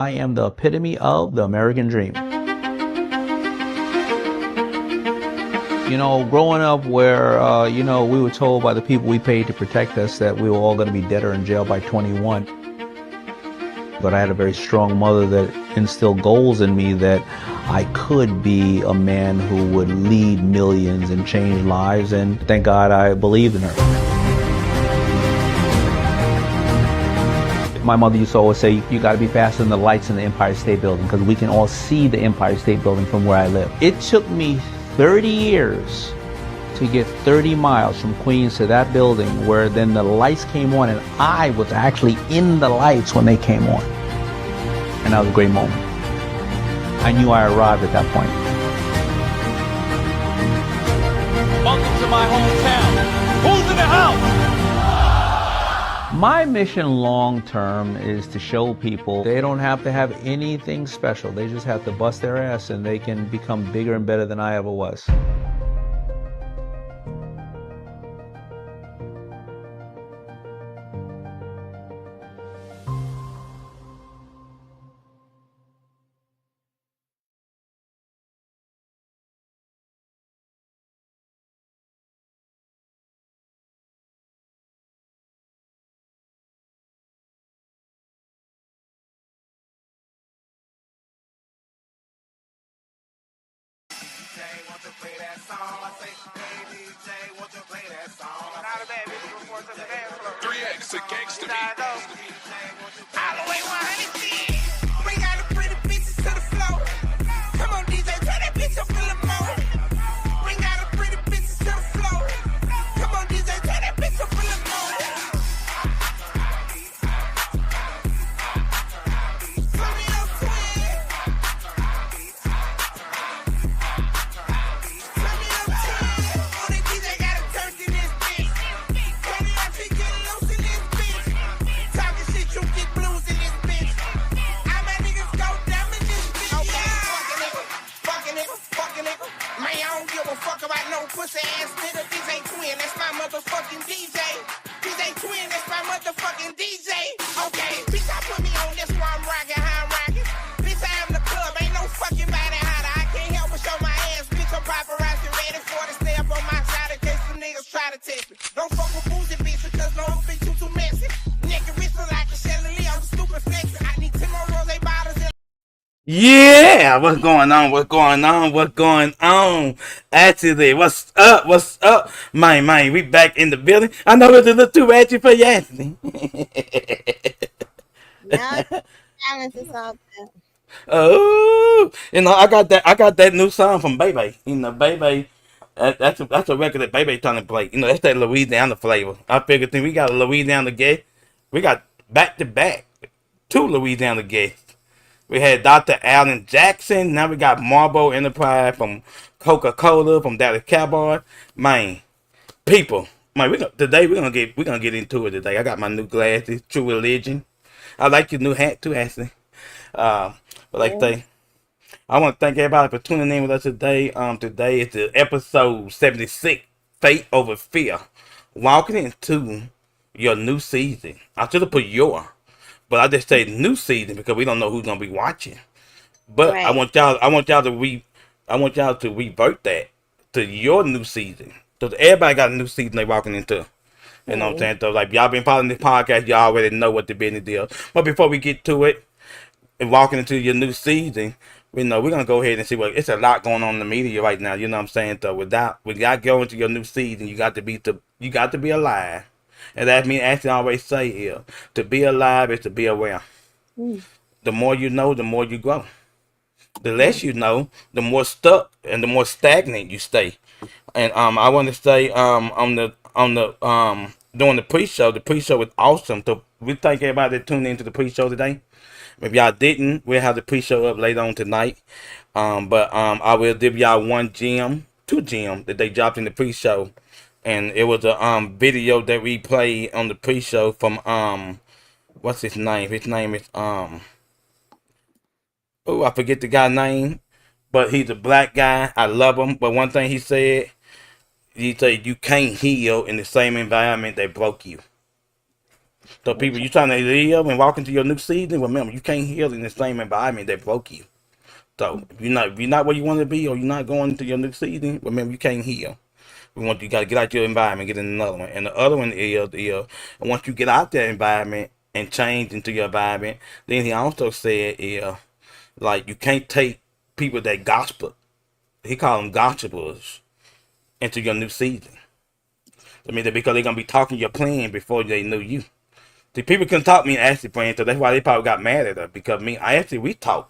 I am the epitome of the American dream. Growing up where, we were told by the people we paid to protect us that we were all going to be dead or in jail by 21. But I had a very strong mother that instilled goals in me that I could be a man who would lead millions and change lives, and thank God I believed in her. My mother used to always say, you got to be faster than the lights in the Empire State Building, because we can all see the Empire State Building from where I live. It took me 30 years to get 30 miles from Queens to that building, where then the lights came on and I was actually in the lights when they came on. And that was a great moment. I knew I arrived at that point. Welcome to my hometown. Who's in the house? My mission long term is to show people they don't have to have anything special. They just have to bust their ass and they can become bigger and better than I ever was. Want to play that song? I say, hey DJ, want to play that song? Not a bad bitch before to the dance floor. 3X, a gangster beat. All the way 100. Bring out the pretty bitches to the floor. Come on, DJ, turn that bitch up a little more. Bring out the pretty bitches to the floor. Come on, DJ, turn that bitch up a little more. Turn me up, twin. Turn me up, 10. On the DJ, got a turkey in this bitch. Turn it up, she get loose in this bitch. Talking shit, you get blues in this bitch. All my niggas go down in this bitch. Okay, fucking nigga. Man, I don't give a fuck about no pussy ass nigga. DJ Twin, that's my motherfucking DJ. DJ Twin, that's my motherfucking DJ. Okay, bitch, I put me on, that's why I'm rocking how I'm rocking. Bitch, I am the club, ain't no fucking body hotter. I can't help but show my ass, bitch, I'm paparazzi ready for to stay up on my side in case some niggas try to test me. Don't fuck with boozy bitch, because no bitch, you too messy. Nigga, bitch, look like a chandelier, I'm stupid flexing. I need 10 more rose bottles in. Yeah, what's going on? Actually, what's up? Man, we back in the building. I know it's a little too ratchet for you, Anthony. Now balance is all good. Oh, I got that new song from Bebe. Bebe, that's a record that Bebe trying to play. That's that Louisiana flavor. I figured we got a Louisiana guest. We got back to back two Louisiana guests. We had Dr. Alan Jackson. Now we got Marlboro Enterprise from Coca-Cola from Dallas Cowboy. Man, people, man, today we're gonna get into it today. I got my new glasses, True Religion. I like your new hat too, Ashley. But like they, I want to thank everybody for tuning in with us today. Today is the episode 76, Faith Over Fear, walking into your new season. I should have put your. But I just say new season because we don't know who's gonna be watching. But Right. I want y'all to revert that to your new season. So everybody got a new season they walking into. You know what I'm saying? So like y'all been following this podcast, y'all already know what the business is. But before we get to it and walking into your new season, we're gonna go ahead and see what it's a lot going on in the media right now. You know what I'm saying? So without going to your new season, you got to be alive. And that's me actually always say here, to be alive is to be aware. The more you know, the more you grow. The less you know, the more stuck and the more stagnant you stay. And I want to say on the during the pre-show was awesome. So we thank everybody that tuned into the pre-show today. If y'all didn't, we'll have the pre-show up later on tonight. But I will give y'all two gems that they dropped in the pre-show. And it was a video that we played on the pre-show from what's his name? His name is I forget the guy's name, but he's a black guy. I love him. But one thing he said you can't heal in the same environment that broke you. So people, you trying to live and walk into your new season. Remember, you can't heal in the same environment that broke you. So if you're not where you want to be, or you're not going into your new season, remember you can't heal. You got to get out your environment, get in another one. And the other one is once you get out that environment and change into your environment, then he also said like you can't take people that gospel. He called them gospelers into your new season. I mean, because they're gonna be talking your plan before they knew you. See, people can talk me and Ashley plan, so that's why they probably got mad at her, because me and Ashley, we talk.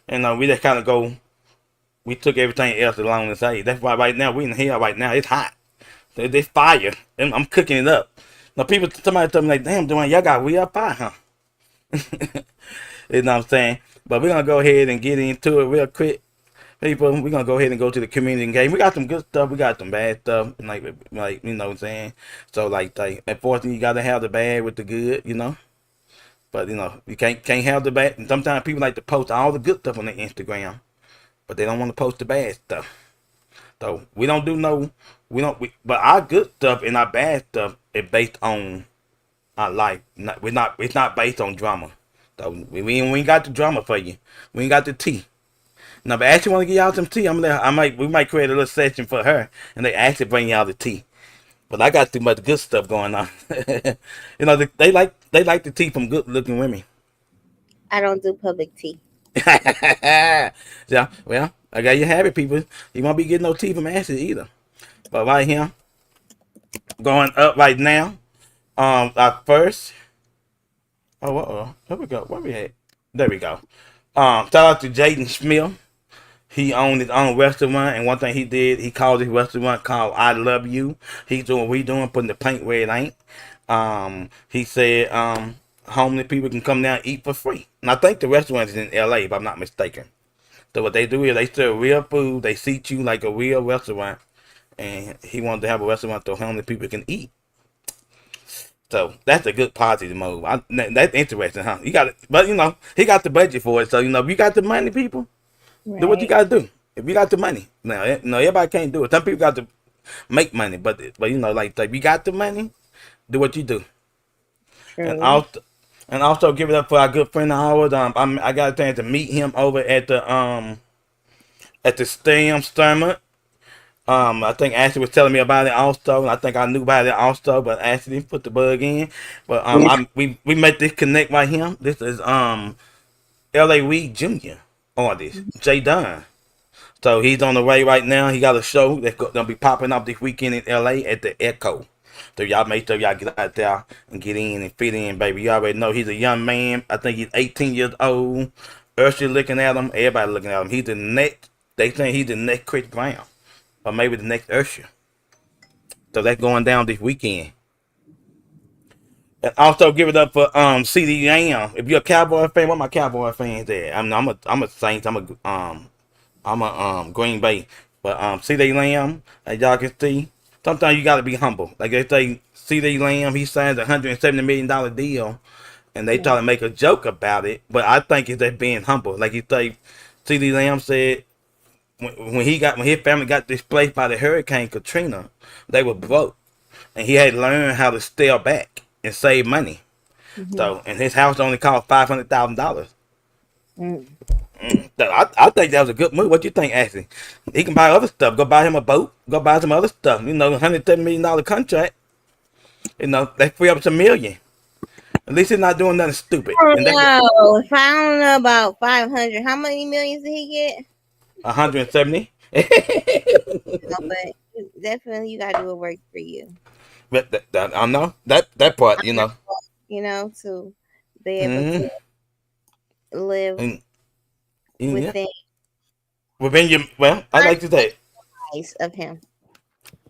And we just kind of go, we took everything else along the side. That's why right now, we in hell right now, it's hot. There's fire, and I'm cooking it up. Now, somebody told me, like, damn, Dwayne, y'all got real fire, huh? You know what I'm saying? But we're going to go ahead and get into it real quick. People, we're going to go ahead and go to the community game. We got some good stuff. We got some bad stuff. Like you know what I'm saying? So, unfortunately, you got to have the bad with the good, you know? But, you can't have the bad. And sometimes people like to post all the good stuff on their Instagram, but they don't want to post the bad stuff. So, we don't do no, but our good stuff and our bad stuff is based on our life. It's not based on drama. So, we ain't got the drama for you. We ain't got the tea. Now, if I actually want to give y'all some tea, we might create a little session for her, and they actually bring y'all the tea. But I got too much good stuff going on. They like the tea from good looking women. I don't do public tea. Yeah, well, I got you have it, people. You won't be getting no tea from Ashley either. But right here, going up right now. Our first. There we go. Where we at? There we go. Shout out to Jaden Smith. He owned his own restaurant, and one thing he did, he called his restaurant called I Love You. He's doing what we doing, putting the paint where it ain't. He said homeless people can come down and eat for free. And I think the restaurant is in LA, if I'm not mistaken. So what they do is they serve real food. They seat you like a real restaurant. And he wanted to have a restaurant so homeless people can eat. So that's a good positive move. That's interesting, huh? But he got the budget for it. So if you got the money, people, do what you got to do. If you got the money, now everybody can't do it. Some people got to make money, but if you got the money, do what you do. True. And also give it up for our good friend of ours. I got a chance to meet him over at the STEM Summit. I think Ashley was telling me about it also, and I think I knew about it also, but Ashley didn't put the bug in. But we made this connect right here. This is L.A. Weed Jr. artist, Jay Dunn. So he's on the way right now. He got a show that's gonna be popping up this weekend in L.A. at the Echo. So y'all make sure y'all get out there and get in and fit in, baby. You already know he's a young man. I think he's 18 years old. Usher looking at him. Everybody looking at him. He's the next. They think he's the next Chris Brown. Or maybe the next Usher. So that's going down this weekend. And also give it up for CD Lamb. If you're a Cowboy fan, what my Cowboy fans at? I'm a Saints. I'm a Green Bay. But CD Lamb, as y'all can see, sometimes you gotta be humble. Like they say, CD Lamb, he signed a $170 million deal, and they try to make a joke about it. But I think it's just being humble. Like you say, CD Lamb said, when his family got displaced by the Hurricane Katrina, they were broke, and he had to learn how to scale back and save money. Mm-hmm. So, and his house only cost $500,000. I think that was a good move. What you think, Ashley? He can buy other stuff. Go buy him a boat. Go buy some other stuff. $170 million contract. Let's free up some million. At least he's not doing nothing stupid. No, if I don't know about 500, how many millions did he get? 170. But definitely you gotta do what works for you. But I know that part, to be able to live within your. Well, I like to say of him.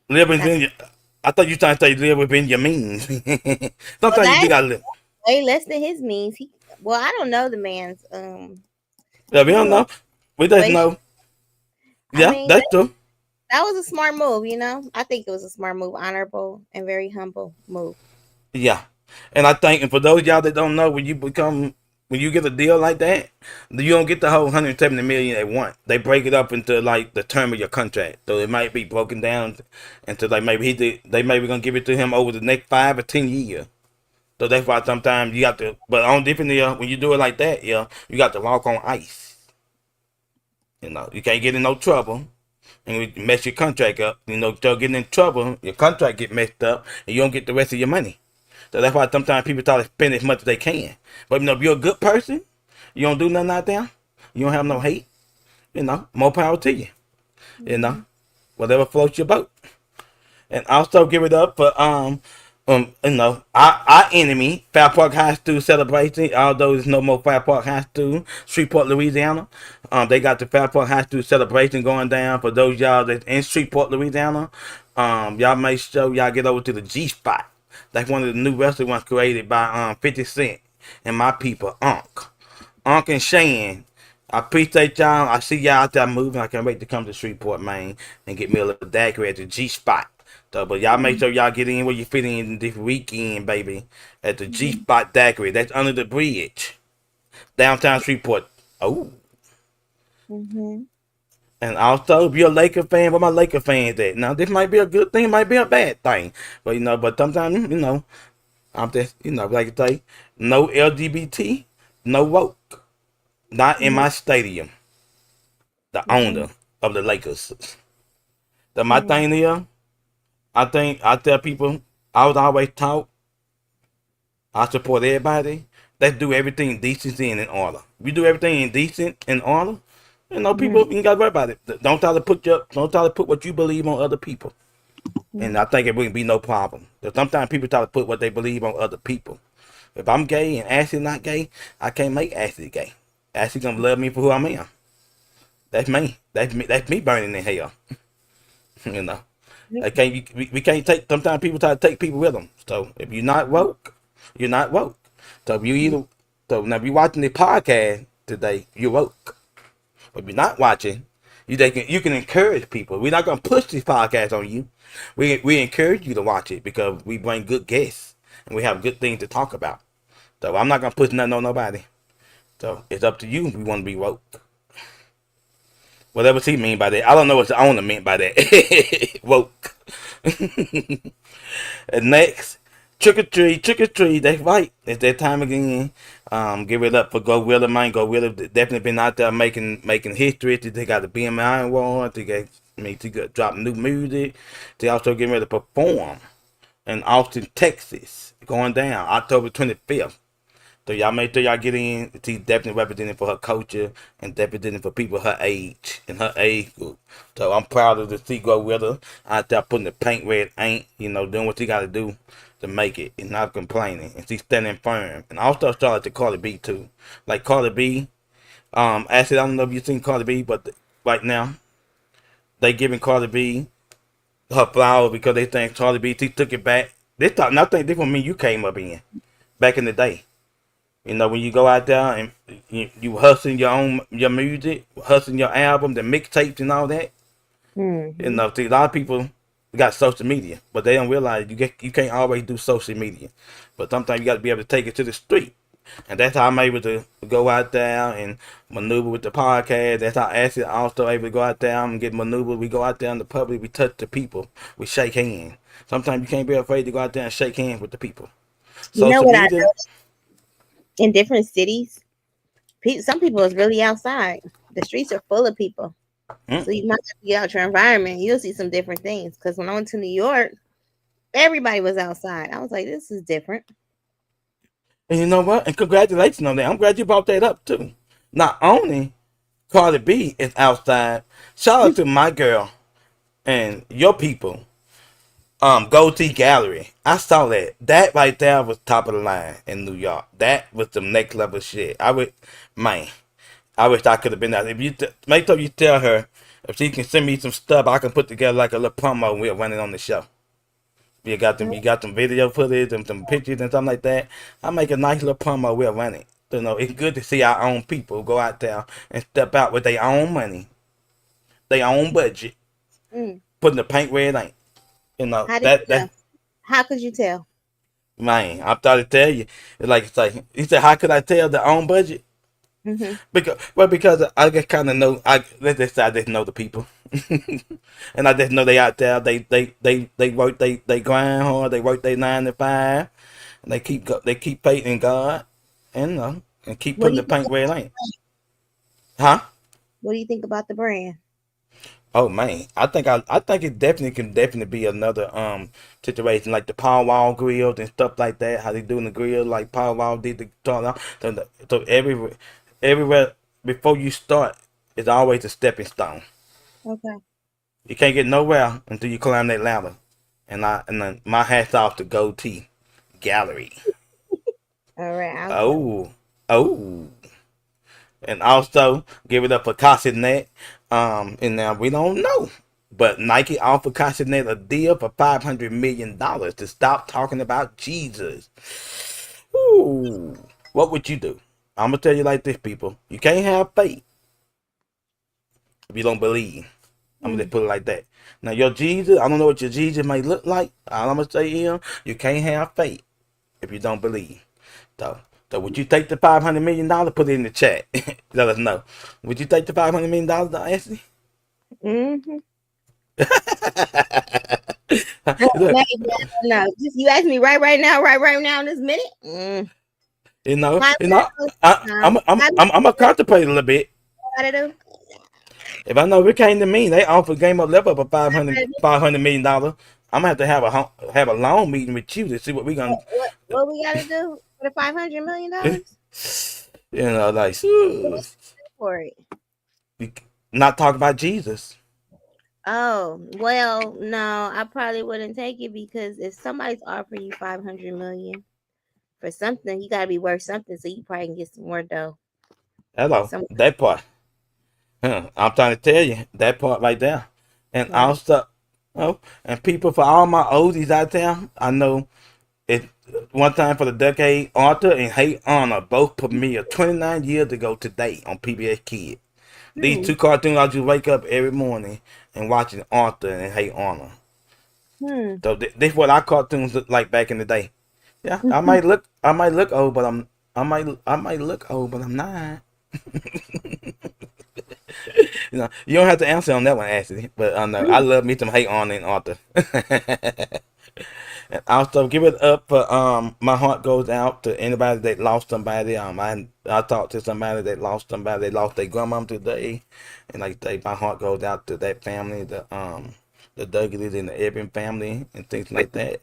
Live within your. I thought you trying to say live within your means. Sometimes you gotta live way less than his means. I don't know the man's. Yeah, we don't know. We just know. Yeah, that's true. That was a smart move, I think it was a smart move, honorable and very humble move. Yeah, and I think, and for those of y'all that don't know, when you get a deal like that, you don't get the whole $170 million at once. They break it up into the term of your contract, so it might be broken down into maybe they maybe gonna give it to him over the next 5 or 10 years. So that's why sometimes you got to, but on different when you do it like that, you got to walk on ice. You can't get in no trouble and mess your contract up. So getting in trouble, your contract get messed up, and you don't get the rest of your money. So that's why sometimes people try to spend as much as they can. But if you're a good person, you don't do nothing out there, you don't have no hate, more power to you. Whatever floats your boat. And also give it up for our enemy, Fair Park High School celebration. Although there's no more Fair Park High School, Shreveport, Louisiana. They got the Fair Park High School celebration going down for those y'all that's in Shreveport, Louisiana. Y'all make sure y'all get over to the G Spot. That's one of the new restaurants created by 50 Cent and my people, Unc and Shan. I appreciate y'all. I see y'all out there moving. I can't wait to come to Shreveport, Maine, and get me a little daiquiri at the G Spot. So, but y'all make sure y'all get in where you fit in this weekend, baby, at the G Spot Daiquiri. That's under the bridge, downtown Shreveport. Oh. And also, if you're a Laker fan, where my Laker fans at? Now, this might be a good thing, might be a bad thing. But, but sometimes, I'm just, like I say, no LGBT, no woke. Not in my stadium. The owner of the Lakers. So my thing here, I tell people, I was always taught, I support everybody. Let's do everything decency and in order. If you do everything in decent and order, people, you ain't gotta worry about it. Don't try to put what you believe on other people. And I think it wouldn't be no problem. But sometimes people try to put what they believe on other people. If I'm gay and Ashley not gay, I can't make Ashley gay. Ashley gonna love me for who I am. That's me. That's me burning in hell. We can't take. Sometimes people try to take people with them. So if you're not woke, you're not woke. So now if you're watching the podcast today, you're woke. But if you're not watching, you can encourage people. We're not gonna push this podcast on you. We encourage you to watch it because we bring good guests and we have good things to talk about. So I'm not gonna push nothing on nobody. So it's up to you if we want to be woke. Whatever he mean by that. I don't know what the owner meant by that. Woke. And next, trick or treat. That's right. It's that time again. Give it up for Go Willa, man. Go Willa definitely been out there making history. They got the BMI award. They drop new music. They also getting ready to perform in Austin, Texas. Going down October 25th. So y'all make sure y'all get in. She's definitely representing for her culture and representing for people her age and her age group. So I'm proud of the see Go with her out there putting the paint where it ain't, doing what she got to do to make it and not complaining. And she's standing firm. And also shout out to Cardi B too. Like Cardi B, actually I don't know if you've seen Cardi B, but right now they giving Cardi B her flowers because they think Cardi B, she took it back. This time, I think this one me you came up in back in the day. When you go out there and you hustling your music, hustling your album, the mixtapes and all that. See, a lot of people got social media, but they don't realize you can't always do social media. But sometimes you got to be able to take it to the street. And that's how I'm able to go out there and maneuver with the podcast. That's how Ashley also able to go out there and get maneuver. We go out there in the public, we touch the people, we shake hands. Sometimes you can't be afraid to go out there and shake hands with the people. You know what I noticed? In different cities, some people is really outside. The streets are full of people. So you might have to get out your environment. You'll see some different things. Because when I went to New York, everybody was outside. I was like, this is different. And you know what? And congratulations on that. I'm glad you brought that up too. Not only Cardi B is outside, shout out to my girl and your people. Goatee Gallery. I saw that. That right there was top of the line in New York. That was the next level shit. I wish I could have been there. If you make sure you tell her if she can send me some stuff, I can put together like a little promo and we'll run it on the show. You got them video footage and some pictures and something like that. I make a nice little promo, we'll run it. It's good to see our own people go out there and step out with their own money, their own budget, putting the paint where it ain't. How could you tell? Man, I'm trying to tell you. It's like he said, how could I tell their own budget? Because I just kind of know. I just know the people, and I just know they out there. They work. They grind hard. They work their 9 to 5, They keep faith in God, and and keep What do putting you the think? paint where it ain't. Huh? What do you think about the brand? Oh man, I think it definitely be another situation like the Powerwall grills and stuff like that. How they doing the grill like Powerwall did the talk. So everywhere before you start is always a stepping stone. Okay. You can't get nowhere until you climb that ladder. And then my hat's off to Goatee Gallery. All right. Awesome. Oh, oh. And also give it up for Cassinet. And now we don't know. But Nike offered Cassinet a deal for $500 million to stop talking about Jesus. Ooh. What would you do? I'm gonna tell you like this, people. You can't have faith if you don't believe. I'm gonna just put it like that. Now your Jesus, I don't know what your Jesus may look like. All I'm gonna say is you can't have faith if you don't believe. So would you take the $500 million? Put it in the chat. Let us know. Would you take the $500 million, Ashley? Mm-hmm. Look, No, just you ask me right now in this minute. you know, Five you know, minutes. I'm gonna contemplate a little bit. Gotta do. If I know if it came to me, they offered Game Up Level for $500 million. I'm gonna have to have a long meeting with you to see what we gonna, What we gotta do for the $500 million like for it? not talk about Jesus. Oh well, no, I probably wouldn't take it because if somebody's offering you $500 million for something, you gotta be worth something, so you probably can get some more dough. Hello, Some that part. I'm trying to tell you that part right there. And right. also, and people for all my oldies out there, I know it. One time for the decade, Arthur and Hey Honor both premiered 29 years ago today on PBS Kids. These two cartoons I just wake up every morning and watching Arthur and Hey Honor. So this what our cartoons looked like back in the day. Yeah, I might look old, but I might look old, but I'm not. You don't have to answer on that one, Ashley. But I know I love me some Hey Honor and Arthur. And also give it up for my heart goes out to anybody that lost somebody. I talked to somebody that lost somebody. They lost their grandmom today, and like they, my heart goes out to that family, the Douglas and the Evan family and things like that.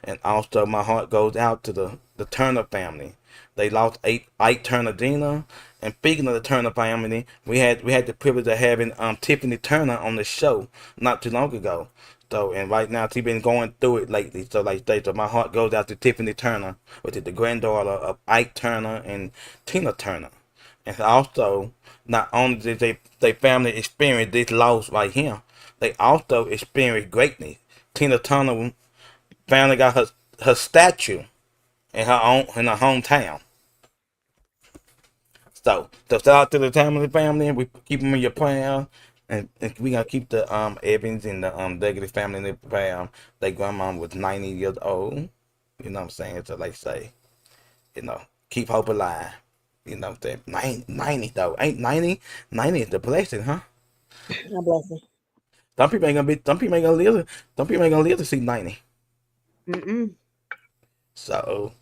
And also my heart goes out to the Turner family. They lost Ike Turner Jr. And speaking of the Turner family, we had the privilege of having Tiffany Turner on the show not too long ago. So and right now she's been going through it lately. So like so my heart goes out to Tiffany Turner, which is the granddaughter of Ike Turner and Tina Turner. And also not only did they family experience this loss right here, they also experienced greatness. Tina Turner finally got her statue in her hometown. So shout out to the Tamil family. We keep them in your prayer, and we gonna keep the Evans and the Douglas family in their prayer. Their grandma was 90 years old. You know what I'm saying? So like say, keep hope alive. You know what I'm saying? 90 though, ain't 90? 90 is the blessing, huh? God bless you. Some people ain't gonna live. Some people ain't gonna live to see 90. So.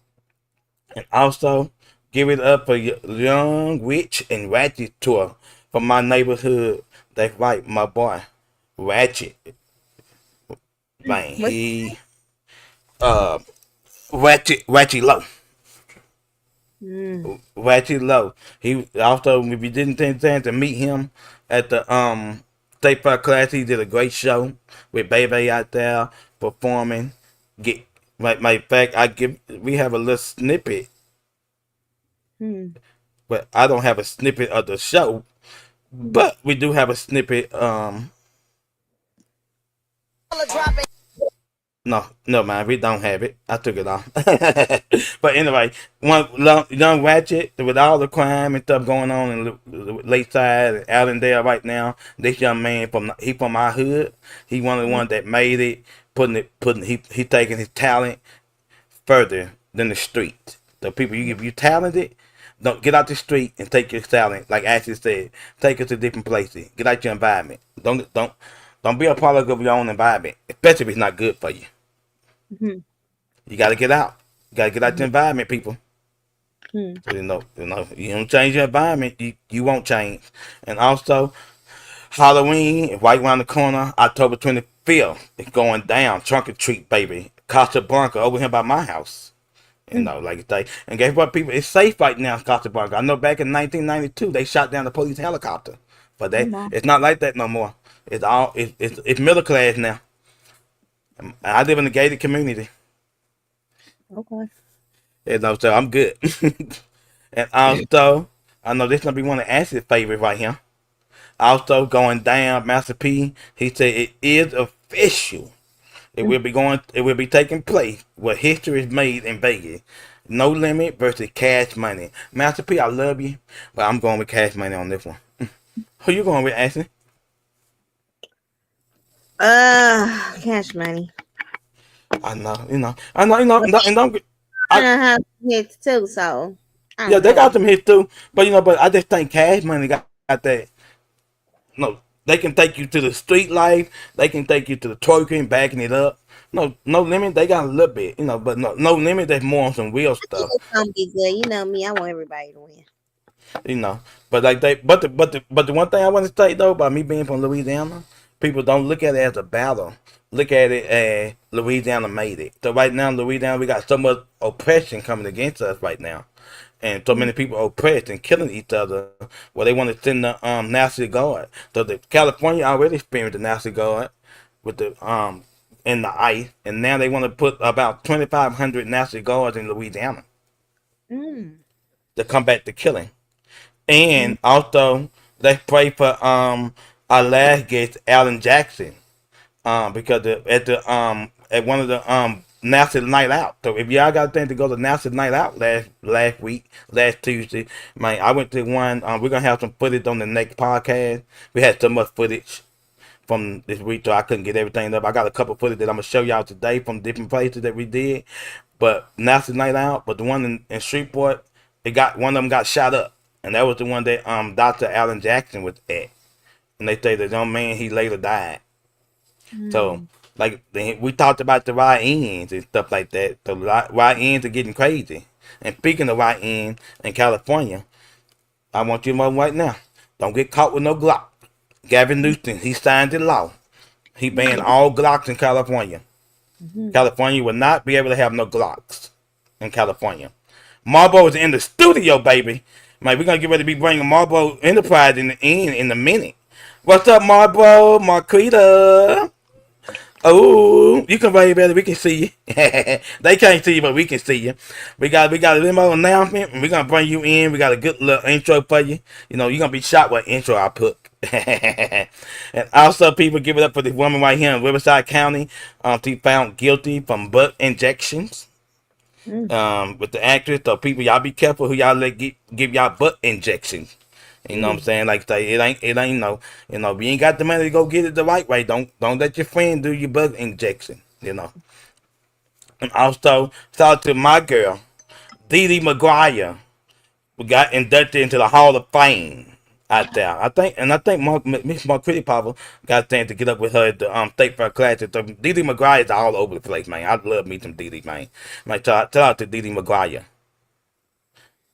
And also, give it up for Young Witch and Ratchet tour from my neighborhood. That's right, my boy, Ratchet. Man, he uh Ratchet Low. Ratchet Low. He also, if you didn't take time to meet him at the State Fair class, he did a great show with Baby out there performing. Get my fact, we have a little snippet. But I don't have a snippet of the show. But we do have a snippet. No, man, we don't have it. I took it off. But anyway, young Ratchet with all the crime and stuff going on in Lakeside and Allendale right now. This young man from our hood. He one of the ones that made it. He taking his talent further than the street. The people if you talented, don't get out the street and take your talent. Like Ashley said, take it to different places. Get out your environment. Don't be a product of your own environment, especially if it's not good for you. You got to get out. gotta get out the environment, people. Hmm. So, you don't change your environment, you won't change. And also, Halloween, right around the corner, October 25th, it's going down. Trunk or treat, baby. Casablanca, over here by my house. Like they, and guess what, people? It's safe right now in Casablanca. I know back in 1992, they shot down the police helicopter. But Wow. it's not like that no more. It's middle class now. And I live in a gated community. Okay. So I'm good. And also, I know this gonna be one of Ashley's favorite right here. Also going down, Master P. He said it is official. It will be taking place where history is made in Vegas. No Limit versus Cash Money. Master P, I love you, but I'm going with Cash Money on this one. Who you going with, Ashley? Cash Money. I know, and don't. I don't have hits too, so Yeah, they got some hits too, but I just think Cash Money got that. No, they can take you to the street life. They can take you to the twerking, backing it up. No Limit. They got a little bit, but no Limit. That's more on some real stuff. It's gonna be good. You know me. I want everybody to win. But like the one thing I want to say though, by me being from Louisiana, people don't look at it as a battle. Look at it as Louisiana made it. So right now, Louisiana, we got so much oppression coming against us right now. And so many people are oppressed and killing each other. Well, they want to send the National Guard. So the California already experienced the National Guard with the in the ice, and now they want to put about 2,500 National Guards in Louisiana to combat the killing. And also, let's pray for our last guest, Alan Jackson, because at one of the National Night Out. So if y'all got a thing to go to National Night Out last Tuesday, man, I went to one. We're gonna have some footage on the next podcast. We had so much footage from this week, so I couldn't get everything up. I got a couple footage that I'm gonna show y'all today from different places that we did. But National Night Out, but the one in Shreveport, one of them got shot up, and that was the one that Dr. Alan Jackson was at, and they say the young man, he later died. So, like, we talked about the ride-ins and stuff like that. The ride-ins are getting crazy. And speaking of ride-ins in California, I want you to know right now, don't get caught with no Glock. Gavin Newsom, he signed the law. He banned all Glocks in California. California will not be able to have no Glocks in California. Marlboro is in the studio, baby. Man, we're going to get ready to be bringing Marlboro Enterprise in a minute. What's up, Marlboro? Marquita? Oh, you can wave better. We can see you. They can't see you, but we can see you. We got a limo announcement, and we're gonna bring you in. We got a good little intro for you. You're gonna be shocked what intro I put. And also, people, give it up for this woman right here in Riverside County. She found guilty from butt injections. With the actress. So people, y'all be careful who y'all let give y'all butt injections. You know what I'm saying? Like say it ain't no, if you ain't got the money to go get it the right way, don't let your friend do your butt injection, And also shout out to my girl, Dee Dee McGuire, who got inducted into the Hall of Fame out there. I think Miss Marquita Papa got a chance to get up with her at the State Fair Classic. So Dee Dee McGuire is all over the place, man. I love me some Dee Dee, man. Shout out to Dee Dee McGuire.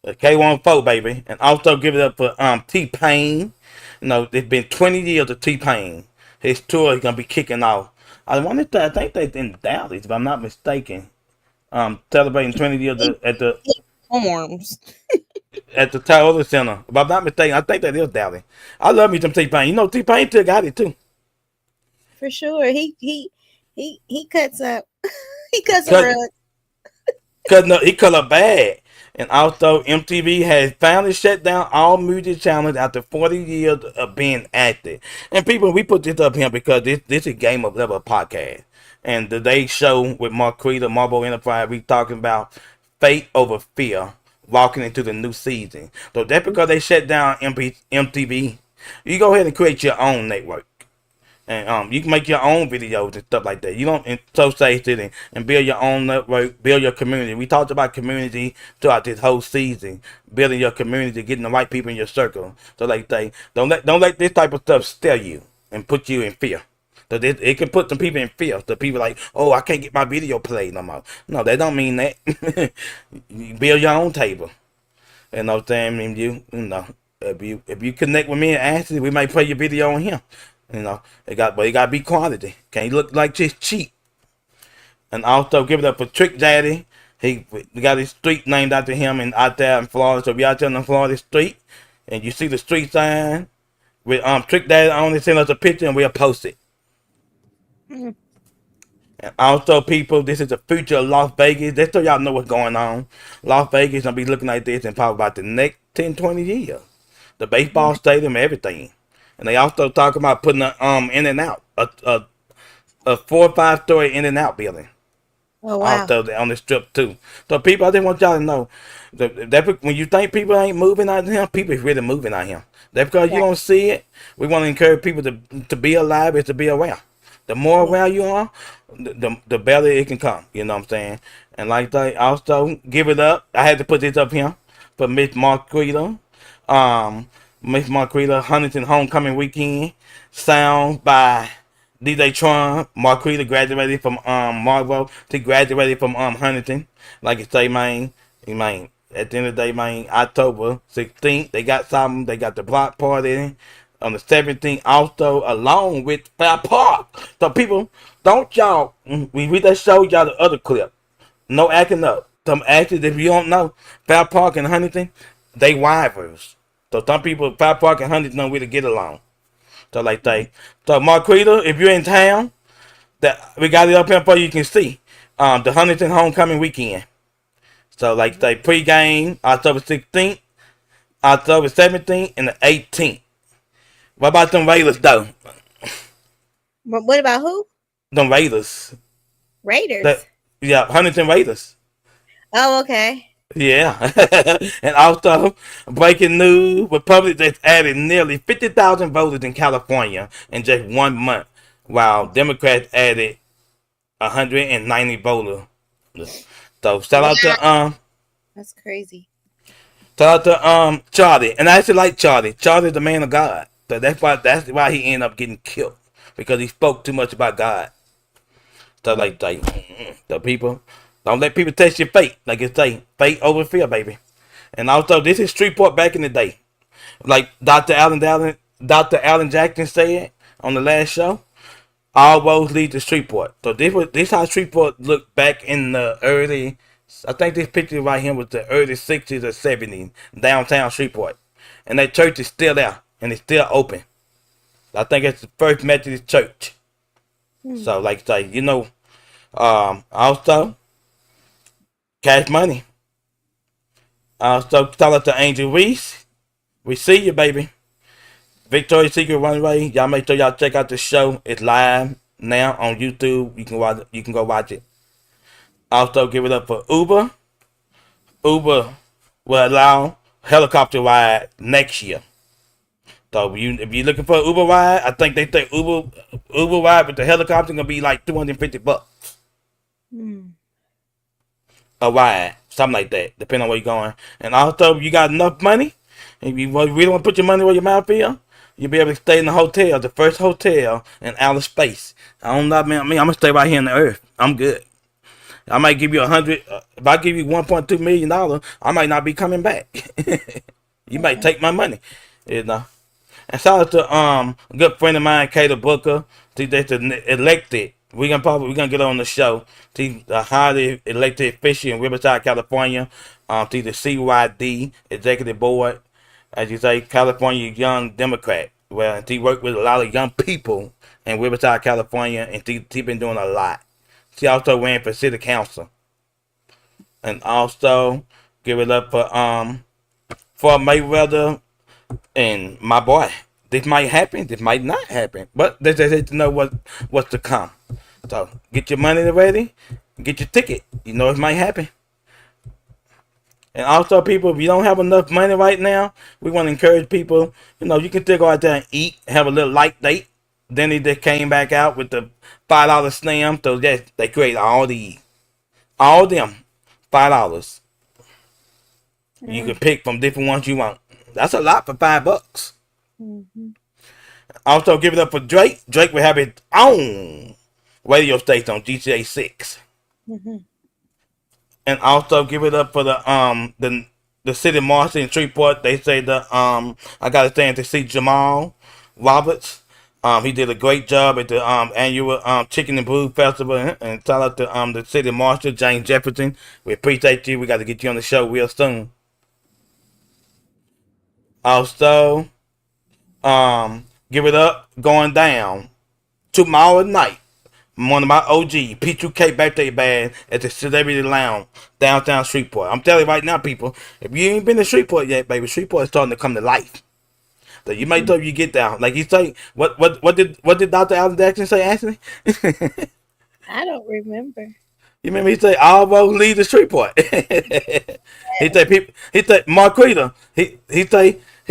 K14, baby. And also give it up for T-Pain. It's been 20 years of T-Pain. His tour is going to be kicking off. I think they're in Dallas, if I'm not mistaken. Celebrating 20 years at the Arms. at the Toyota Center. If I'm not mistaken, I think that is Dallas. I love me some T-Pain. T-Pain still got it, too. For sure. He cuts up. He cuts a rug. He cut up bad. And also, MTV has finally shut down all music channels after 40 years of being active. And people, we put this up here because this is Game of Level podcast. And today's show with Marquita, Marlboro Enterprise, we talking about faith over fear, walking into the new season. So that's because they shut down MTV. You go ahead and create your own network. And you can make your own videos and stuff like that. You don't associate it and build your own network, build your community. We talked about community throughout this whole season, building your community, getting the right people in your circle. So like don't let this type of stuff scare you and put you in fear. So it can put some people in fear. The people like, oh, I can't get my video played no more. No, that don't mean that. You build your own table. You know what I'm saying? You know, if you connect with me and Ashley, we might play your video on here. You know, it gotta be quality. Can't look like just cheap. And also give it up for Trick Daddy. We got his street named after him and out there in Florida. So if you out there in the Florida street and you see the street sign with Trick Daddy, only send us a picture and we'll post it. And also, people, this is the future of Las Vegas. Just so y'all know what's going on. Las Vegas gonna be looking like this in probably about the next 10, 20 years. The baseball stadium, everything. And they also talk about putting a in and out, a 4 or 5 story in and out building. Oh wow. Also on the strip too. So people, I just want y'all to know that when you think people ain't moving out here, people is really moving out here. That's because you don't see it. We want to encourage people to be alive and to be aware. The more aware you are, the better it can come. You know what I'm saying? And like that, also give it up. I had to put this up here for Miss Marquita. Miss Marquita Huntington Homecoming Weekend. Sound by DJ Tron. Marquita graduated from Marlboro. She graduated from Huntington. Like I say, man, at the end of the day, man, October 16th, they got something. They got the block party on the 17th, also along with Fair Park. So people, don't y'all, we just showed y'all the other clip. No acting up. Some actors, if you don't know, Fair Park and Huntington, they rivals. So some people, Fair Park and Huntington don't really get along. So like that. So Marquita, if you're in town, that we got it up here for you can see. The Huntington Homecoming Weekend. So like that, pre-game, October 16th, October 17th, and the 18th. What about them Raiders, though? What about who? Them Raiders. Raiders. Yeah, Huntington Raiders. Oh, okay. Yeah. And also, breaking news, Republicans just added nearly 50,000 voters in California in just 1 month, while Democrats added 190 voters. So shout out to That's crazy. shout out to Charlie. And I actually like Charlie. Charlie's the man of God. So that's why he ended up getting killed. Because he spoke too much about God. So like the people, don't let people test your faith. Like it's say, faith over fear, baby. And also this is Streetport back in the day. Like Dr. Alan Jackson said on the last show, all roads lead to Streetport. So this how Streetport looked back in the early, I think this picture right here was the early 60s or 70s, downtown Streetport. And that church is still there. And it's still open. I think it's the First Methodist Church. So, like, you know, also, Cash Money. Also, shout out to Angel Reese. We see you, baby. Victoria's Secret Runway. Y'all make sure y'all check out the show. It's live now on YouTube. You can go watch it. Also, give it up for Uber. Uber will allow helicopter ride next year. So if you're looking for an Uber ride, I think they think Uber ride with the helicopter gonna be like $250. A ride, something like that, depending on where you're going. And also, if you got enough money, if you really want to put your money where your mouth is, you'll be able to stay in the hotel, the first hotel in outer space. I don't know, man. I'm gonna stay right here on the earth. I'm good. I might give you 100. If I give you $1.2 million, I might not be coming back. You might take my money, you know. And shout out to a good friend of mine, Kato Booker. She's elected. We're gonna get on the show. She's a highly elected official in Riverside, California. She's the CYD executive board. As you say, California Young Democrat. Well, she worked with a lot of young people in Riverside, California, and she been doing a lot. She also ran for city council. And also give it up for Mayweather. And my boy, this might happen, this might not happen, but they just need to know what's to come. So get your money ready, get your ticket. You know it might happen. And also, people, if you don't have enough money right now, we want to encourage people. You know, you can still go out there and eat, have a little light date. Then they just came back out with the $5 slam. So yes, they create all them $5. You can pick from different ones you want. That's a lot for $5. Also, give it up for Drake. Drake will have his own radio station on GTA 6. And also give it up for the city marshal in Shreveport. They say I got a chance to see Jamal Roberts. He did a great job at the annual Chicken and Brew Festival, and shout out to the city marshal James Jefferson. We appreciate you. We got to get you on the show real soon. Also, give it up going down tomorrow night. One of my OG P2K birthday band at the Celebrity Lounge downtown Shreveport. I'm telling you right now, people, if you ain't been to Shreveport yet, baby, Shreveport is starting to come to life. So you might you get down. Like you say, what did Dr. Alan Jackson say, Anthony? I don't remember. You remember he said all roads lead to Shreveport. He said Marquita. He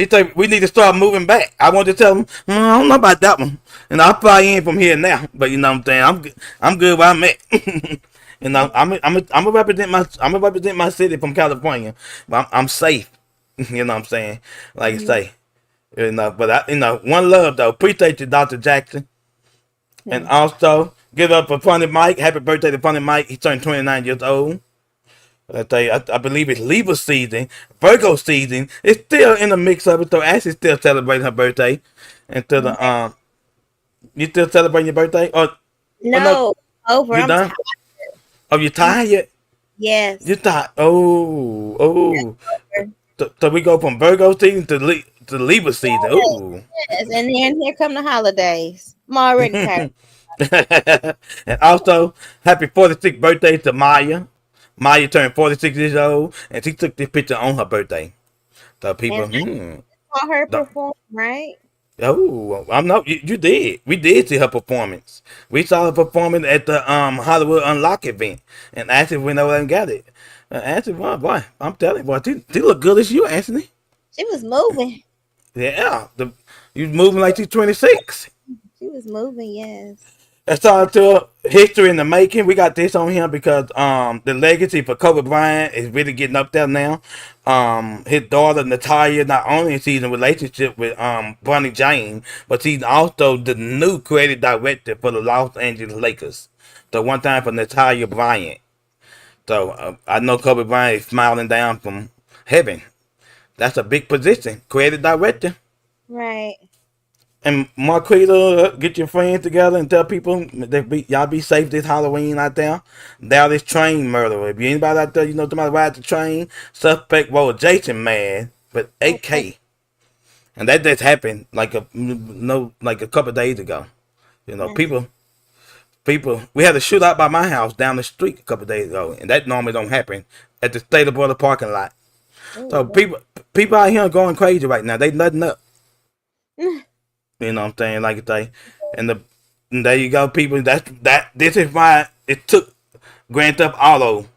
said we need to start moving back. I want to tell him, I don't know about that one. And I'll fly in from here now. But you know what I'm saying? I'm good where I'm at. You know, I'm gonna represent my city from California. But I'm safe. You know what I'm saying? Like you say. You know, but one love though. Appreciate you, Dr. Jackson. And also give up for Funny Mike. Happy birthday to Funny Mike. He turned 29 years old. I tell you, I believe it's Libra season, Virgo season. It's still in the mix of it, so Ashley's still celebrating her birthday. And to the you still celebrating your birthday? No, over. You I'm done? tired. Oh, you tired? Yes. You tired? Oh. So we go from Virgo season to Libra season. Oh. Yes, and then here come the holidays. I'm already tired. And also, happy 46th birthday to Maya. Maya turned 46 years old, and she took this picture on her birthday. So people, Saw her perform, right? oh, I'm not. You did. We did see her performance. We saw her performing at the Hollywood Unlock event, and Ashley went over and got it. Ashley, boy, I'm telling you, boy, she look good as you, Anthony. She was moving. Yeah, you moving like she's 26. She was moving, yes. That's all to history in the making. We got this on here because the legacy for Kobe Bryant is really getting up there now. His daughter Natalia not only is in a relationship with Bronny James, but she's also the new creative director for the Los Angeles Lakers. So one time for Natalia Bryant. So I know Kobe Bryant is smiling down from heaven. That's a big position, creative director. Right. And Marquita, get your friends together and tell people y'all be safe this Halloween out there. Dallas train murderer. If you anybody out there, you know somebody ride the train, suspect rode Jason man with AK. And that just happened like a couple of days ago. You know, people. We had a shootout by my house down the street a couple of days ago, and that normally don't happen at the State of Border parking lot. So people out here are going crazy right now. They nutting up. You know what I'm saying? Like I say. And there you go, people. This is why it took Grand Theft Auto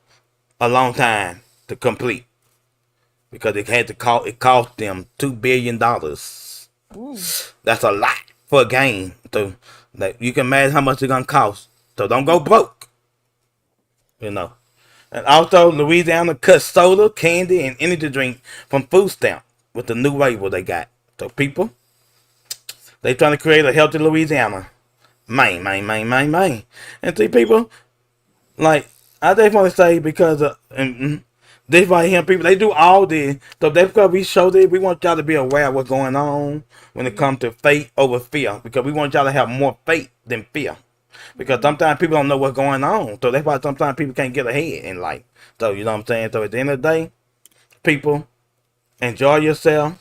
a long time to complete. Because it cost them $2 billion. That's a lot for a game. So you can imagine how much it's gonna cost. So don't go broke. You know. And also Louisiana cut soda, candy, and energy drink from food stamp with the new label they got. So people, they trying to create a healthy Louisiana. Man. And see, people, like, I just want to say because this right here, people, they do all this. So that's because we show this. We want y'all to be aware of what's going on when it comes to faith over fear. Because we want y'all to have more faith than fear. Because sometimes people don't know what's going on. So that's why sometimes people can't get ahead in life. So, you know what I'm saying? So at the end of the day, people, enjoy yourself.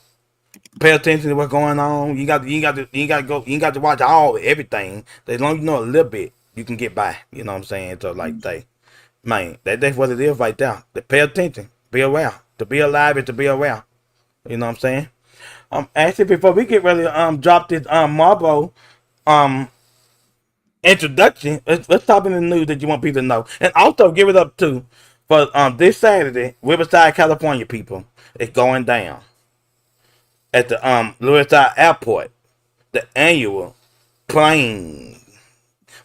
Pay attention to what's going on. You ain't got to watch everything. As long as you know a little bit, you can get by. You know what I'm saying? So like that's what it is right there. To pay attention, be aware. To be alive is to be aware. You know what I'm saying? Actually, before we get ready to drop this Marlboro introduction, let's talk in the news that you want people to know, and also give it up to for this Saturday, Riverside, California, people. It's going down at the Riverside Airport, the annual plane.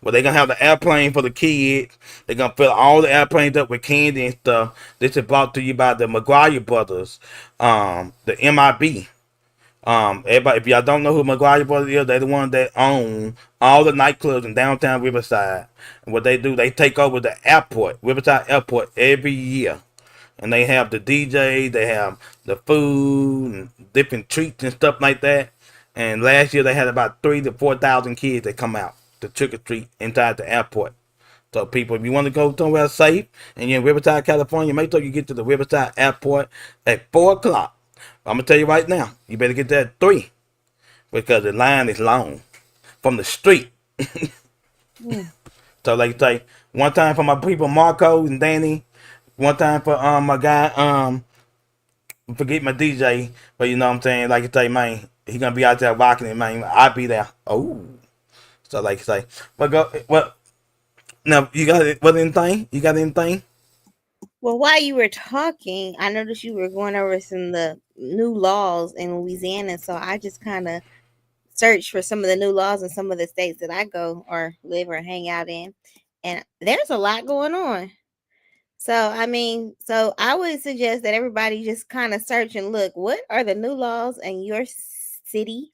Well, they're gonna have the airplane for the kids. They're gonna fill all the airplanes up with candy and stuff. This is brought to you by the McGuire brothers, the MIB, Everybody, if y'all don't know who McGuire Brothers is, they're the one that own all the nightclubs in downtown Riverside. And what they do, they take over the airport, Riverside Airport, every year. And they have the DJ, they have the food and different treats and stuff like that. And last year they had about 3 to 4 thousand kids that come out to trick or treat inside the airport. So people, if you want to go somewhere safe and you're in Riverside, California, make sure you get to the Riverside Airport at 4 o'clock. I'm gonna tell you right now, you better get there at 3 because the line is long from the street. So like say one time for my people Marco and Danny, one time for my guy forget my DJ, but you know what I'm saying, like you say, man, he gonna be out there rocking it, man. I'll be there. Oh, so like you say, but go what now? You got it? What anything? You got anything? Well, while you were talking, I noticed you were going over some of the new laws in Louisiana. So I just kind of searched for some of the new laws in some of the states that I go or live or hang out in. And there's a lot going on. So, I mean, so I would suggest that everybody just kind of search and look, what are the new laws in your city,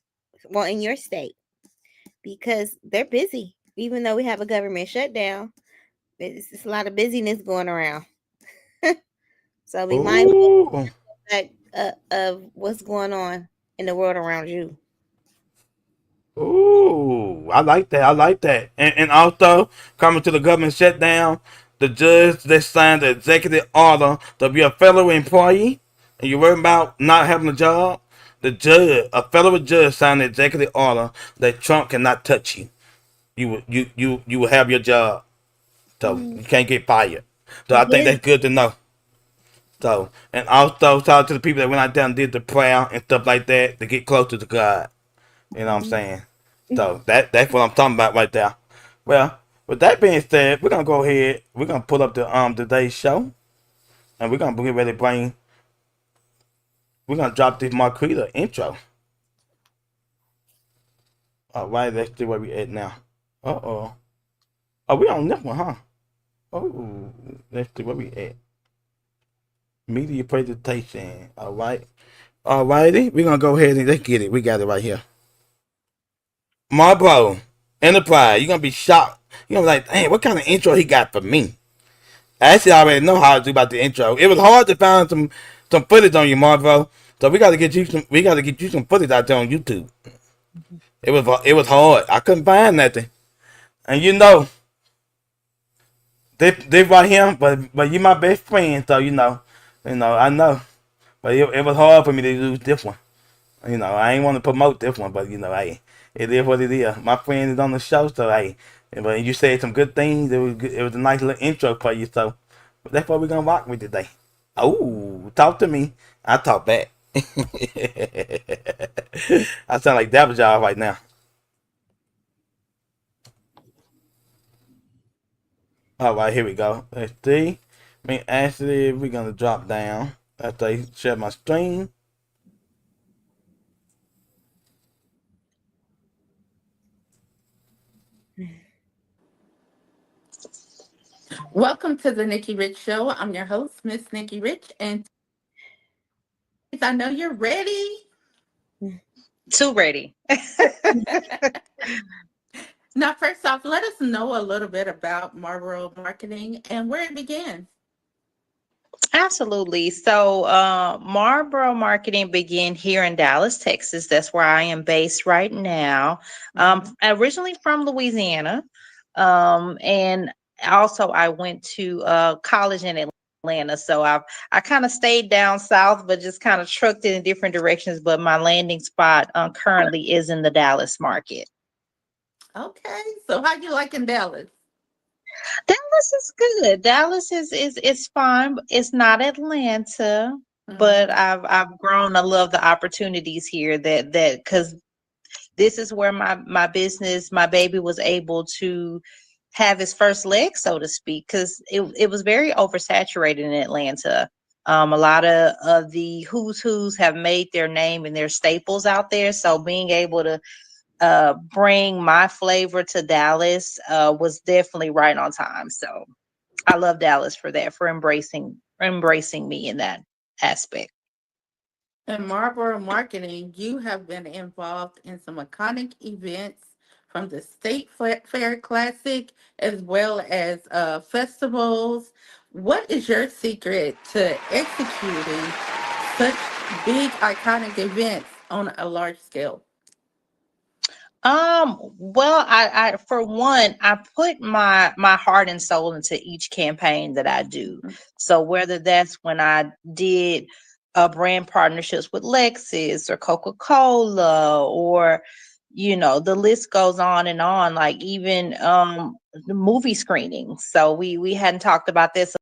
well, in your state? Because they're busy. Even though we have a government shutdown, it's a lot of busyness going around. So be mindful Ooh. of what's going on in the world around you. Ooh, I like that. I like that. And also, coming to the government shutdown, the judge that signed the executive order to be a federal employee, and you're worried about not having a job, the judge, a federal judge, signed the executive order that Trump cannot touch you. You will have your job, so you can't get fired. So I think Good. that's good to know. So, and also talk to the people that went out there and did the prayer and stuff like that to get closer to God. You know what I'm saying? So that's what I'm talking about right there. Well, with that being said, we're gonna go ahead. We're gonna pull up the today's show, and we're gonna get ready to bring. We're gonna drop this Marquita intro. All right, let's see where we at now. Oh. Oh, we on this one, huh? Oh, let's see where we at. Media presentation. All right. All righty. We're gonna go ahead and let's get it. We got it right here. Marlboro Enterprise. You're gonna be shocked. You're gonna be like, dang, what kind of intro he got for me? I actually already know how to do about the intro. It was hard to find some footage on you, Marlboro. So we gotta get you some footage out there on YouTube. It was hard. I couldn't find nothing. And you know, they right here, but you my best friend, so I know. But it was hard for me to do this one. I ain't want to promote this one, but hey, it is what it is. My friend is on the show, so hey, but you said some good things. It was a nice little intro for you, so that's what we're gonna rock with today. Oh, talk to me. I talk back. I sound like Dabba Job right now. All right, here we go. Let's see. Me actually, we're gonna drop down after I share my screen. Welcome to the Nikki Rich Show. I'm your host, Miss Nikki Rich, and I know you're ready. Too ready. Now, first off, let us know a little bit about Marlboro Marketing and where it began. Absolutely. So, Marlboro Marketing began here in Dallas, Texas. That's where I am based right now. Originally from Louisiana, and also I went to college in Atlanta. So I kind of stayed down south, but just kind of trucked in different directions. But my landing spot currently is in the Dallas market. Okay, so how you liking Dallas? Dallas is good. Dallas is fine. It's not Atlanta, but I've grown to love the opportunities here that because this is where my business, my baby was able to have his first leg, so to speak, because it was very oversaturated in Atlanta. A lot of the who's have made their name and their staples out there. So being able to bring my flavor to Dallas was definitely right on time. So I love Dallas for that, for embracing me in that aspect. In Marlboro marketing, you have been involved in some iconic events from the State Fair Classic as well as festivals. What is your secret to executing such big iconic events on a large scale? Well, I for one, I put my heart and soul into each campaign that I do. So whether that's when I did brand partnerships with Lexus or Coca-Cola, or the list goes on, like even the movie screenings. So we hadn't talked about this.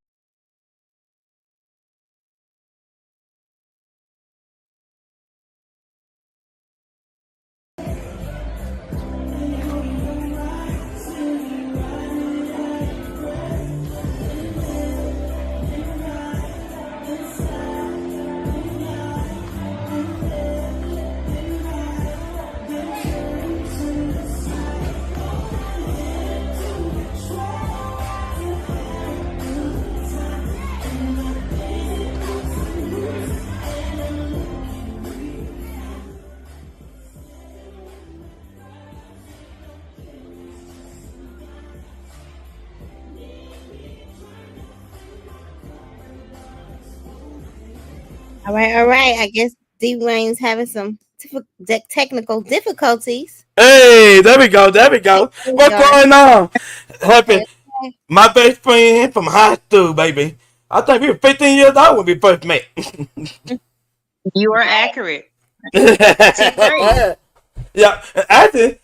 All right, all right. I guess D Wayne's having some technical difficulties. Hey, there we go. There we go. There we What's go. going on? Okay, Happy, my best friend from high school, baby. I think we were 15 years old when we first met. You are accurate. Yeah, actually,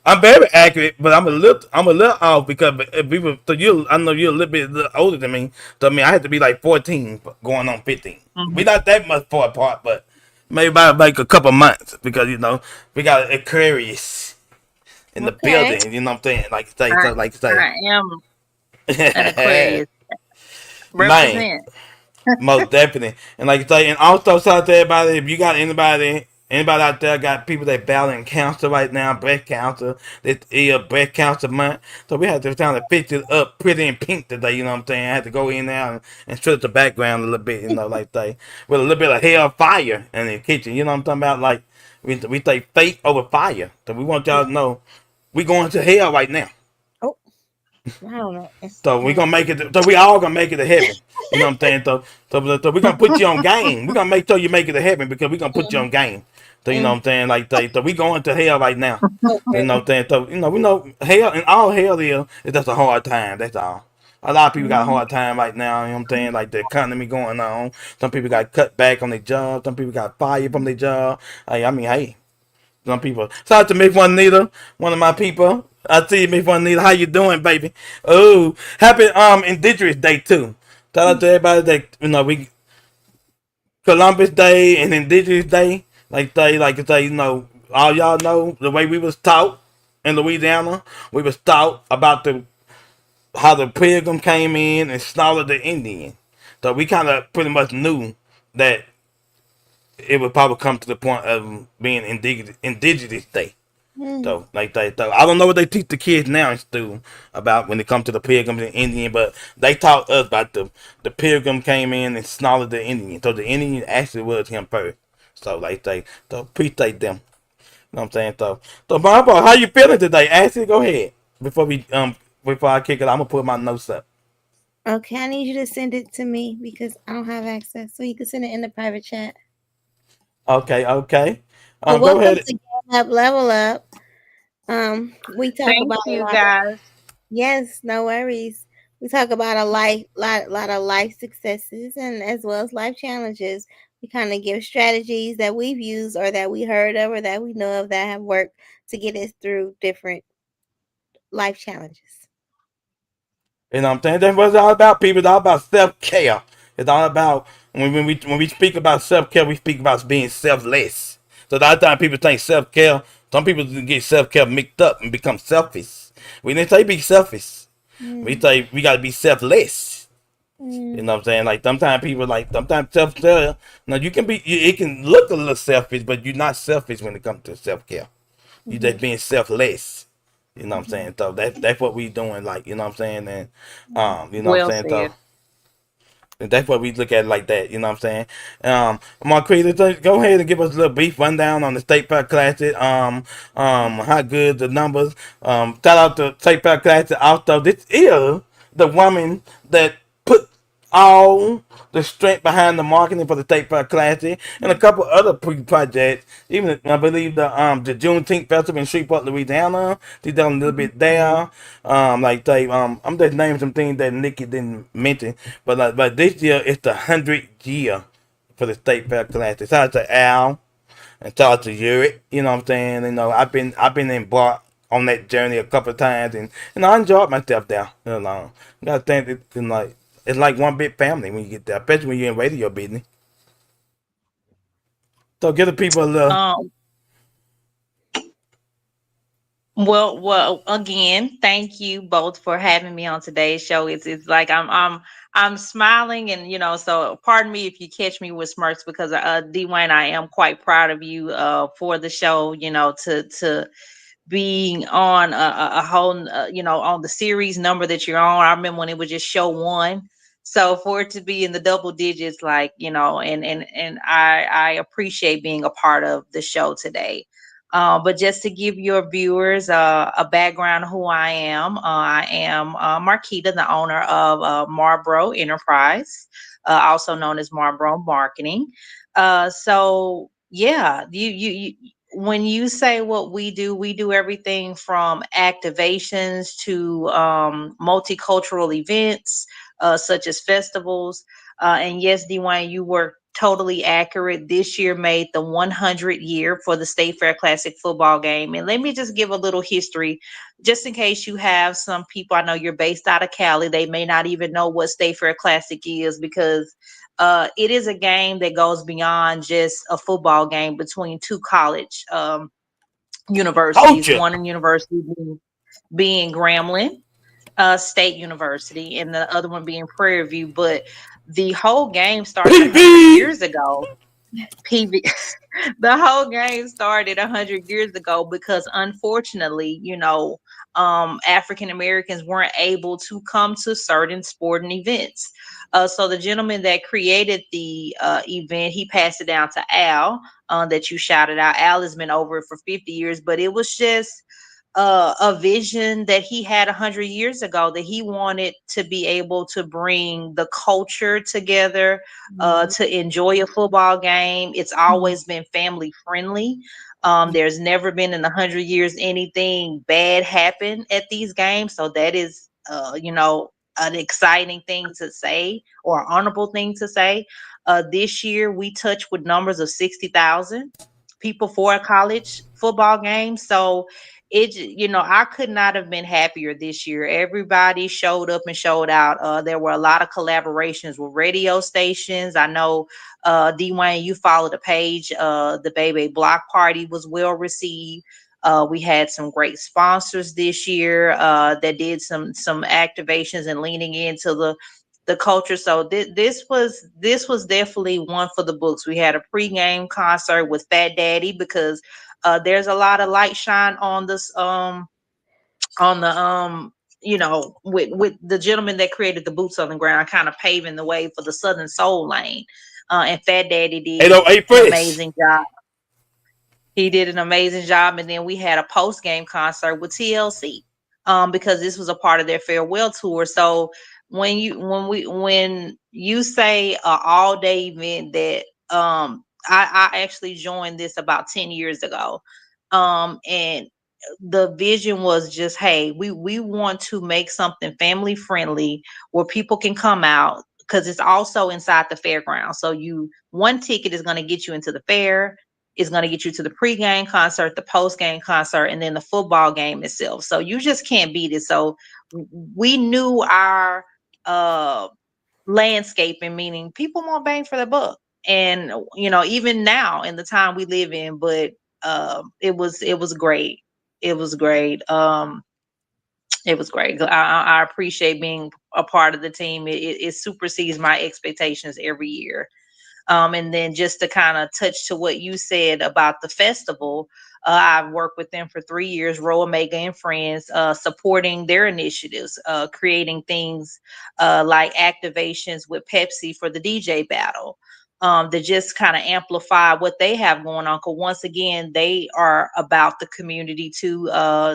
I'm very accurate, but I'm a little off because if we were, so you, I know you're a little older than me. So I mean, I had to be like 14 going on 15. We not that much far apart, but maybe about like a couple months because we got Aquarius in the okay. building. You know what I'm saying? Like say, I, so like I am an say, Aquarius. man. Represent. Most definitely. And like you say, and also shout out to everybody, if you got anybody out there got people that battling cancer right now, breast cancer, this is breast cancer month. So we had to kind of fix it up pretty in pink today, you know what I'm saying? I had to go in there and switch the background a little bit, like that. With a little bit of hell fire in the kitchen, you know what I'm talking about? Like we say faith over fire. So we want y'all to know we going to hell right now. Oh, I don't know. So we gonna make it. So we all gonna make it to heaven. You know what I'm saying? So we gonna put you on game. We gonna make sure you make it to heaven because we gonna put you on game. So you know what I'm saying? Like so we going to hell right now. You know what I'm saying? So we know hell and all hell is just a hard time. That's all. A lot of people got a hard time right now. You know what I'm saying? Like the economy going on. Some people got cut back on their job. Some people got fired from their job. I mean, hey, some people. Shout out to Miss Juanita, one of my people. I see you, Miss Juanita. How you doing, baby? Oh, happy Indigenous Day too. Shout out to everybody that we Columbus Day and Indigenous Day. Like all y'all know the way we was taught in Louisiana. We was taught about how the pilgrim came in and slaughtered the Indian. So we kind of pretty much knew that it would probably come to the point of being Indigenous Day. So, like so I don't know what they teach the kids now in school about when it comes to the pilgrims and Indian, but they taught us about the pilgrim came in and slaughtered the Indian. So the Indian actually was him first. So like so appreciate them. You know what I'm saying? So Barbara, how you feeling today? Ashley, go ahead. Before I kick it, I'm gonna put my notes up. Okay, I need you to send it to me because I don't have access. So you can send it in the private chat. Okay. But Go welcome ahead. to Get Up, Level Up. We talk Thank about a you, lot. guys. Yes, no worries. We talk about a lot of life successes and as well as life challenges. We kind of give strategies that we've used or that we heard of or that we know of that have worked to get us through different life challenges. You know what I'm saying? That's what it's all about, people. It's all about self care. It's all about when we speak about self care, we speak about being selfless. So a lot of times people think self care. Some people get self care mixed up and become selfish. We didn't say be selfish. We Mm, say we gotta be selfless. You mm, know what I'm saying? Like sometimes people sometimes self care. Now you can be it can look a little selfish, but you're not selfish when it comes to self care. You mhm, just being selfless. You know what I'm mhm, saying? So that's what we doing, like, you know what I'm saying? And you know what I'm Well saying? So said. And that's what we look at it like that. You know what I'm saying? Marquita, go ahead and give us a little brief rundown on the State Fair Classic. How good the numbers. Shout out to State Fair Classic. Also, this is the woman that put all the strength behind the marketing for the State Fair Classic and a couple other projects. Even I believe the Juneteenth Festival in Shreveport, Louisiana. She done a little bit there. I'm just naming some things that Nikki didn't mention. But this year it's the 100th year for the State Fair Classic. Shout out to Al and shout out to Yuri. You know what I'm saying? I've been embarked on that journey a couple of times and I enjoyed myself there. You know, you gotta think it's like one big family when you get there, especially when you're in radio business. So give the people a little. Um, well, again, thank you both for having me on today's show. It's like I'm smiling, and so pardon me if you catch me with smirks because Dwayne, I am quite proud of you for the show. To being on a whole, on the series number that you're on. I remember when it was just show one. So for it to be in the double digits, like, and I appreciate being a part of the show today. But just to give your viewers a background of who I am Marquita, the owner of Marlboro Enterprise, also known as Marlboro Marketing. So yeah, you when you say what we do everything from activations to multicultural events, such as festivals. And yes, Dwayne, you were totally accurate. This year made the 100 year for the State Fair Classic football game. And let me just give a little history, just in case you have some people. I know you're based out of Cali. They may not even know what State Fair Classic is because it is a game that goes beyond just a football game between two college universities. Culture. One university being Grambling State University, and the other one being Prairie View. But the whole game started 100 years ago. PV, the whole game started 100 years ago because unfortunately, African Americans weren't able to come to certain sporting events. So the gentleman that created the event, he passed it down to Al, that you shouted out. Al has been over it for 50 years, but it was just a vision that he had 100 years ago, that he wanted to be able to bring the culture together, to enjoy a football game. It's always been family friendly. There's never been in 100 years anything bad happen at these games. So that is, an exciting thing to say, or honorable thing to say. This year we touched with numbers of 60,000 people for a college football game. So I could not have been happier this year. Everybody showed up and showed out. There were a lot of collaborations with radio stations. I know, Dwayne, you followed the page. The Baby Block Party was well received. We had some great sponsors this year that did some activations and leaning into the culture. So this was definitely one for the books. We had a pregame concert with Fat Daddy because there's a lot of light shine on this on the with the gentleman that created the Boots on the Ground, kind of paving the way for the Southern Soul lane. And Fat Daddy did 808 an Fresh. amazing job. He did an amazing job. And then we had a post game concert with TLC, because this was a part of their farewell tour. So when you say a all day event, that I actually joined this about 10 years ago. And the vision was just, hey, we want to make something family friendly where people can come out, because it's also inside the fairground. So one ticket is going to get you into the fair, is going to get you to the pregame concert, the postgame concert, and then the football game itself. So you just can't beat it. So we knew our uh landscaping, meaning people want bang for the buck. And even now in the time we live in, but it was great. It was great. It was great. I appreciate being a part of the team. It supersedes my expectations every year. And then just to kind of touch to what you said about the festival, I've worked with them for 3 years, Row Omega and Friends, supporting their initiatives, creating things like activations with Pepsi for the DJ battle. To just kind of amplify what they have going on. Because once again, they are about the community too.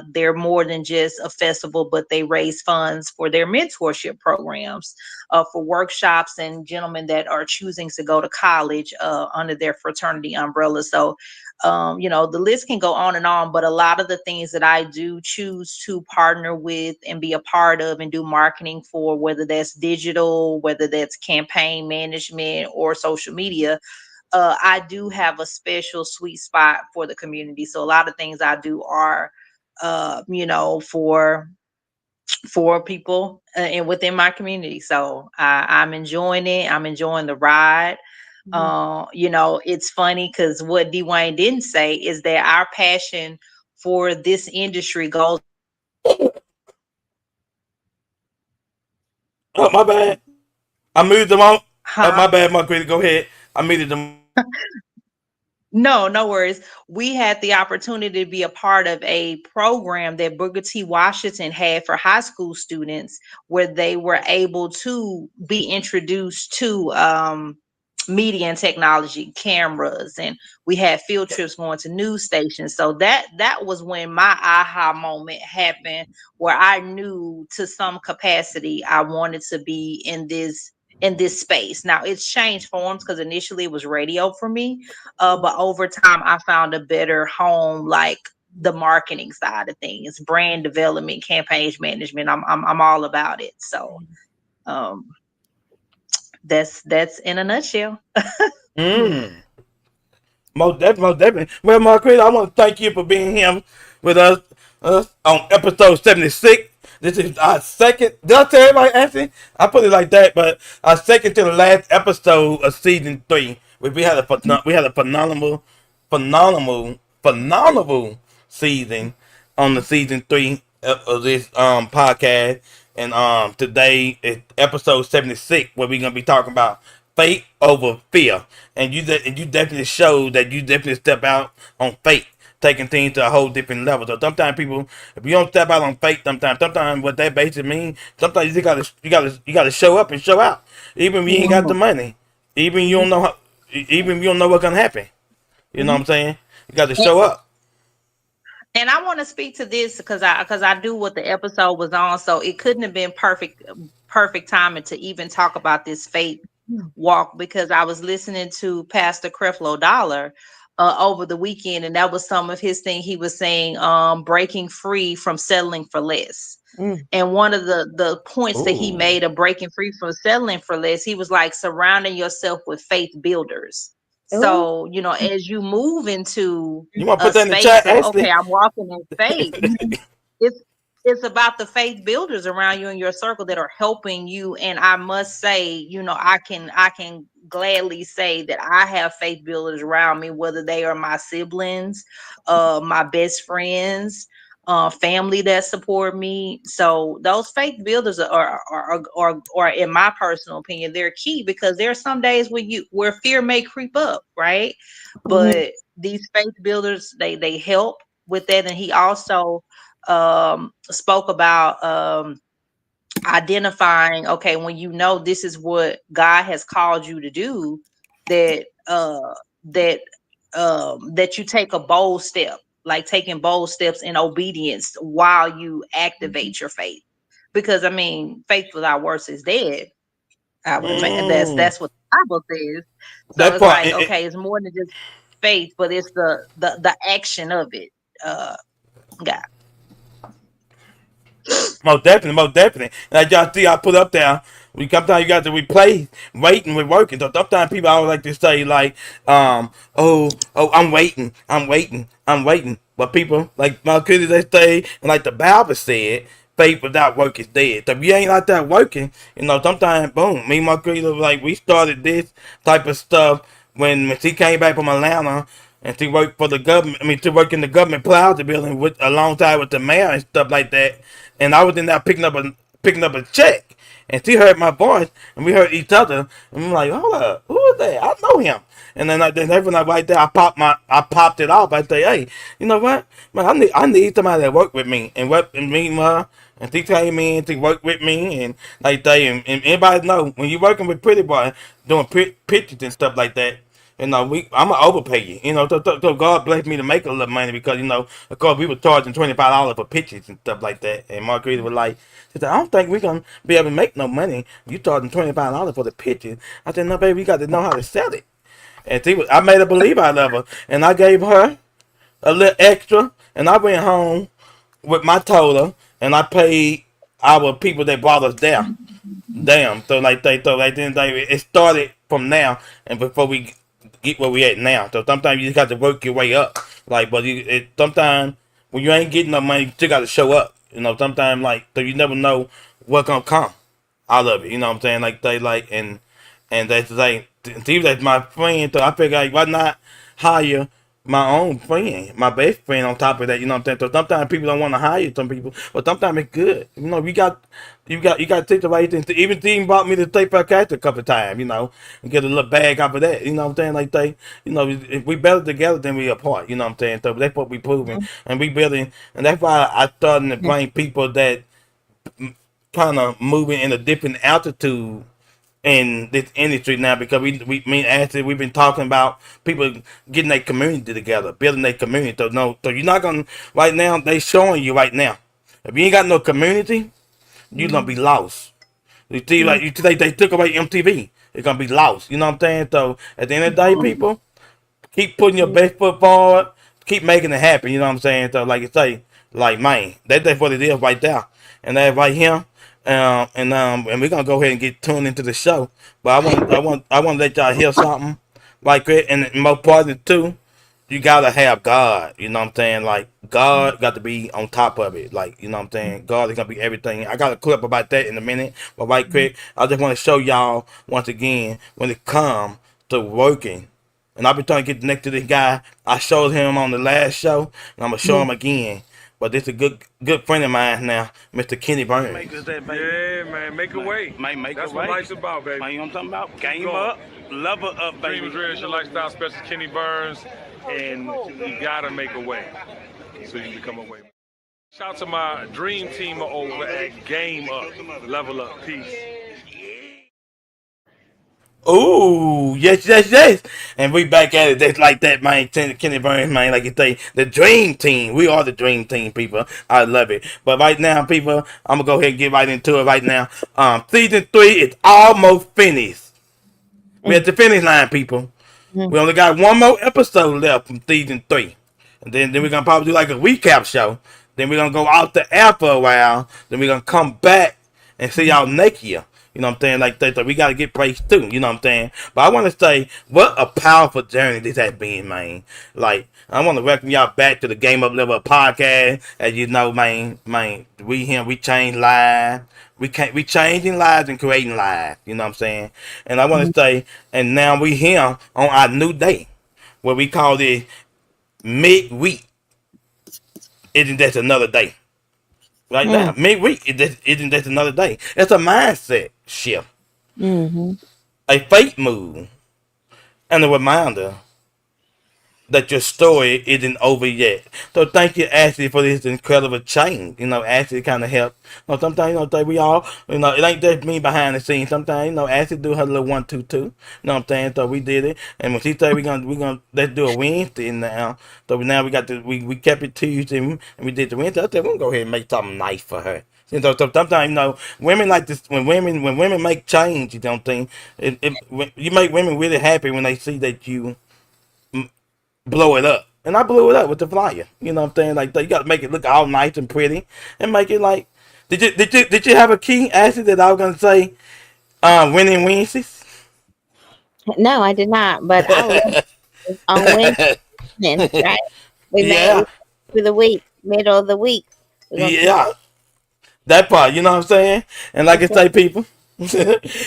They're more than just a festival, but they raise funds for their mentorship programs, for workshops and gentlemen that are choosing to go to college under their fraternity umbrella. So the list can go on and on, but a lot of the things that I do choose to partner with and be a part of and do marketing for, whether that's digital, whether that's campaign management or social media, I do have a special sweet spot for the community. So a lot of things I do are, for people and within my community. So I'm enjoying it. I'm enjoying the ride. It's funny because what Dwayne didn't say is that our passion for this industry goes. Oh, my bad. I moved them on. Oh, Huh? my bad, Marquita. Go ahead. I muted them. No, no worries. We had the opportunity to be a part of a program that Booker T. Washington had for high school students, where they were able to be introduced to media and technology, cameras, and we had field trips going to news stations. So that was when my aha moment happened, where I knew to some capacity I wanted to be in this space. Now it's changed forms because initially it was radio for me, but over time I found a better home, like the marketing side of things, brand development, campaign management. I'm all about it. So um, that's in a nutshell. Mm. Most definitely, most definitely. Well, Marquita, I want to thank you for being here with us on episode 76. This is our second. Did I tell everybody, Anthony? I put it like that, but our second to the last episode of season 3. We had a phenomenal season on the season 3 of this podcast, and today is episode 76, where we're gonna be talking about faith over fear, and you definitely showed that you definitely step out on faith, taking things to a whole different level. So sometimes people, if you don't step out on faith, sometimes what that basically means, sometimes you gotta show up and show out, even if you ain't got the money, even you don't know how, even if you don't know what's gonna happen. You know what I'm saying? You got to show up. And I want to speak to this because I do what the episode was on, so it couldn't have been perfect timing to even talk about this faith walk, because I was listening to Pastor Creflo Dollar over the weekend, and that was some of his thing. He was saying breaking free from settling for less. And one of the points that he Ooh. made of breaking free from settling for less, he was like surrounding yourself with faith builders. So, as you move into You want to a put that in the space chat, of, okay, Ashley? I'm walking in faith, it's it's about the faith builders around you in your circle that are helping you. And I must say, I can gladly say that I have faith builders around me, whether they are my siblings, my best friends, family that support me. So those faith builders are in my personal opinion, they're key, because there are some days where fear may creep up, right? But these faith builders, they help with that. And he also spoke about identifying, okay, when this is what God has called you to do, that that you take a bold step, like taking bold steps in obedience while you activate your faith. Because I mean, faith without works is dead. Mm. That's what the Bible says. So That it's part, like, okay, it's more than just faith, but it's the action of it. God. most definitely, most definitely. Like y'all see, I put up there. We sometimes you got to replace waiting with working. So sometimes people always like to say like, I'm waiting, I'm waiting. But people like my kids, they say, and like the Bible said, faith without work is dead. So if you ain't like that working, sometimes boom. Me and my kids, like we started this type of stuff when she came back from Atlanta. And she worked for the government. I mean, to work in the government plaza building alongside with the mayor and stuff like that. And I was in there picking up a check. And she heard my voice, and we heard each other, and I'm like, hold up, who is that? I know him. And then, when I right there, I popped it off. I say, hey, you know what, man, I need somebody that work with me and me, ma. And she came in to work with me, and like they and anybody know when you working with Pretty Boy doing pictures and stuff like that. You know, I'm gonna overpay you. You know, so God bless me to make a little money because of course, we were charging $25 for pictures and stuff like that. And Margarita was like, she said, I don't think we're gonna be able to make no money. You charging $25 for the pictures. I said, no, baby, we got to know how to sell it. And I made her believe I love her, and I gave her a little extra, and I went home with my total, and I paid our people that brought us there. Damn. So it started from now and before we get where we at now. So sometimes you just got to work your way up. But sometimes when you ain't getting no money, you still got to show up. Sometimes so you never know what gonna come out of it. You know what I'm saying? And that's see, that's my friend. So I figure why not hire my own friend, my best friend on top of that, you know what I'm saying? So sometimes people don't want to hire some people, but sometimes it's good. You got to take the right thing. Even Dean brought me to State Fair Cash a couple of times, and get a little bag off of that, you know what I'm saying? If we better together than we apart, you know what I'm saying? So that's what we proving, and we building, and that's why I started to bring people that kind of moving in a different altitude in this industry now because me and Ashley, we've been talking about people getting their community together, building their community. So you're not gonna right now. They showing you right now. If you ain't got no community, you're gonna be lost. You see, they took away MTV. It's gonna be lost. You know what I'm saying? So at the end of the day, people keep putting your best foot forward. Keep making it happen. You know what I'm saying? So like you say, man, that's what it is right there, and that right here. And we're gonna go ahead and get tuned into the show. But I want to let y'all hear something like it. And more important too, you gotta have God. You know what I'm saying? Like God got to be on top of it. Like you know what I'm saying? God is gonna be everything. I got a clip about that in a minute. But right quick, I just want to show y'all once again when it comes to working. And I've been trying to get connected to this guy. I showed him on the last show, and I'm gonna show him again. But this is a good friend of mine now, Mr. Kenny Burns. Yeah, man, make a way. That's what life's about, baby. Man, you know what I'm talking about? Game up, level up, baby. Dreams Real Your Lifestyle Special Kenny Burns, and you gotta make a way so you become a way. Shout out to my dream team over at Game Up, Level Up, Peace. Ooh, yes. And we back at it just like that, man. Kenny Burns, man, like you say, the dream team. We are the dream team, people. I love it. But right now, people, I'm going to go ahead and get right into it right now. Season 3 is almost finished. We're at the finish line, people. We only got one more episode left from season 3. And then we're going to probably do like a recap show. Then we're going to go out the air for a while. Then we're going to come back and see y'all next year. You know what I'm saying? Like that, so we got to get praised too. You know what I'm saying? But I want to say, what a powerful journey this has been, man. Like, I want to welcome y'all back to the Game Up Level podcast. As you know, man, we change lives. We changing lives and creating lives. You know what I'm saying? And I want to say, and now we here on our new day, where we call it midweek. Isn't that another day? Right now, midweek isn't just another day. It's a mindset shift, a faith move, and a reminder that your story isn't over yet. So thank you, Ashley, for this incredible change. Ashley kind of helped. Sometimes, we all, it ain't just me behind the scenes. Sometimes, Ashley do her little 1, 2, 2. You know what I'm saying? So we did it. And when she said we gonna let's do a Wednesday now. So now we kept it Tuesday and we did the Wednesday. I said we'll go ahead and make something nice for her. So sometimes, women like this, when women make change, you don't think, you make women really happy when they see that you blow it up. And I blew it up with the flyer. You know what I'm saying? Like, you got to make it look all nice and pretty and make it like, did you have a key, Ashley, that I was going to say, winning Wednesdays? No, I did not, but I was on Wednesday, right? We made it through the week, middle of the week. Yeah. That part, you know what I'm saying? And like I say, people,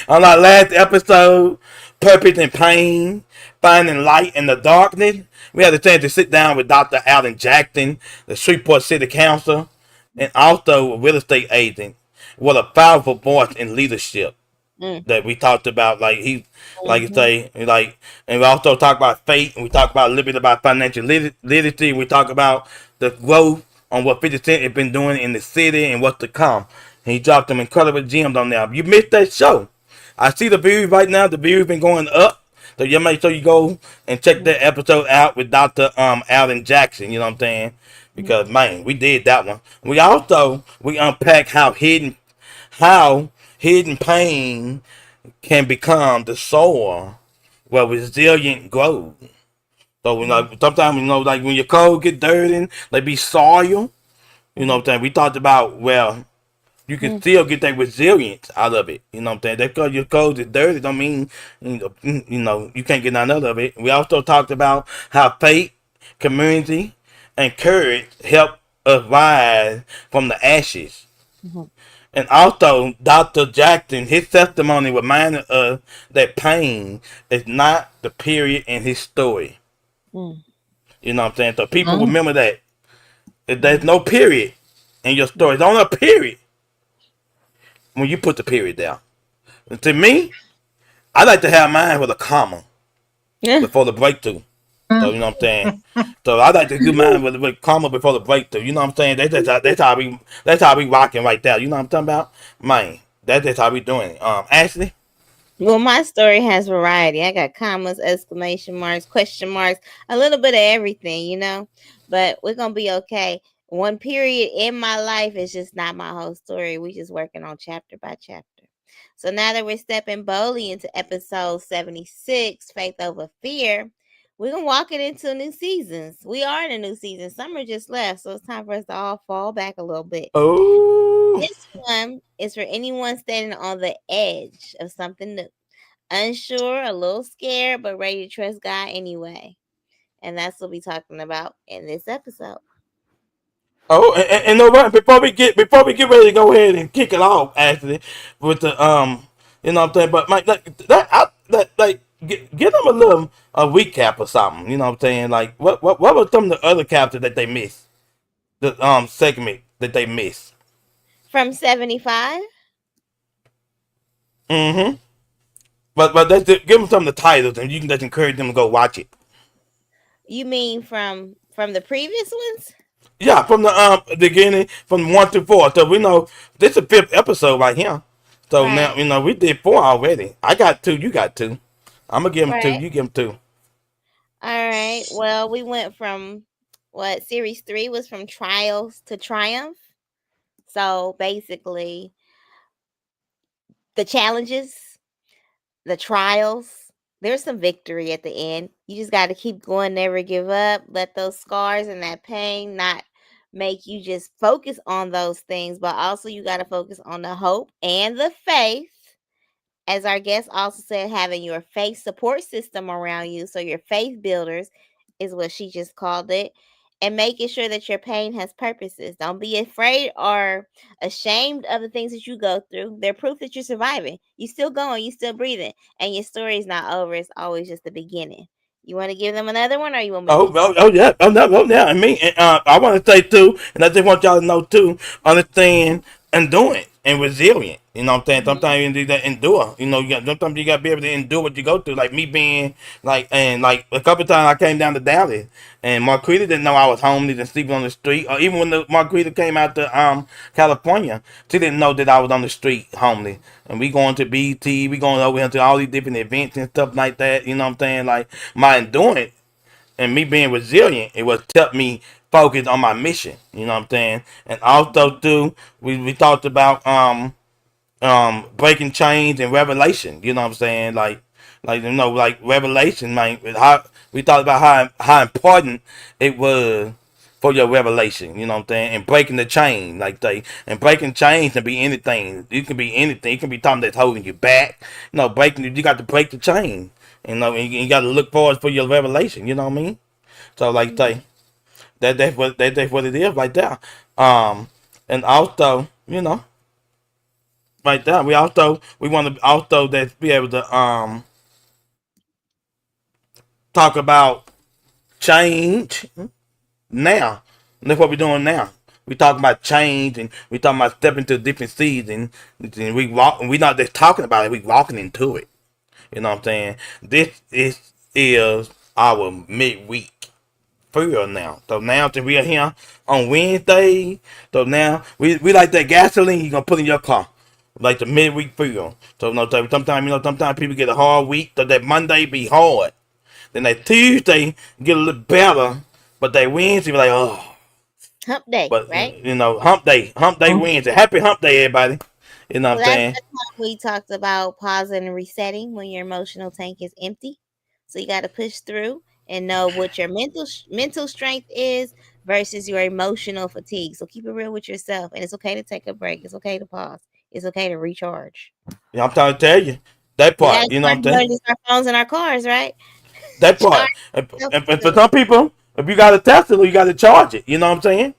on our last episode, Purpose and Pain, Finding Light in the Darkness, we had the chance to sit down with Dr. Allen Jackson, the Shreveport City Council, and also a real estate agent. what a powerful voice in leadership Mm. that we talked about. Like he, like you Mhm. say, like, and we also talk about faith, and we talk about a little bit about financial literacy. We talk about the growth on what 50 Cent has been doing in the city and what's to come. And he dropped some incredible gems on there. If you missed that show, I see the views right now. The views been going up. So you make sure you go and check that episode out with Dr. Allen Jackson. You know what I'm saying? Because man, we did that one. We unpack how hidden pain can become the soil where resilient grows. So sometimes like when your clothes get dirty, they be soil. You know what I'm saying? We talked about you can still get that resilience out of it. You know what I'm saying? That because your clothes is dirty don't mean you can't get none of it. We also talked about how faith, community, and courage help us rise from the ashes. And also, Dr. Jackson, his testimony reminded us that pain is not the period in his story. Mm. You know what I'm saying? So people remember that. If there's no period in your story. There's only a period when you put the period down. And to me, I like to have mine with a comma Yeah. before the breakthrough. So you know what I'm saying? So I like to do mine with comma before the breakthrough. You know what I'm saying? That's how we rocking right there. You know what I'm talking about? Man, that's just how we doing it. Ashley? Well, my story has variety. I got commas, exclamation marks, question marks, a little bit of everything, but we're going to be okay. One period in my life is just not my whole story. We're just working on chapter by chapter. So now that we're stepping boldly into episode 76, Faith Over Fear, we're going to walk it into new seasons. We are in a new season. Summer just left, so it's time for us to all fall back a little bit. Oh. This one is for anyone standing on the edge of something new. Unsure, a little scared, but ready to trust God anyway. And that's what we're talking about in this episode. Oh, and no, right, before we get ready to go ahead and kick it off, actually, with the you know what I'm saying, but Mike, give them a little recap or something, you know what I'm saying, like what were some of the other chapters that they missed, the segment that they missed. From 75? Mm-hmm. But give them some of the titles, and you can just encourage them to go watch it. You mean from the previous ones? Yeah, from the beginning, from 1 through 4. So we know this is the 5th episode right here. So Right. now we did 4 already. I got 2. You got 2. I'm gonna give them 2. Right. You give them 2. All right. Well, we went from series 3 was from trials to triumph. So basically, the challenges, the trials, there's some victory at the end. You just got to keep going, never give up. Let those scars and that pain not make you just focus on those things, but also you got to focus on the hope and the faith. As our guest also said, having your faith support system around you. So your faith builders is what she just called it. And making sure that your pain has purposes. Don't be afraid or ashamed of the things that you go through. They're proof that you're surviving. You still going, you still breathing. And your story is not over. It's always just the beginning. You want to give them another one, or you want me to Yeah. I mean, I want to say too, and I just want y'all to know too, understand and doing and resilient. You know what I'm saying? Sometimes you need to endure. Sometimes you gotta be able to endure what you go through. Like me being like a couple of times I came down to Dallas, and Marquita didn't know I was homeless and sleeping on the street. Or even when Marquita came out to California, she didn't know that I was on the street homeless. And we going to BT, we going over here to all these different events and stuff like that. You know what I'm saying? Like my endurance and me being resilient, it was kept me focused on my mission. You know what I'm saying? And also too, we talked about breaking chains and revelation. You know what I'm saying? Like revelation. Like how we talked about how important it was for your revelation. You know what I'm saying? And breaking the chain, and breaking chains can be anything. It can be anything. It can be something that's holding you back. Breaking. You got to break the chain. And you got to look forward for your revelation. You know what I mean? So that's what it is right there. And also right there we want to also that be able to talk about change now. And that's what we're doing now. We talking about change, and we talking about stepping into a different season. And we walk, and we not just talking about it. We walking into it. You know what I'm saying? This is our midweek for now. So now that we are here on Wednesday, so now we like that gasoline you gonna put in your car. Like the midweek fuel. So no, sometimes sometimes people get a hard week. So that Monday be hard. Then that Tuesday get a little better, but that Wednesday be like Hump day, but right? hump day Wednesday. Happy hump day, everybody. You know what So I'm that's saying? the time we talked about pausing and resetting when your emotional tank is empty. So you got to push through and know what your mental strength is versus your emotional fatigue. So keep it real with yourself, and it's okay to take a break. It's okay to pause. It's okay to recharge. Yeah, I'm trying to tell you that We got part. to You know what start I'm saying? using our phones in our cars, right? That Charge part. yourself And for too. some people, if you got a Tesla, you got to charge it. You know what I'm saying?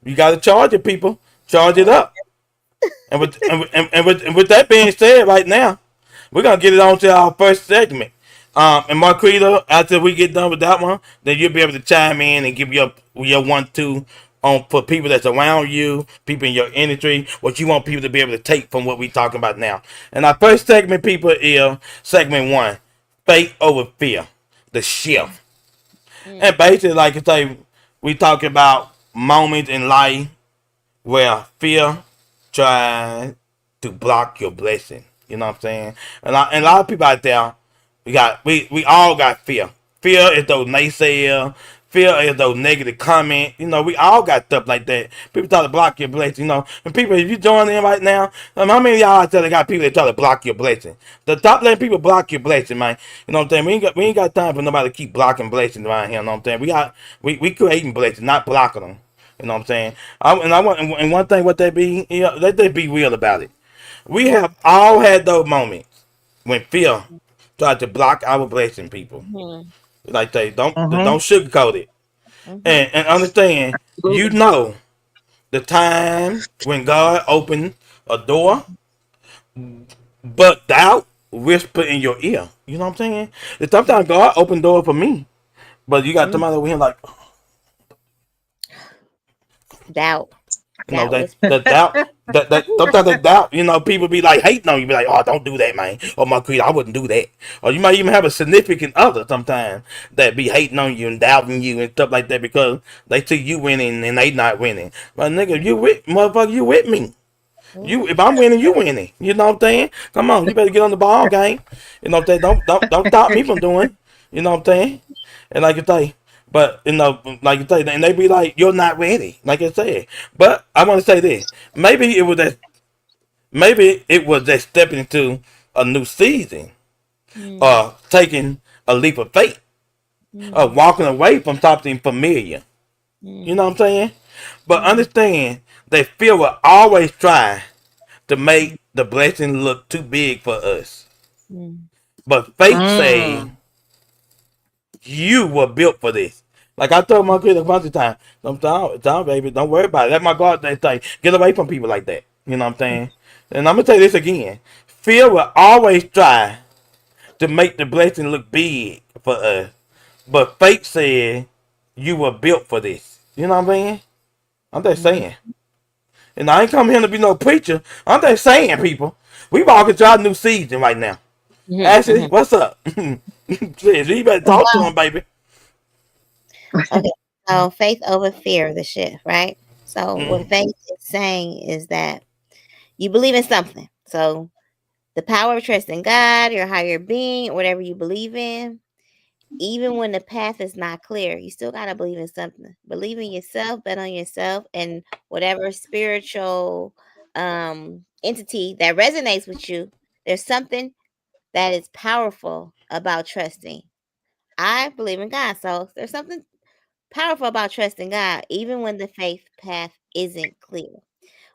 You got to charge it, people. Charge it Oh, up. And with that being said, right now, we're gonna get it on to our first segment. And Marquita, after we get done with that one, then you'll be able to chime in and give your 1-2 on for people that's around you, people in your industry, what you want people to be able to take from what we talking about now. And our first segment, people, is segment 1, faith over fear, the shift. mm, And basically, like I say, we talk about moments in life where fear tries to block your blessing. You know what I'm saying? And a lot of people out there, we all got fear. Fear is those naysayers. Fear is those negative comments. You know, we all got stuff like that. People try to block your blessing. You know, and people, if you join in right now, how many of y'all out there got people that try to block your blessing? The top letting people block your blessing, man. You know what I'm saying? We ain't got time for nobody to keep blocking blessings around here. You know what I'm saying? We creating blessings, not blocking them. You know what I'm saying? And one thing, what they be, let they be real about it. We have all had those moments when fear tried to block our blessing, people. mm, Like they don't Mm-hmm. sugarcoat it, mhm. and understand. You know the time when God opened a door, but doubt whisper in your ear. You know what I'm saying? Sometimes God opened door for me, but you got Mm. somebody over here like, Doubt, you know, doubt they was. the doubt that sometimes the doubt, people be like hating on you, be like, oh, don't do that, man. Or my creed, I wouldn't do that. Or you might even have a significant other sometimes that be hating on you and doubting you and stuff like that because they see you winning and they not winning. But nigga, you with motherfucker, you with me. You Mhm. if I'm winning, you winning. You know what I'm saying? Come on, you better get on the ball game. You know what I'm saying? Don't stop me from doing. You know what I'm saying? And like you say, but like you say, and they be like, you're not ready. Like I said, but I want to say this. Maybe it was that stepping into a new season, Mm, or taking a leap of faith, or mm, walking away from something familiar. You know mm, what I'm saying? But mm, understand that fear will always try to make the blessing look too big for us. mm, But faith say Mm. you were built for this. Like I told my kid a bunch of times, don't baby, don't worry about it. Let my God that thing. Get away from people like that. You know what I'm saying? And I'm gonna tell you this again. Fear will always try to make the blessing look big for us. But faith said you were built for this. You know what I'm saying? I'm just mm, saying. And I ain't come here to be no preacher. I'm just saying, people. We walking to our new season right now. mhm, Ashley, mhm. what's up? You better talk to him, baby. Okay, so faith over fear, the shift, right? So what Mm, faith is saying is that you believe in something. So the power of trust in God, your higher being, whatever you believe in, even when the path is not clear, you still gotta believe in something. Believe in yourself, bet on yourself, and whatever spiritual entity that resonates with you, there's something that is powerful about trusting. I believe in God, so there's something powerful about trusting God, even when the faith path isn't clear.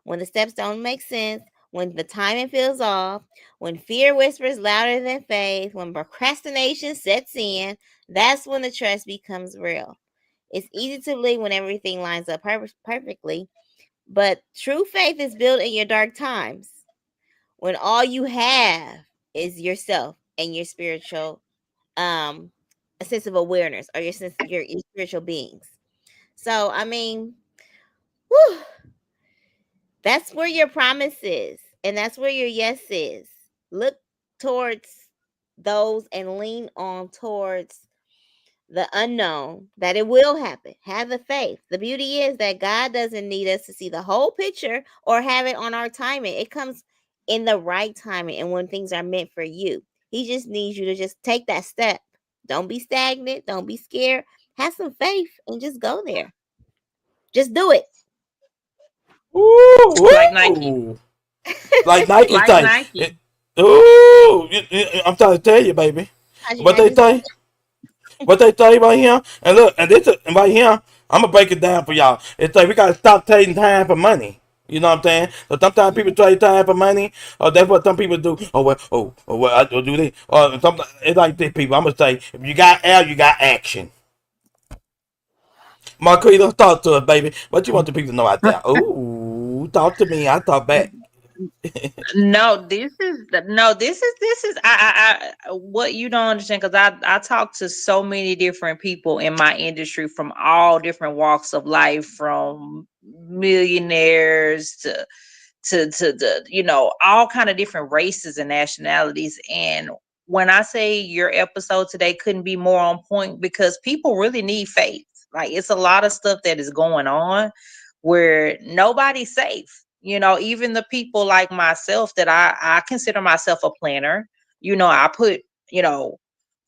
When the steps don't make sense, when the timing feels off, when fear whispers louder than faith, when procrastination sets in, that's when the trust becomes real. It's easy to believe when everything lines up perfectly, but true faith is built in your dark times when all you have is yourself and your spiritual um a sense of awareness or your spiritual beings. So I mean, whew, That's where your promise is, and that's where your yes is. Look towards those and lean on towards the unknown that it will happen. Have the faith. The beauty is that God doesn't need us to see the whole picture or have it on our timing. It comes in the right timing and when things are meant for you. He just needs you to just take that step. Don't be stagnant. Don't be scared. Have some faith and just go there. Just do it. Ooh, Like Nike. ooh. Like Nike Like say. Nike. Ooh, I'm trying to tell you, baby. How's your What they name? say? What they say right here? And look, and this is right here. I'm gonna break it down for y'all. It's like we gotta stop trading time for money. You know what I'm saying? So sometimes people trade time for money, or that's what some people do. Oh well, well, I do this. Or something. It's like this, people. I'm gonna say, if you got L, you got action. Marquita, talk to us, baby. What you want the people to know out there? Ooh, talk to me. I talk back. No, this is what you don't understand, because I talk to so many different people in my industry from all different walks of life, from millionaires to the all kind of different races and nationalities. And when I say your episode today couldn't be more on point, because people really need faith. Like, it's a lot of stuff that is going on where nobody's safe. Even the people like myself, that I consider myself a planner. I put, you know,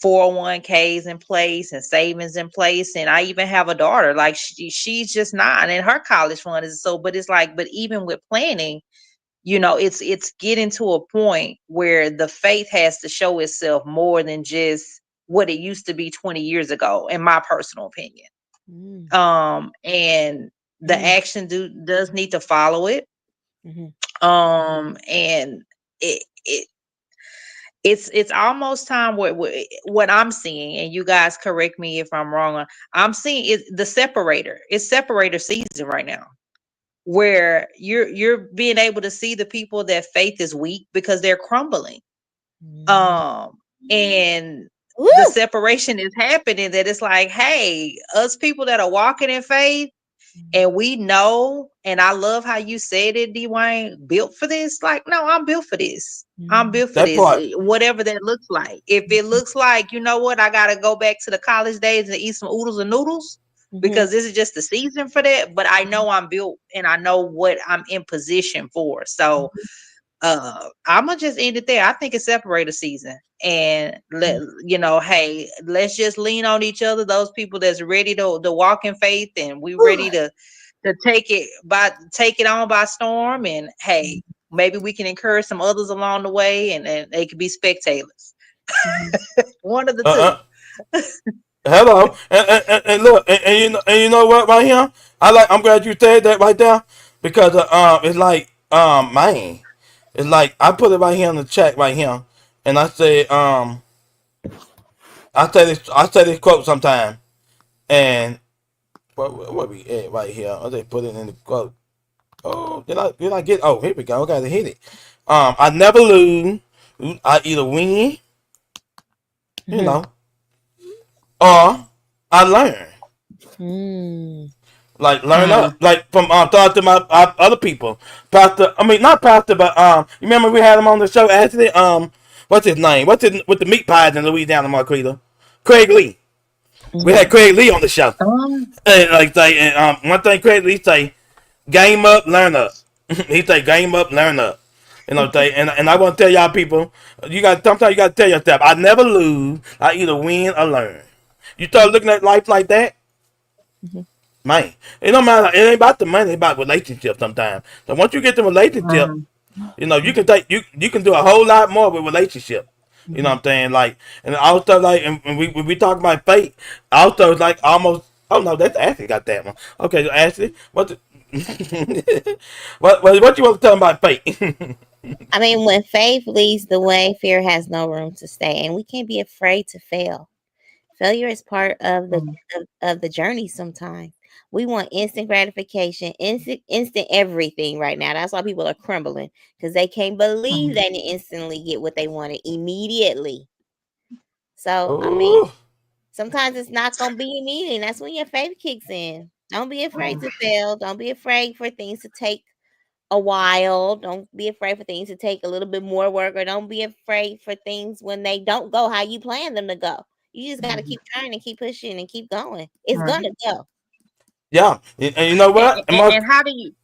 401ks in place and savings in place. And I even have a daughter, like she's just not, and her college fund is so, but it's like, but even with planning, it's getting to a point where the faith has to show itself more than just what it used to be 20 years ago, in my personal opinion. Mm, And the mm, action does need to follow it. mhm, And it's almost time, what I'm seeing, and you guys correct me if I'm wrong. I'm seeing it, the separator. It's separator season right now, where you're being able to see the people that faith is weak because they're crumbling. mhm. Um, and the Woo! separation is happening, that it's like, hey, us people that are walking in faith, and we know, and I love how you said it, Dwayne, built for this. Like, no, I'm built for this. I'm Mhm, built for That this, part. whatever that looks like. If it looks like, you know what, I gotta go back to the college days and eat some oodles and noodles, mhm, because this is just the season for that. But I know I'm built, and I know what I'm in position for. So I'm gonna just end it there. I think it's separator season, and mhm. hey, let's just lean on each other. Those people that's ready to walk in faith, and we Whew. ready to take it on by storm. And hey, maybe we can encourage some others along the way, and they could be spectators. Mhm. One of the Uh, two. Hello, and look, and you know what, right here, I'm glad you said that right there, because it's like, man, it's like I put it right here in the chat right here, and I say, I say this quote sometime, and what we at right here? I just put it in the quote. Oh, did I get? Oh, here we go. I gotta hit it. I never lose. I either win, you Mhm. know, or I learn. Mm. Like learn Mm. up, like from talk to my other people, Pastor. I mean not Pastor, but you remember we had him on the show actually. What's his name? What's it with the meat pies in Louisiana, Marquita? Craig Lee. We had Mhm. Craig Lee on the show. Um, And like say, and, one thing Craig Lee say, game up, learn up. He say game up, learn up. Say, and I want to tell y'all people, sometimes you got to tell yourself, I never lose. I either win or learn. You start looking at life like that, Mhm. man, it don't matter. It ain't about the money. It's about relationships sometimes. So once you get the relationship, mm. you can take you can do a whole lot more with relationship. You know what Mhm. I'm saying? Like, and also like, and when we talk about fate, also it's like almost. Oh no, that's Ashley got that one. Okay, so Ashley, what? What you want to tell them about fate? I mean, when faith leads the way, fear has no room to stay, and we can't be afraid to fail. Failure is part of the Mm. of the journey. Sometimes we want instant gratification, instant everything right now. That's why people are crumbling because they can't believe Mm. they can instantly get what they wanted immediately. So I mean, Oh, sometimes it's not gonna be immediate. That's when your faith kicks in. Don't be afraid Mm. to fail. Don't be afraid for things to take a while. Don't be afraid for things to take a little bit more work, or don't be afraid for things when they don't go how you plan them to go. You just got to keep trying and keep pushing and keep going. It's Right. gonna go. Yeah, and you know what? And how do you?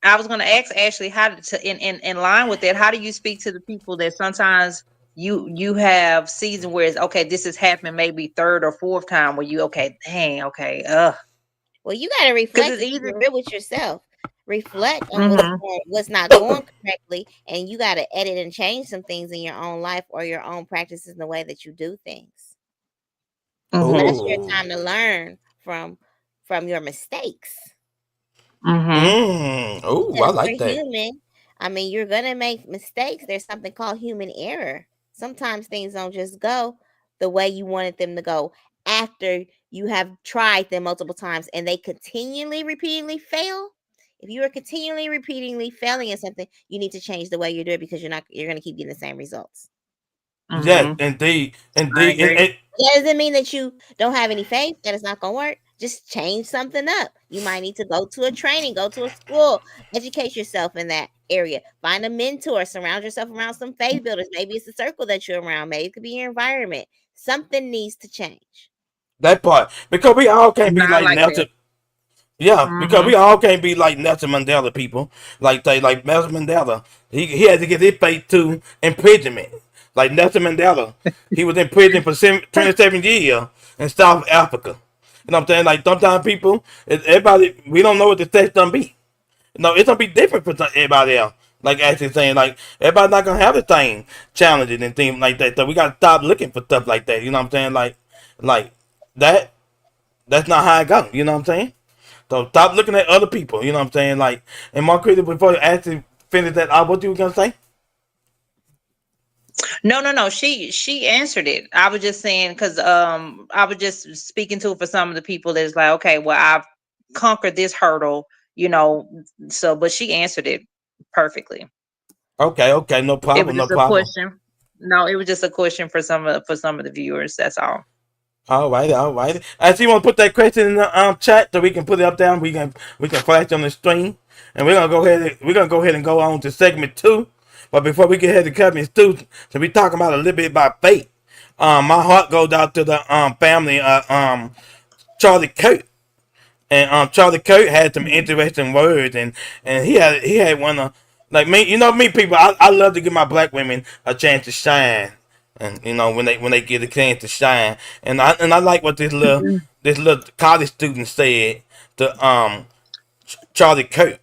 I was going to ask Ashley how in line with that. How do you speak to the people that sometimes you have season where it's okay, this is happening maybe third or fourth time where you Well, you got to reflect. it's And easy. be real with yourself. Reflect on Mhm. what's not going correctly, and you got to edit and change some things in your own life or your own practices in the way that you do things. So that's your Oh. time to learn from your mistakes. Oh, I Because like we're that. human. I mean, you're gonna make mistakes. There's something called human error. Sometimes things don't just go the way you wanted them to go after you have tried them multiple times and they continually, repeatedly fail. If you are continually, repeatedly failing at something, you need to change the way you do it because you're gonna keep getting the same results. Yes, Mhm. indeed, I indeed. agree. That doesn't mean that you don't have any faith that it's not going to work. Just change something up. You might need to go to a training, go to a school, educate yourself in that area. Find a mentor, surround yourself around some faith builders. Maybe it's the circle that you're around. Maybe it could be your environment. Something needs to change. That part, because we all can't No, be I like like Nelson. that. Yeah, because we Mhm. all can't be like Nelson Mandela people. Like Nelson Mandela, he had to get his fate to imprisonment. Like Nelson Mandela, he was in prison for 27 years in South Africa. You know what I'm saying? Like sometimes people, everybody, we don't know what the text gonna be. No, it's gonna be different for everybody else. Like actually saying, like everybody's not gonna have the same challenges and things like that. So we gotta stop looking for stuff like that. You know what I'm saying? Like that. That's not how it goes. You know what I'm saying? So stop looking at other people. You know what I'm saying? Like, and Marquita, before you actually finish that, what you were gonna say? No. She answered it. I was just saying because I was just speaking to it for some of the people that's like, okay, well, I've conquered this hurdle, you know. So, but she answered it perfectly. Okay, no It was problem, no just a problem. question. No, it was just a question for some of the viewers. That's all. All right, all right. Actually, you want to put that question in the chat so we can put it up there. We can flash on the screen, and we're gonna go ahead and go on to segment 2. But before we get ahead to segment 2, so we talking about a little bit about faith. My heart goes out to the family. Charlie Kirk. And Charlie Kirk had some interesting words, and he had one of, like me, me people. I love to give my black women a chance to shine, and when they get a chance to shine, and I like what this little college student said to Charlie Kirk.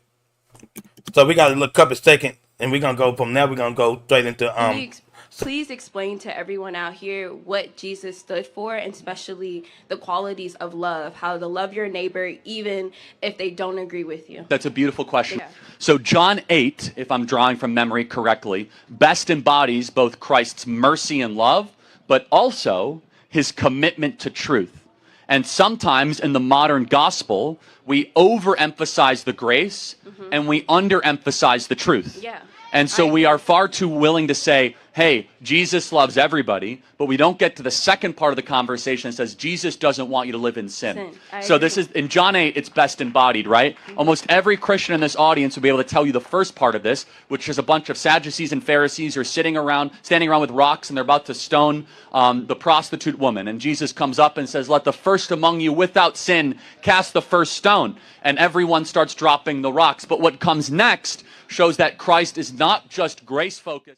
So we got a little couple seconds, and we're gonna go from there. We're gonna go straight into Can you please explain to everyone out here what Jesus stood for, and especially the qualities of love, how to love your neighbor even if they don't agree with you? That's a beautiful question. Yeah. So, John 8, if I'm drawing from memory correctly, best embodies both Christ's mercy and love, but also his commitment to truth. And sometimes in the modern gospel, we overemphasize the grace and we underemphasize the truth. Yeah. And so we are far too willing to say, hey, Jesus loves everybody, but we don't get to the second part of the conversation that says Jesus doesn't want you to live in sin. So this is, in John 8, it's best embodied, right? Almost every Christian in this audience will be able to tell you the first part of this, which is a bunch of Sadducees and Pharisees who are standing around with rocks, and they're about to stone the prostitute woman. And Jesus comes up and says, let the first among you without sin cast the first stone. And everyone starts dropping the rocks. But what comes next shows that Christ is not just grace focused.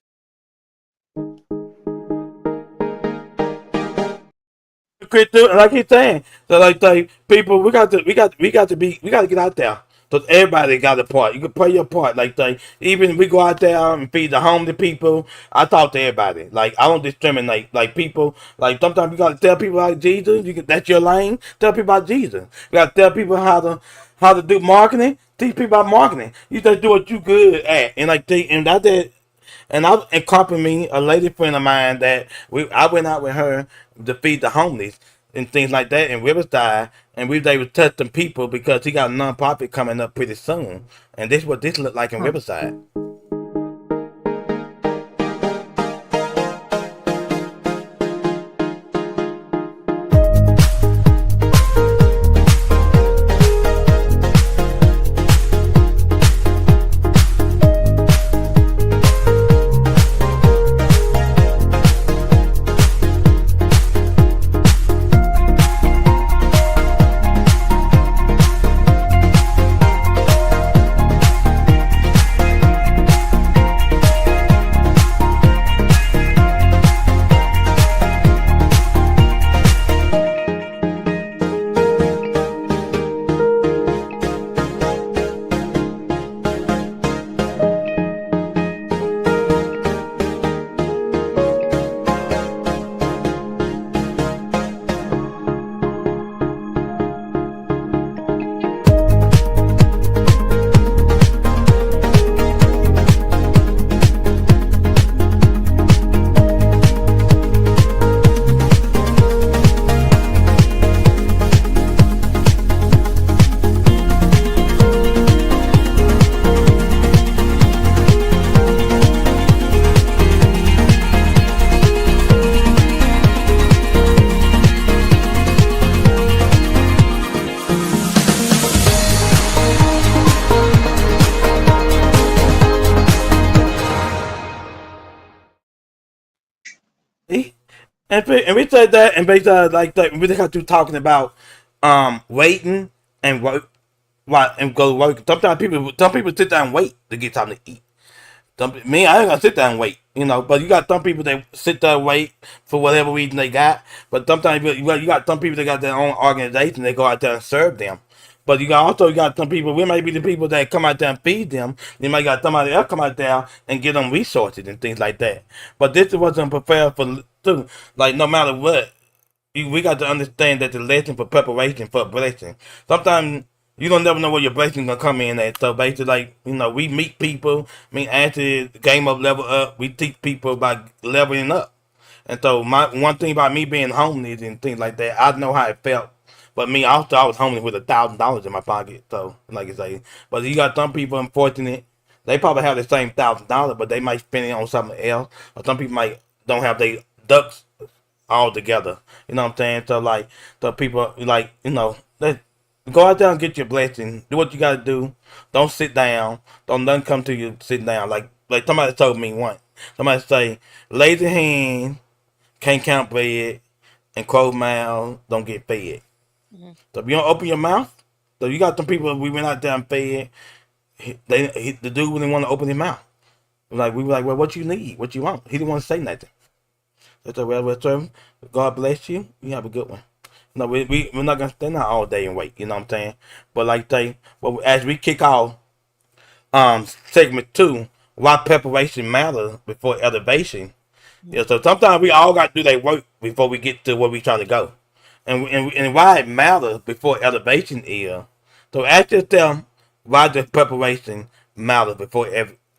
Like he's saying, so like people, we got to get out there. So everybody got a part. You can play your part. Like even we go out there and feed the hungry people. I talk to everybody. Like I don't discriminate. Like people, like sometimes you gotta tell people about Jesus. That's your lane. Tell people about Jesus. You gotta tell people how to do marketing. Teach people about marketing. You just do what you good at, and that's it. And I accompanied a lady friend of mine that I went out with her to feed the homeless and things like that in Riverside, and they were touching people because he got a nonprofit coming up pretty soon, and this is what this looked like in Riverside. And we said that, and basically like that. We just got to talking about waiting and work, and go work. Sometimes some people sit down and wait to get something to eat. Me, I ain't gonna sit there and wait, But you got some people that sit there and wait for whatever reason they got. But sometimes you got some people that got their own organization. They go out there and serve them. But you got some people. We may be the people that come out there and feed them. You might got somebody else come out there and give them resources and things like that. But this wasn't prepared for too. Like no matter what, we got to understand that the lesson for preparation for a blessing. Sometimes you don't never know where your blessing gonna come in at. So basically, like we meet people. I mean, after the game up, level up, we teach people about leveling up. And so my one thing about me being homeless and things like that, I know how it felt. But me also, I was homeless with $1,000 in my pocket. So like I say, but you got some people unfortunate. They probably have the same $1,000, but they might spend it on something else. Or some people might don't have their ducks all together. You know what I'm saying? So like, so people like let go out there and get your blessing. Do what you gotta do. Don't sit down. Don't nothing come to you sitting down. Like somebody told me once. Somebody say, lazy hand can't count bread, and closed mouth don't get fed. So if you don't open your mouth, so you got some people we went out there and fed. The dude wouldn't want to open his mouth. Like we were like, well, what you need? What you want? He didn't want to say nothing. That's a well, sir. God bless you. You have a good one. No, we're not gonna stand out all day and wait. You know what I'm saying? But like well, as we kick off segment 2, why preparation matters before elevation. Yeah, so sometimes we all got to do that work before we get to where we trying to go, and why it matters before elevation is. So ask yourself, why does preparation matter before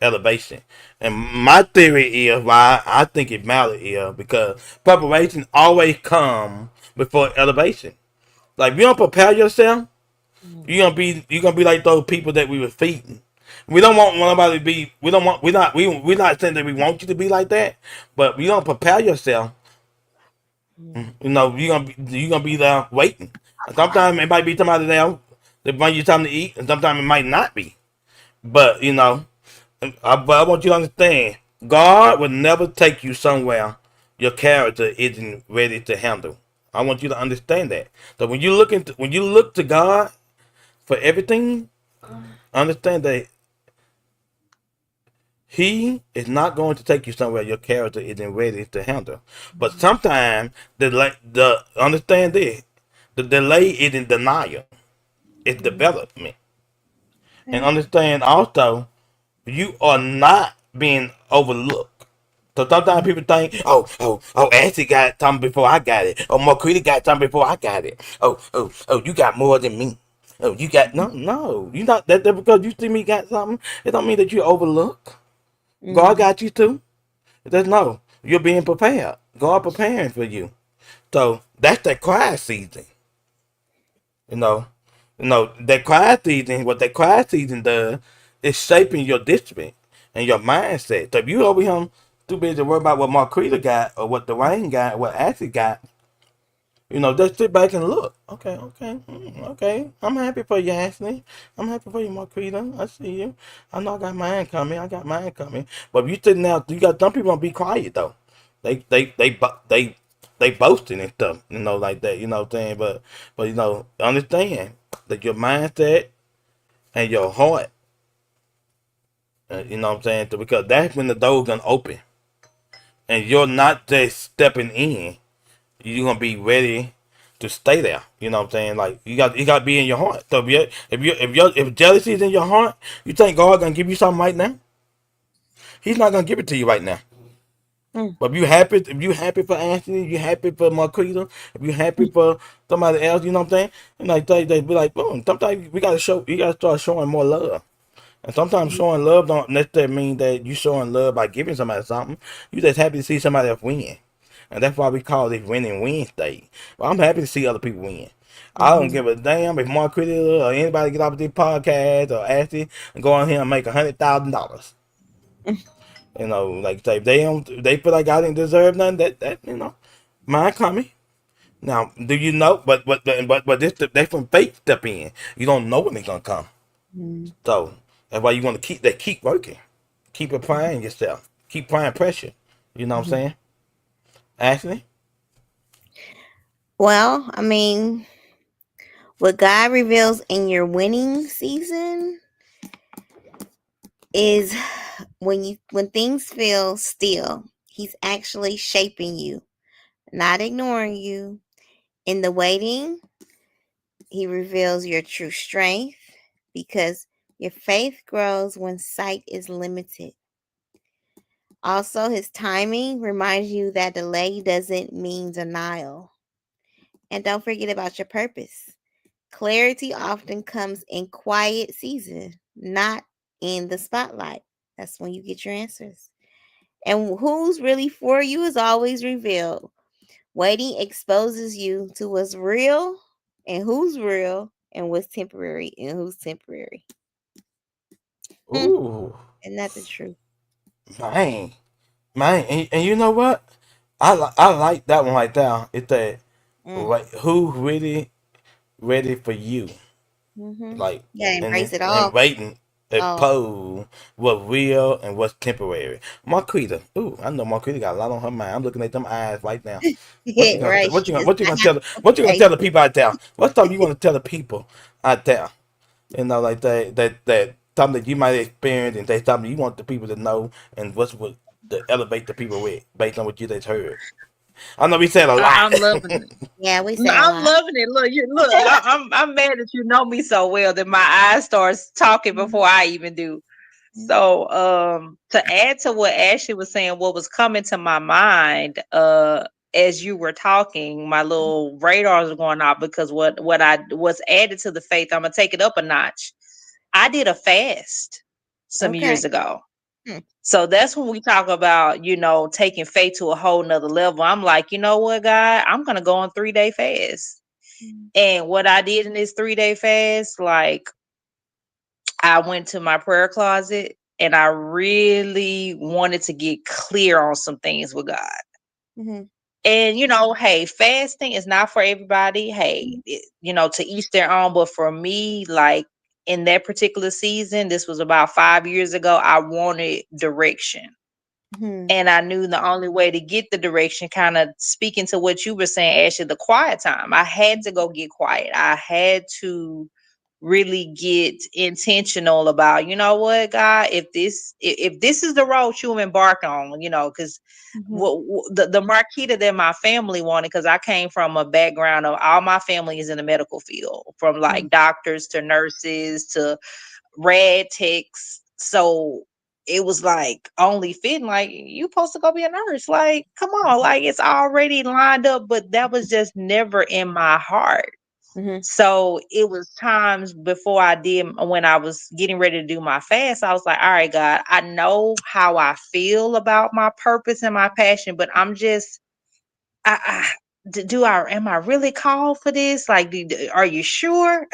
elevation? And my theory is why I think it matters is because preparation always comes before elevation. Like if you don't prepare yourself, you're gonna be like those people that we were feeding. We don't want nobody to be. We're not saying that we want you to be like that, but you don't prepare yourself. You're gonna be there waiting. And sometimes it might be somebody there that bring you something to eat, and sometimes it might not be. But but I want you to understand, God will never take you somewhere your character isn't ready to handle. I want you to understand that. So when you look to God for everything, understand that He is not going to take you somewhere your character isn't ready to handle. But sometimes the understand this, the delay isn't denial, it's development. And understand also, you are not being overlooked. So sometimes people think, Ashley got something before I got it. Or Marquita got something before I got it. Oh, you got more than me. Oh, you got no. You not that because you see me got something. It don't mean that you overlook. God got you too. It does no. You're being prepared. God preparing for you. So that's that quiet season. You know, that quiet season. What that quiet season does is shaping your district and your mindset. So if you over here too busy to worry about what Marquita got or what Dwayne got, or what Ashley got, just sit back and look. Okay. I'm happy for you, Ashley. I'm happy for you, Marquita. I see you. I know I got mine coming. But if you sitting there, you got some people gonna be quiet though. They boasting and stuff, like that. You know what I'm saying? But understand that your mindset and your heart, you know what I'm saying? So because that's when the door's gonna open, and you're not just stepping in. You're gonna be ready to stay there. You know what I'm saying? Like you got to be in your heart. So if jealousy is in your heart, you think God gonna give you something right now? He's not gonna give it to you right now. But if you happy for Anthony, you happy for Marquita, if you happy for somebody else, you know what I'm saying? And like they be like, boom. Sometimes you gotta start showing more love. And sometimes showing love don't necessarily mean that you showing love by giving somebody something. You just happy to see somebody else win. And that's why we call it winning Wednesday. Well, I'm happy to see other people win. I don't give a damn if Mark Critter or anybody get off this podcast or Ashley and go on here and make $100,000. Like say they feel like I didn't deserve nothing. That mine coming. Now, do you know? But this they from faith step in. You don't know when they're gonna come. So that's why you want to keep working, keep applying yourself, keep applying pressure. You know what I'm saying? Ashley? Well, I mean, what God reveals in your winning season is when things feel still, he's actually shaping you, not ignoring you. In the waiting, he reveals your true strength because your faith grows when sight is limited. Also, his timing reminds you that delay doesn't mean denial. And don't forget about your purpose. Clarity often comes in quiet season, not in the spotlight. That's when you get your answers. And who's really for you is always revealed. Waiting exposes you to what's real and what's temporary and who's temporary. Ooh, Isn't that the truth? man, and you know what? I like that one right there. It's that Mm. right, who really ready for you? Mm-hmm. Like Yeah, embrace it and all. waiting Oh, oppose what's real and what's temporary. Marquita, ooh, I know Marquita got a lot on her mind. I'm looking at them eyes right now. What you gonna right. She does what you not gonna have tell no what you gonna tell the patience. people out there? What's something you want to tell the people out there? You know, like that something that you might experience and that's something you want the people to know and what's what to elevate the people with based on what you just heard. I know we said a lot. I'm loving it. Yeah, we No, say a I'm lot. loving it. Look. I'm mad that you know me so well that my eyes starts talking before I even do. So, to add to what Ashley was saying, what was coming to my mind, as you were talking, my little radars are going off because what I was added to the faith, I'm gonna take it up a notch. I did a fast some Okay. years ago. Hmm. So that's when we talk about, taking faith to a whole nother level. I'm like, you know what, God, I'm gonna go on 3-day fast. And what I did in this 3-day fast, like I went to my prayer closet and I really wanted to get clear on some things with God. Mm-hmm. And hey, fasting is not for everybody. Hey, to each their own. But for me, like in that particular season, this was about 5 years ago, I wanted direction. Mm-hmm. And I knew the only way to get the direction, kind of speaking to what you were saying, Ashley, the quiet time. I had to go get quiet. I had to really get intentional about, you know what, God, if this is the road you embark on, because Mm-hmm. the Marquita that my family wanted, because I came from a background of all my family is in the medical field, from like doctors to nurses to rad techs. So it was like only fitting, like you supposed to go be a nurse. Like, come on, like it's already lined up, but that was just never in my heart. Mm-hmm. So it was times before I did, when I was getting ready to do my fast, I was like, all right, God, I know how I feel about my purpose and my passion, but I'm just, am I really called for this? Like, are you sure?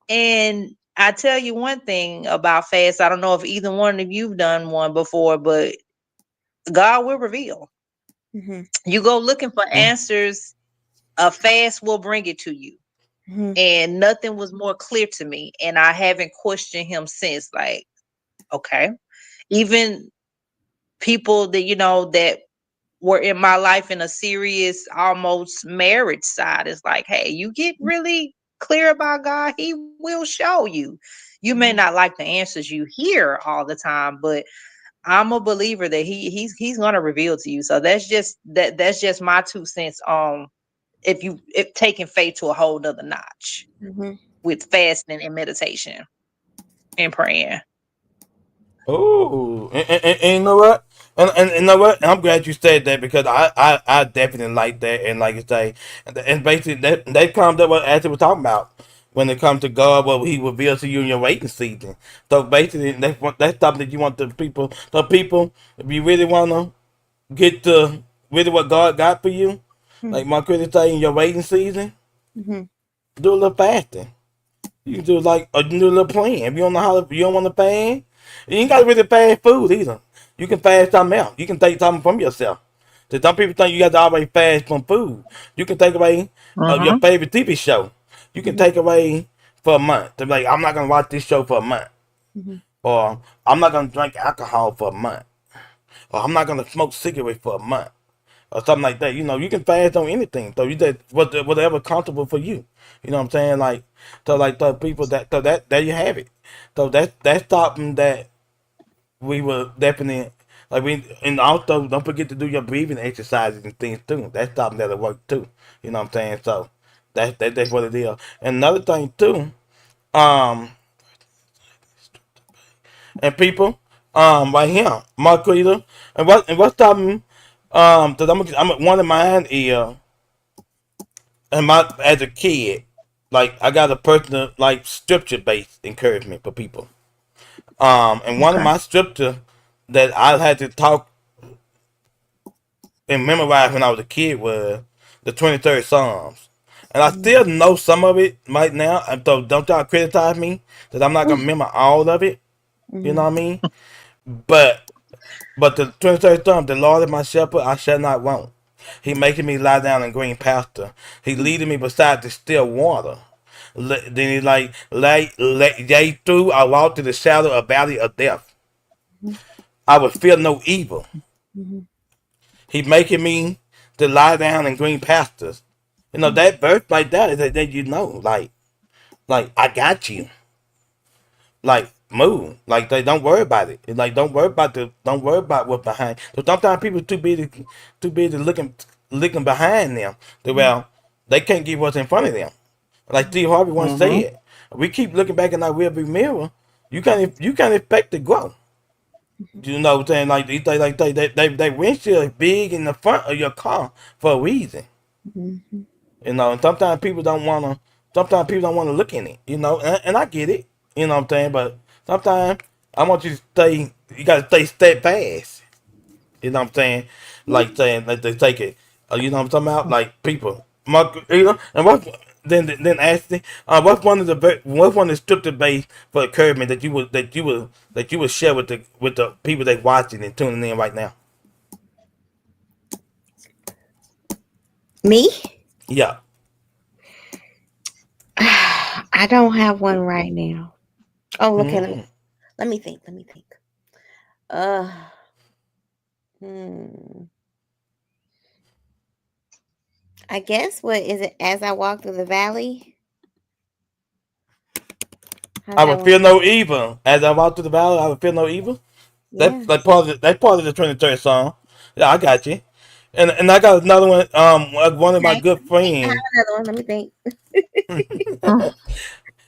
And I tell you one thing about fast. I don't know if either one of you've done one before, but God will reveal. Mm-hmm. You go looking for answers, a fast will bring it to you. Mm-hmm. And nothing was more clear to me. And I haven't questioned him since. Like, okay. Even people that, that were in my life in a serious, almost marriage side, is like, hey, you get really clear about God, he will show you. You may not like the answers you hear all the time, but I'm a believer that he's gonna reveal to you. So that's just my 2 cents on if taking faith to a whole nother notch Mm-hmm. with fasting and meditation and praying. Ooh, and you know what? And you know what? I'm glad you said that because I definitely like that. And like you say, and basically that comes up what Ashley was talking about when it comes to God, what He reveals to you in your waiting season. So basically, that's something that you want the people, if you really want to get to really what God got for you, like my critic say in your waiting season, Mm-hmm. do a little fasting. You can do like you can do a little plan. If you don't know how, you don't want to fast, you ain't got to really fast food either. You can fast something else. You can take something from yourself. So some people think you got to always fast from food. You can take away your Mm-hmm. favorite TV show. You can take away for a month. To be like, I'm not gonna watch this show for a month, Mm-hmm. or I'm not gonna drink alcohol for a month, or I'm not gonna smoke cigarettes for a month, or something like that. You know, you can fast on anything. So you just whatever comfortable for you. You know what I'm saying? Like so, like the people that there you have it. So that's something that we will definitely like we and also don't forget to do your breathing exercises and things too. That's something that'll work too. You know what I'm saying? So that's what it is. And another thing too, um, and people, right here, Marquita, and what's stopping, cause I'm one of mine is, and my as a kid, like I got a personal like scripture based encouragement for people. And one of Okay. my scripture that I had to talk and memorize when I was a kid was the 23rd Psalms. And I still know some of it right now. And so don't y'all criticize me that I'm not gonna remember all of it. You know what I mean? But the 23rd Psalm, the Lord is my shepherd, I shall not want. He making me lie down in green pasture. He leading me beside the still water. Then he like yea through I walk through the shadow of valley of death. I would fear no evil. He making me to lie down in green pastures. You know that verse like that is that you know like I got you. Like move. Like they don't worry about it. Like don't worry about what's behind. So sometimes people too busy looking behind them. Well, they can't get what's in front of them. Like Steve Harvey once Mm-hmm. said, we keep looking back in our rearview mirror. You can't expect to grow. You know what I'm saying? Like they windshield is big in the front of your car for a reason. You know, and sometimes people don't wanna look in it, you know, and I get it, you know what I'm saying, but sometimes I want you gotta stay steadfast. You know what I'm saying? Like saying like they take it. You know what I'm talking about? Like people. Mark, you know, and then ask me, what's one of the scripture based for encouragement that you would share with the people that watching and tuning in right now? Me? Yeah. I don't have one right now. Oh, okay. Mm-hmm. Let me think. Let me think. Uh, hmm. I guess what is it? As I walk through the valley. How's I that would one? feel no evil. As I walk through the valley, I would feel no evil. Yeah. That's part of the 23rd song. Yeah, I got you. And I got another one. One of my Okay. good I have friends. another one. Let me think. Mm.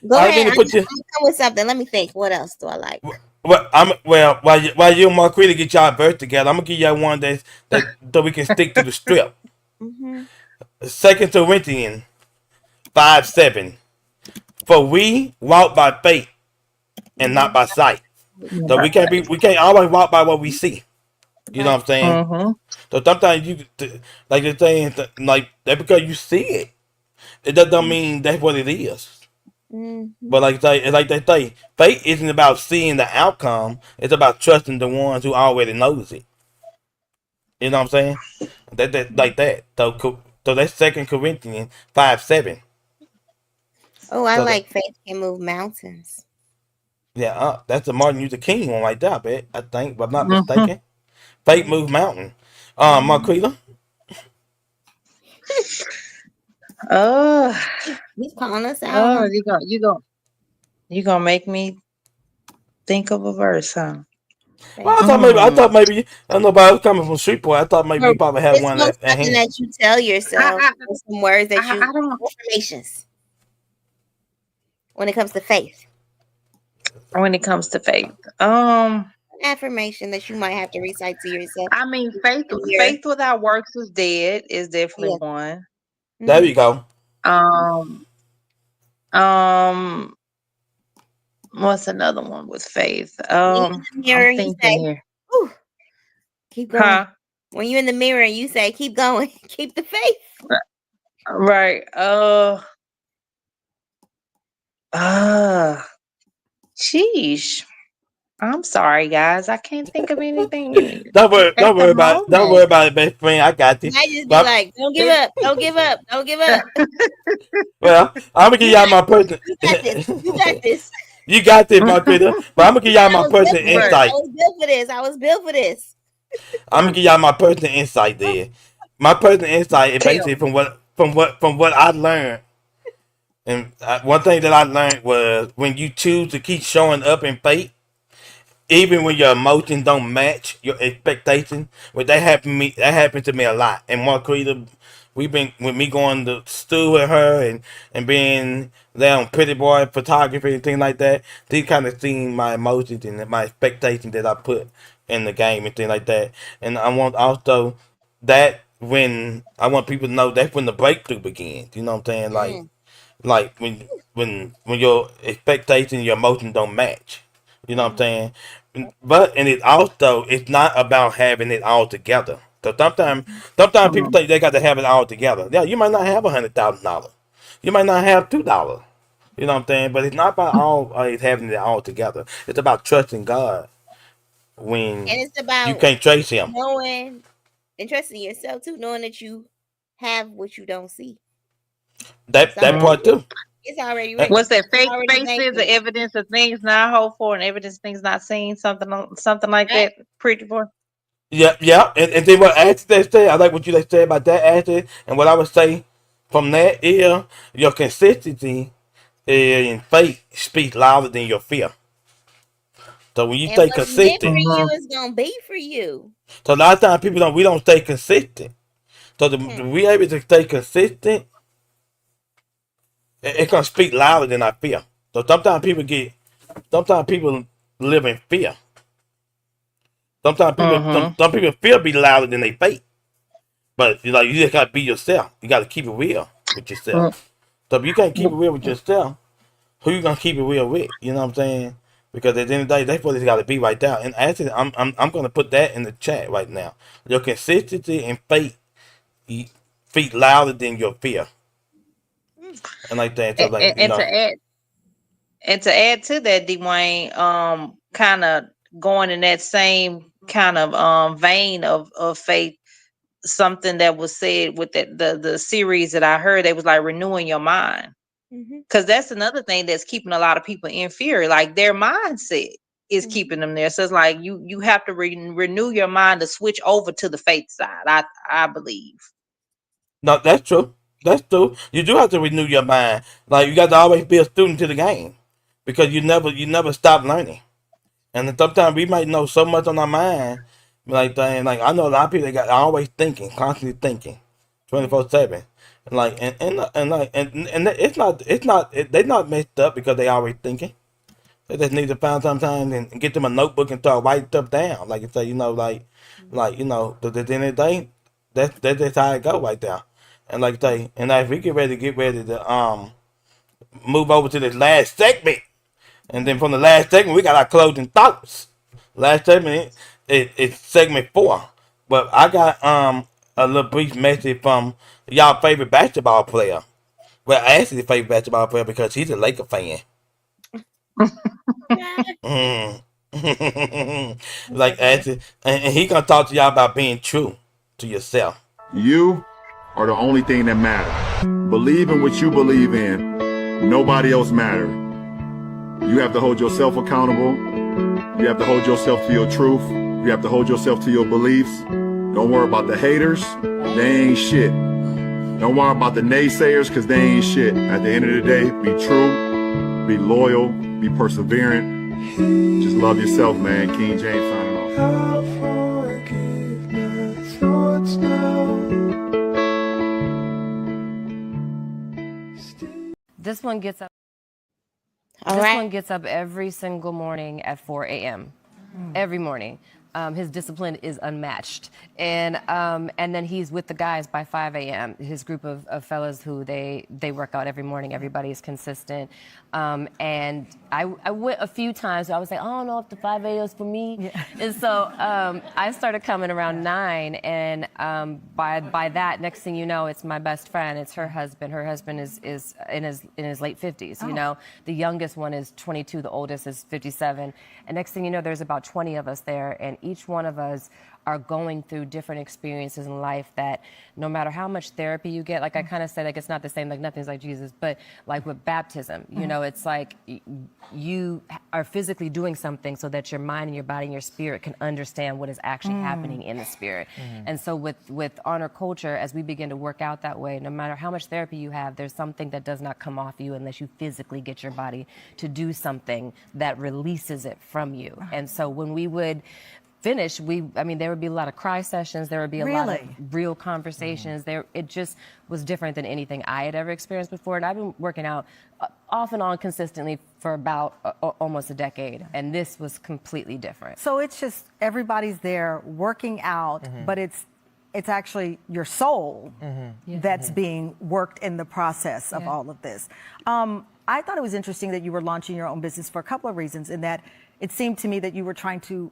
Go I ahead. didn't I'm put you. gonna come with something. Let me think. What else do I like? Well, while you and Marquita get y'all verse together, I'm gonna give y'all one that so we can stick to the strip. Mm-hmm. 2 Corinthians 5:7. For we walk by faith and not by sight. So we can't always walk by what we see. You know Right. what I'm saying? Mm-hmm. So sometimes like you're saying, like that because you see it, it doesn't mean that's what it is. Mm-hmm. But like they say, faith isn't about seeing the outcome. It's about trusting the ones who already knows it. You know what I'm saying? That like that. So that's 2 Corinthians 5:7. Oh, I So that like faith can move mountains. yeah, that's the Martin Luther King one right there, I think, if I'm not Mm-hmm. mistaken. Faith Mm-hmm. move mountain. Mm-hmm. Marquita. Oh, He's calling us out, oh, huh? you gonna make me think of a verse, huh? Well, Faith. I Mm. thought maybe I don't know, but I was coming from Streetport. I thought maybe Or you probably had it's one most at something hand. that you tell yourself. I, Or some words that I, you I don't. affirmations when it comes to faith. When it comes to faith, um, Affirmation that you might have to recite to yourself. I mean, faith In your faith without works is dead is definitely yeah. one. There Mm-hmm. you go. Um, um, what's another one with faith? When you in the I'm mirror, you thinking say, here. "Ooh, keep going." Huh? When you're in the mirror, you say, "Keep going, keep the faith." Right. Uh, sheesh. I'm sorry, guys. I can't think of anything at Don't the worry about it. Don't worry moment. about it, best friend. I got You you. might just be But like, "Don't give up, don't give up, don't give up." well, I'm gonna give You y'all got, my person. you got this. You got this. You got this, Marquita. But I'm gonna give y'all I my was built personal for this. Right. I insight. was built for this. I was built for this. I'm gonna give y'all my personal insight there. my personal insight is Tell basically me. from what I learned. And one thing that I learned was when you choose to keep showing up in faith, even when your emotions don't match your expectation, but that happened to me a lot. And Marquita, we've been with me going to school with her and being there on Pretty Boy photography and things like that. They kind of seen my emotions and my expectations that I put in the game and things like that. And I want also that when I want people to know that's when the breakthrough begins. You know what I'm saying? Like when your expectation and your emotions don't match. You know what I'm saying? But and it also it's not about having it all together. So sometimes people Mhm. think they got to have it all together. Yeah, you might not have $100,000. You might not have $2. You know what I'm saying? But it's not about always having it all together. It's about trusting God when And it's you about can't trace Him. knowing and trusting yourself too, knowing that you have what you don't see. It's That already part too. it's already Uh, written. What's that? It's Faith, already faith is the banking. evidence of things not hoped for and evidence of things not seen. Something like Right? that. Pretty boy. Yeah, yeah. And then what Ashley said, I like what you said about that, Ashley. And what I would say from that is your consistency in faith speaks louder than your fear. So when you And stay what's meant for consistent, you Mhm. is gonna be for you. so a lot of times we don't stay consistent. So Hmm. the we able to stay consistent, it's gonna speak louder than our fear. So sometimes people live in fear. Mhm. Some people fear be louder than they faith. But you just gotta be yourself. You gotta keep it real with yourself. Mm. So if you can't keep it Mm. real with yourself, who you gonna keep it real with? You know what I'm saying? Because at the end of the day, that's what it's gotta be right there. And actually, I'm gonna put that in the chat right now. Your consistency and faith speak louder than your fear. And like that, so like And to add to that, Dwayne, kind of going in that same kind of vein of faith. Something that was said with the series that I heard, they was like renewing your mind. Hmm. Because that's another thing that's keeping a lot of people in fear. Like their mindset is Hmm. keeping them there. So it's like you have to renew your mind to switch over to the faith side. I believe. no, that's true. That's true. You do have to renew your mind. Like you got to always be a student to the game because you never stop learning. And then sometimes we might know so much on our mind, like I know a lot of people that got always thinking, constantly thinking, 24/7. They're not messed up because they always thinking. They just need to find some time and get them a notebook and start writing stuff down. Like you say, at the end of the day, that's just how it go right there. And like I say, and if we get ready to move over to this last segment. And then from the last segment, we got our closing thoughts. Last segment is segment 4. But I got a little brief message from y'all favorite basketball player. Well, Ashley's favorite basketball player because he's a Laker fan. Mm. Like Ashley, and he gonna talk to y'all about being true to yourself. You are the only thing that matters. Believe in what you believe in. Nobody else matters. You have to hold yourself accountable. You have to hold yourself to your truth. You have to hold yourself to your beliefs. Don't worry about the haters. They ain't shit. Don't worry about the naysayers because they ain't shit. At the end of the day, be true, be loyal, be perseverant. Just love yourself, man. King James signing off. This one gets up. All This right. one gets up every single morning at 4 a.m. Every morning. His discipline is unmatched, and then he's with the guys by 5 a.m. His group of fellas who they work out every morning. Everybody is consistent, and I went a few times. So I was like, I don't know if the 5 a.m. is for me, and so I started coming around 9, and by that, next thing you know, it's my best friend. It's her husband. Her husband is in his late 50s. You know, the youngest one is 22. The oldest is 57. And next thing you know, there's about 20 of us there, and each one of us are going through different experiences in life that no matter how much therapy you get, like I kind of said, like it's not the same, like nothing's like Jesus, but like with baptism, you know, it's like you are physically doing something so that your mind and your body and your spirit can understand what is actually happening in the spirit. And so with honor culture, as we begin to work out that way, no matter how much therapy you have, there's something that does not come off you unless you physically get your body to do something that releases it from you. And so when we would finish, there would be a lot of cry sessions. There would be a lot of real conversations. It just was different than anything I had ever experienced before. And I've been working out off and on consistently for about almost a decade. And this was completely different. So it's just everybody's there working out, but it's actually your soul that's being worked in the process of all of this. I thought it was interesting that you were launching your own business for a couple of reasons, in that it seemed to me that you were trying to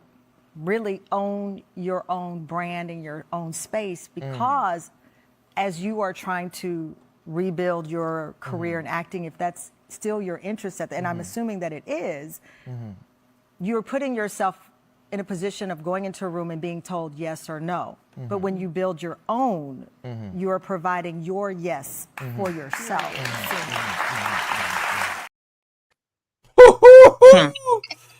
really own your own brand and your own space, because as you are trying to rebuild your career in acting, if that's still your interest and I'm assuming that it is, you're putting yourself in a position of going into a room and being told yes or no. But when you build your own, you are providing your yes for yourself.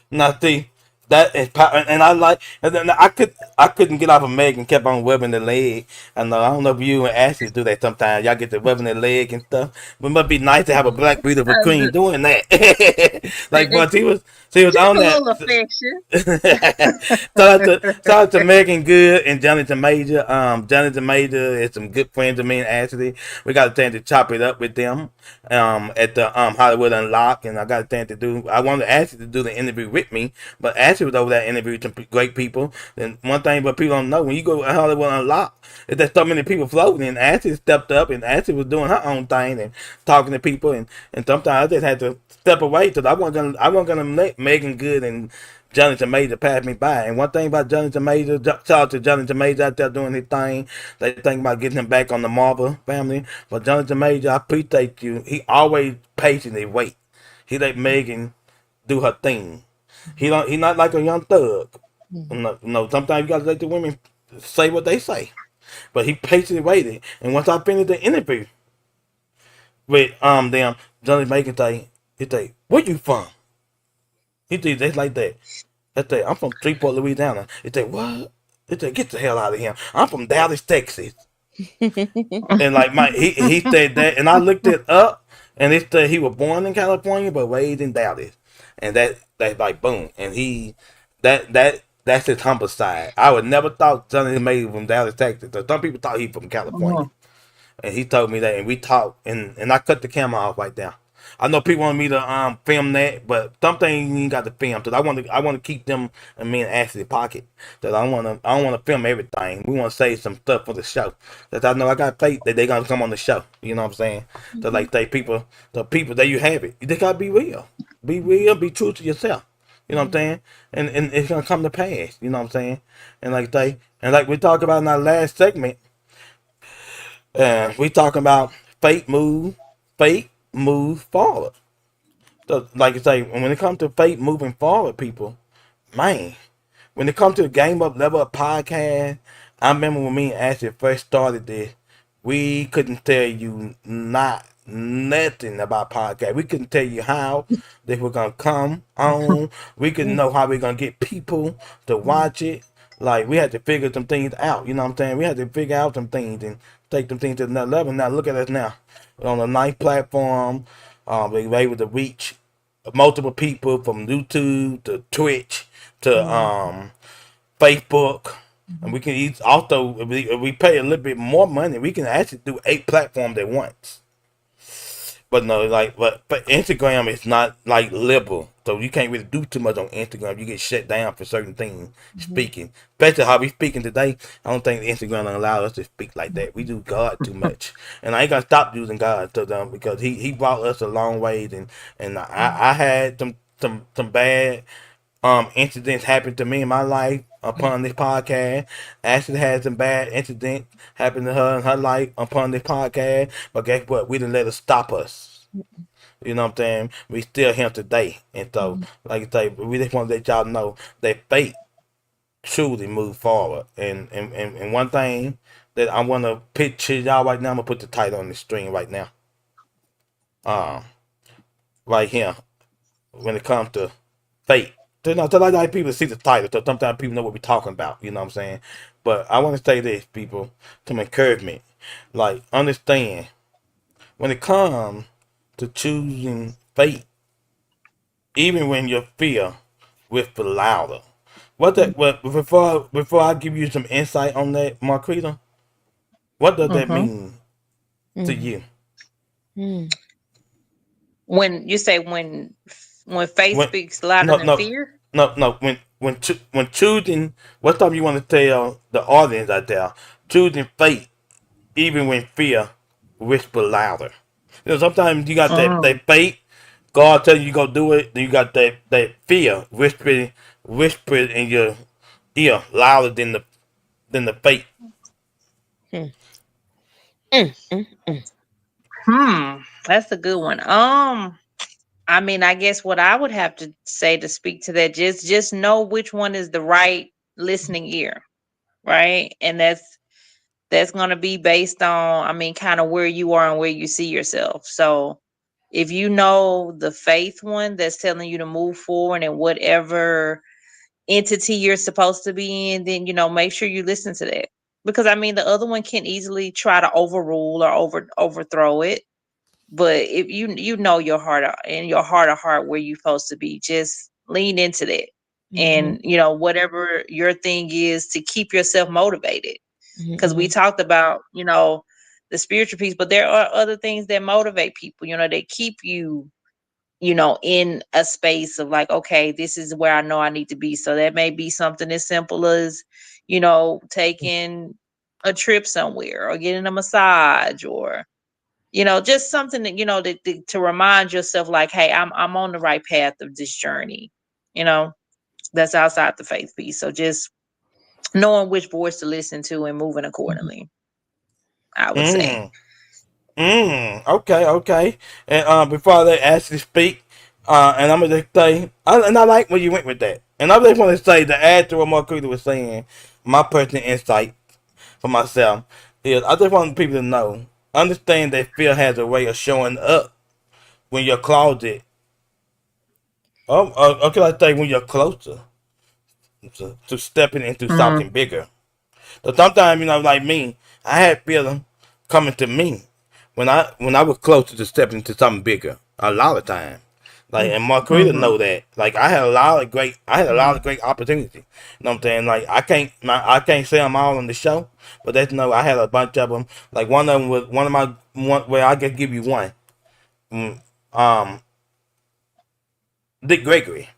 Nothing. That is power, and I like. And then I couldn't get off of Meg and kept on rubbing the leg. And I don't know if you and Ashley do that sometimes. Y'all get to rubbing the leg and stuff. But it must be nice to have a black beautiful queen doing that. Like, but she was on that. Shout out to Megan Good and Jonathan Major. Jonathan Major is some good friends of me and Ashley. We got a chance to chop it up with them at the Hollywood Unlocked, and I got a chance to do. I wanted Ashley to do the interview with me, but Ashley was over there interviewing some great people. And one thing, but people don't know, when you go to Hollywood Unlocked, there's so many people floating, and Ashley stepped up, and Ashley was doing her own thing and talking to people, and sometimes I just had to step away because I wasn't gonna let Megan Good and Jonathan Major pass me by. And one thing about Jonathan Major, shout out to Jonathan Major out there doing his thing. They think about getting him back on the Marvel family. But Jonathan Major, I appreciate you. He always patiently wait. He let Megan do her thing. He not like a young thug. No, sometimes you gotta let the women say what they say. But he patiently waited. And once I finished the interview with them, Jonathan Major he say, where you from? He did just like that. I'm from Shreveport, Louisiana. He said, what? He said, get the hell out of here. I'm from Dallas, Texas. And like he said that, and I looked it up, and it said he was born in California but raised in Dallas. And that's like boom. And that's his humble side. I would never thought Johnny Major from Dallas, Texas. So some people thought he from California. And he told me that, and we talked, and I cut the camera off right there. I know people want me to film that, but some things you ain't got to film. Cause I want to keep them in me and Ashley's pocket. That I don't want to film everything. We want to save some stuff for the show. That I know I got faith that they gonna come on the show. You know what I'm saying? So like the people, there you have it. You just gotta be real, be true to yourself. You know what I'm saying? And it's gonna come to pass. You know what I'm saying? And like we talked about in our last segment, we talking about fate move forward. So, like I say, when it comes to fate moving forward, people, man, when it comes to the Game Up Level Up podcast, I remember when me and Ashley first started this, we couldn't tell you nothing about podcast. We couldn't tell you how they were gonna come on. We couldn't know how we're gonna get people to watch it. Like, we had to figure some things out. You know what I'm saying? We had to figure out some things and take them things to another level. Now look at us now. We're on a nice platform. We're able to reach multiple people from YouTube to Twitch to Facebook. And we can also, if we pay a little bit more money, we can actually do 8 platforms at once. But no, but Instagram is not like liberal, so you can't really do too much on Instagram. You get shut down for certain things speaking, especially how we speaking today. I don't think Instagram will allow us to speak like that. We do God too much, and I ain't gonna stop using God to them because he brought us a long ways, and I had some bad incidents happen to me in my life upon this podcast. Ashley had some bad incidents happen to her in her life upon this podcast. But guess what? We didn't let it stop us. You know what I'm saying? We still here today. And so, like I say, we just want to let y'all know that fate truly move forward. And one thing that I want to pitch to y'all right now, I'm gonna put the title on the screen right now. Right here, when it comes to faith. So, a lot of people see the title, so sometimes people know what we're talking about. You know what I'm saying? But I want to say this, people, to encouragement. Like, understand, when it comes to choosing faith, even when your fear whisper louder. What before I give you some insight on that, Marquita, what does that Mm-hmm. mean to you? When you say when faith When speaks louder no than no fear. no when choosing, what time you want to tell the audience out there, choosing faith even when fear whisper louder. Sometimes you got that faith, God telling you go do it, then you got that fear whispering in your ear louder than the faith. That's a good one. I mean, I guess what I would have to say to speak to that, just know which one is the right listening ear, right? And that's going to be based on, I mean, kind of where you are and where you see yourself. So if you know the faith one that's telling you to move forward in whatever entity you're supposed to be in, then make sure you listen to that. Because I mean, the other one can easily try to overrule or overthrow it. But if you know your heart and your heart of heart where you're supposed to be, just lean into that. And whatever your thing is, to keep yourself motivated. Because we talked about the spiritual piece, but there are other things that motivate people. They keep you in a space of like, okay, this is where I know I need to be. So that may be something as simple as taking a trip somewhere or getting a massage, or just something that to remind yourself like, hey, I'm on the right path of this journey. That's outside the faith piece. So just knowing which voice to listen to and moving accordingly, I would say. Mm. Okay, okay. And before they actually speak, and I'm gonna just say, and I like where you went with that. And I just want to say, to add to what Marquita was saying, my personal insight for myself is, I just want people to know, understand that fear has a way of showing up when you're closet. Okay, let's say when you're closer to stepping into Mm-hmm. something bigger. So sometimes, like me, I had feeling coming to me when I was closer to stepping into something bigger. A lot of time, like, and Marquita Mm-hmm. know that. Like, I had a lot of great opportunity. You know what I'm saying? Like, I can't say I'm all on the show, but that's no. I had a bunch of them. Like, one of them was one where I can give you one. Mm, Um, Dick Gregory.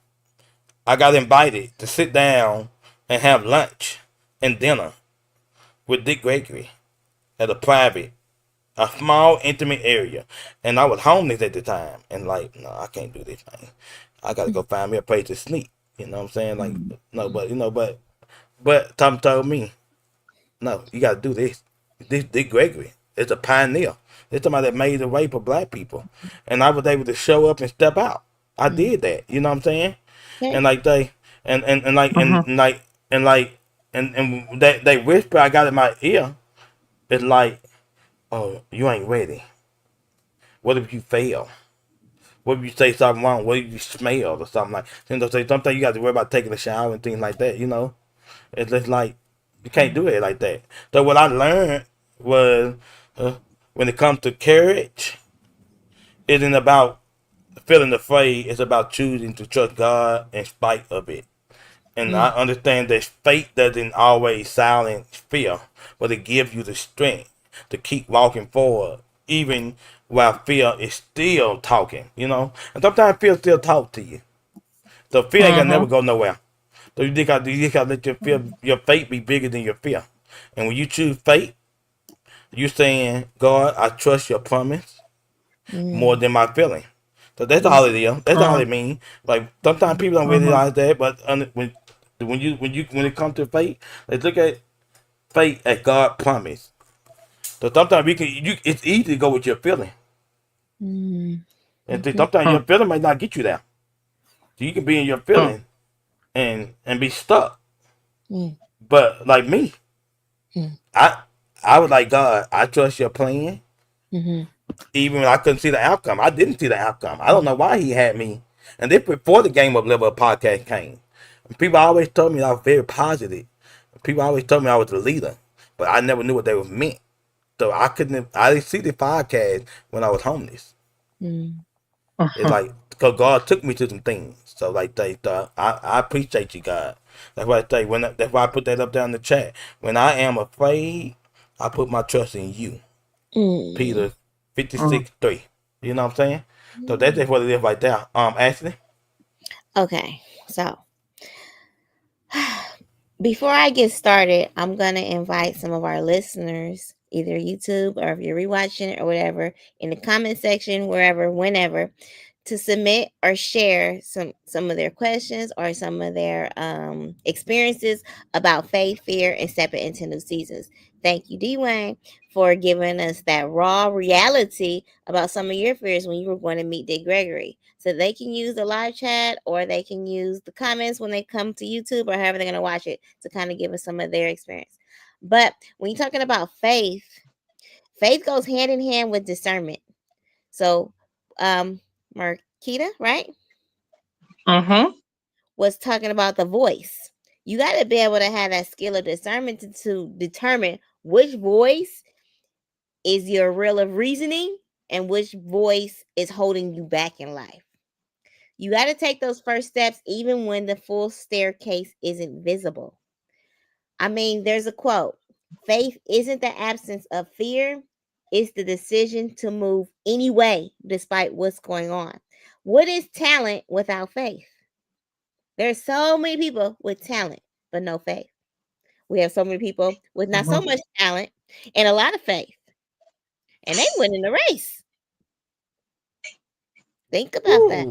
I got invited to sit down and have lunch and dinner with Dick Gregory at a small, intimate area. And I was homeless at the time. And like, no, I can't do this, man. I gotta go find me a place to sleep. You know what I'm saying? Like, no, but Tom told me, no, you gotta do this. This Dick Gregory is a pioneer. It's somebody that made the way for black people. And I was able to show up and step out. I did that. You know what I'm saying? And like they and like Mm-hmm. and that they whisper I got in my ear, it's like, oh, you ain't ready. What if you fail? What if you say something wrong? What if you smell or something like? Sometimes you got to worry about taking a shower and things like that. It's just like you can't do it like that. So what I learned was, when it comes to courage, it isn't about feeling afraid. It's about choosing to trust God in spite of it. And I understand that faith doesn't always silence fear, but it gives you the strength to keep walking forward, even while fear is still talking. And sometimes fear still talk to you. So fear ain't gonna never Mm-hmm. go nowhere. So you just gotta let your faith be bigger than your fear. And when you choose faith, you saying, God, I trust your promise more than my feeling. So that's all it is. That's all it means. Like, sometimes people don't Mm-hmm. realize that, but when it comes to faith, let's look at faith as God promise. So sometimes it's easy to go with your feeling, and sometimes your feeling might not get you there. So you can be in your feeling and be stuck. But like me, I was like, God, I trust your plan. Even when I couldn't see the outcome, I didn't see the outcome. I don't know why he had me. And then before the Game Up Level podcast came, people always told me I was very positive. People always told me I was a leader, but I never knew what they was meant. So I didn't see the podcast when I was homeless. It's like, because God took me to some things. So like I appreciate you, God. That's why I say that's why I put that up there in the chat. When I am afraid, I put my trust in you. Peter 56:3. You know what I'm saying? So that's just what it is right there. Ashley. Okay, so before I get started, I'm going to invite some of our listeners, either YouTube or if you're rewatching it or whatever, in the comment section, wherever, whenever, to submit or share some of their questions or some of their experiences about faith, fear, and stepping into new seasons. Thank you, Dwayne, for giving us that raw reality about some of your fears when you were going to meet Dick Gregory. So they can use the live chat or they can use the comments when they come to YouTube or however they're going to watch it to kind of give us some of their experience. But when you're talking about faith, faith goes hand in hand with discernment. So, Marquita, right? Was talking about the voice. You got to be able to have that skill of discernment to determine which voice is your reel of reasoning and which voice is holding you back in life. You got to take those first steps even when the full staircase isn't visible. I mean, there's a quote: faith isn't the absence of fear, it's the decision to move anyway despite what's going on. What is talent without faith? There's so many people with talent but no faith. We have so many people with not so much talent and a lot of faith, and they win in the race. Think about that.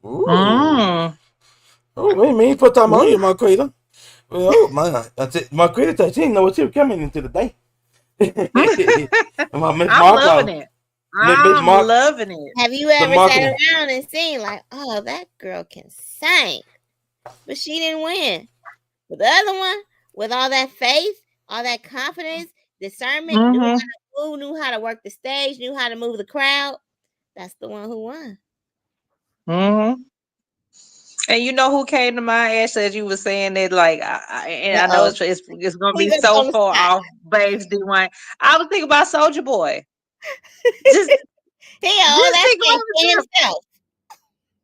Oh, wait a minute. Put time on you, Marquita. Oh, man. Marquita said she didn't know what she was coming into the day. I'm loving it. I'm loving it. Have you ever sat around and seen like, oh, that girl can sing, but she didn't win? But the other one, with all that faith, all that confidence, discernment, knew how to move, knew how to work the stage, knew how to move the crowd, that's the one who won. And you know who came to mind, Ashley, as you were saying that, like, I know it's going to be so far off base, D1. I was thinking about Soulja Boy. Just think himself.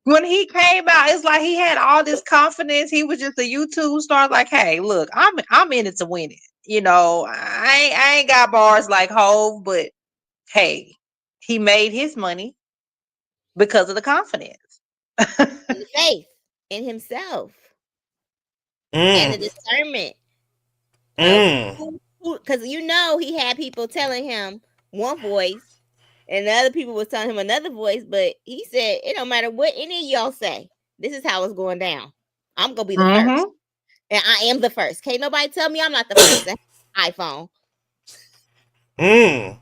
When he came out, it's like he had all this confidence. He was just a YouTube star. Like, hey, look, I'm in it to win it. You know, I ain't got bars like Hov, but hey, he made his money because of the confidence. And the faith in himself. And the discernment. Because you know he had people telling him one voice and the other people was telling him another voice, but he said, it don't matter what any of y'all say. This is how it's going down. I'm going to be the first. And I am the first. Can't nobody tell me I'm not the first. That's iPhone. And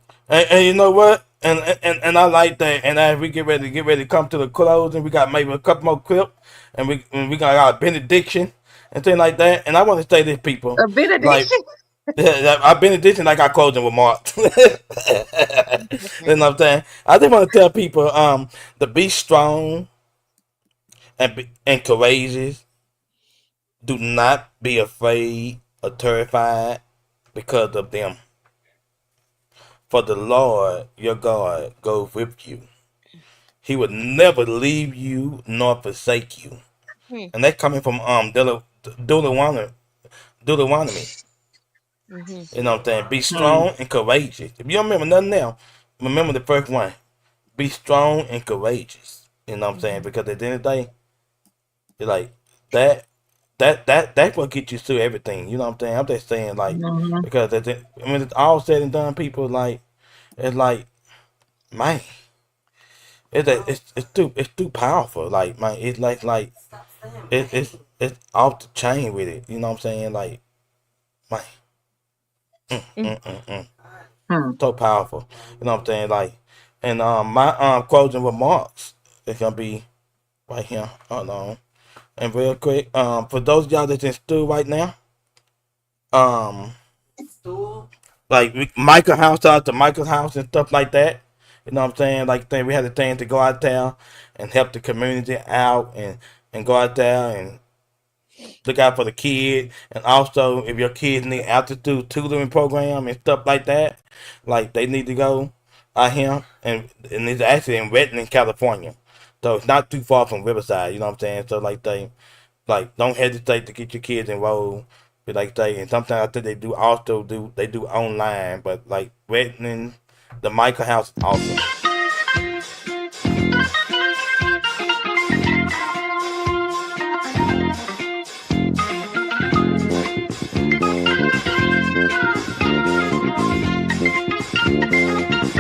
you know what? And I like that. And as we get ready to come to the close, and we got maybe a couple more clips, and we got our benediction and things like that. And I want to say this, people. A benediction? Like, our benediction, like our closing remarks. You know what I'm saying? I just want to tell people to be strong and courageous. Do not be afraid or terrified because of them. For the Lord your God goes with you. He would never leave you nor forsake you. And that's coming from Deuteronomy. You know what I'm saying? Be strong and courageous. If you don't remember nothing else, remember the first one. Be strong and courageous. You know what I'm saying? Because at the end of the day, it's like that's what gets you through everything. You know what I'm saying? I'm just saying, like, because when it's all said and done, people like, it's like, man, it's too powerful. Like, man, it's like it's off the chain with it. You know what I'm saying? Like, man, so powerful. You know what I'm saying? Like, and my closing remarks is gonna be right here. Hold on. And real quick, for those of y'all that's in school right now, Michael House out to Michael's house and stuff like that. You know what I'm saying? Like we had a thing to go out there and help the community out and go out there and look out for the kid. And also, if your kids need altitude tutoring program and stuff like that, like they need to go out here and it's actually in Redlands, California. So it's not too far from Riverside. You know what I'm saying? So don't hesitate to get your kids enrolled. But and sometimes I think they do online, but like Redlands, the Michael House is awesome.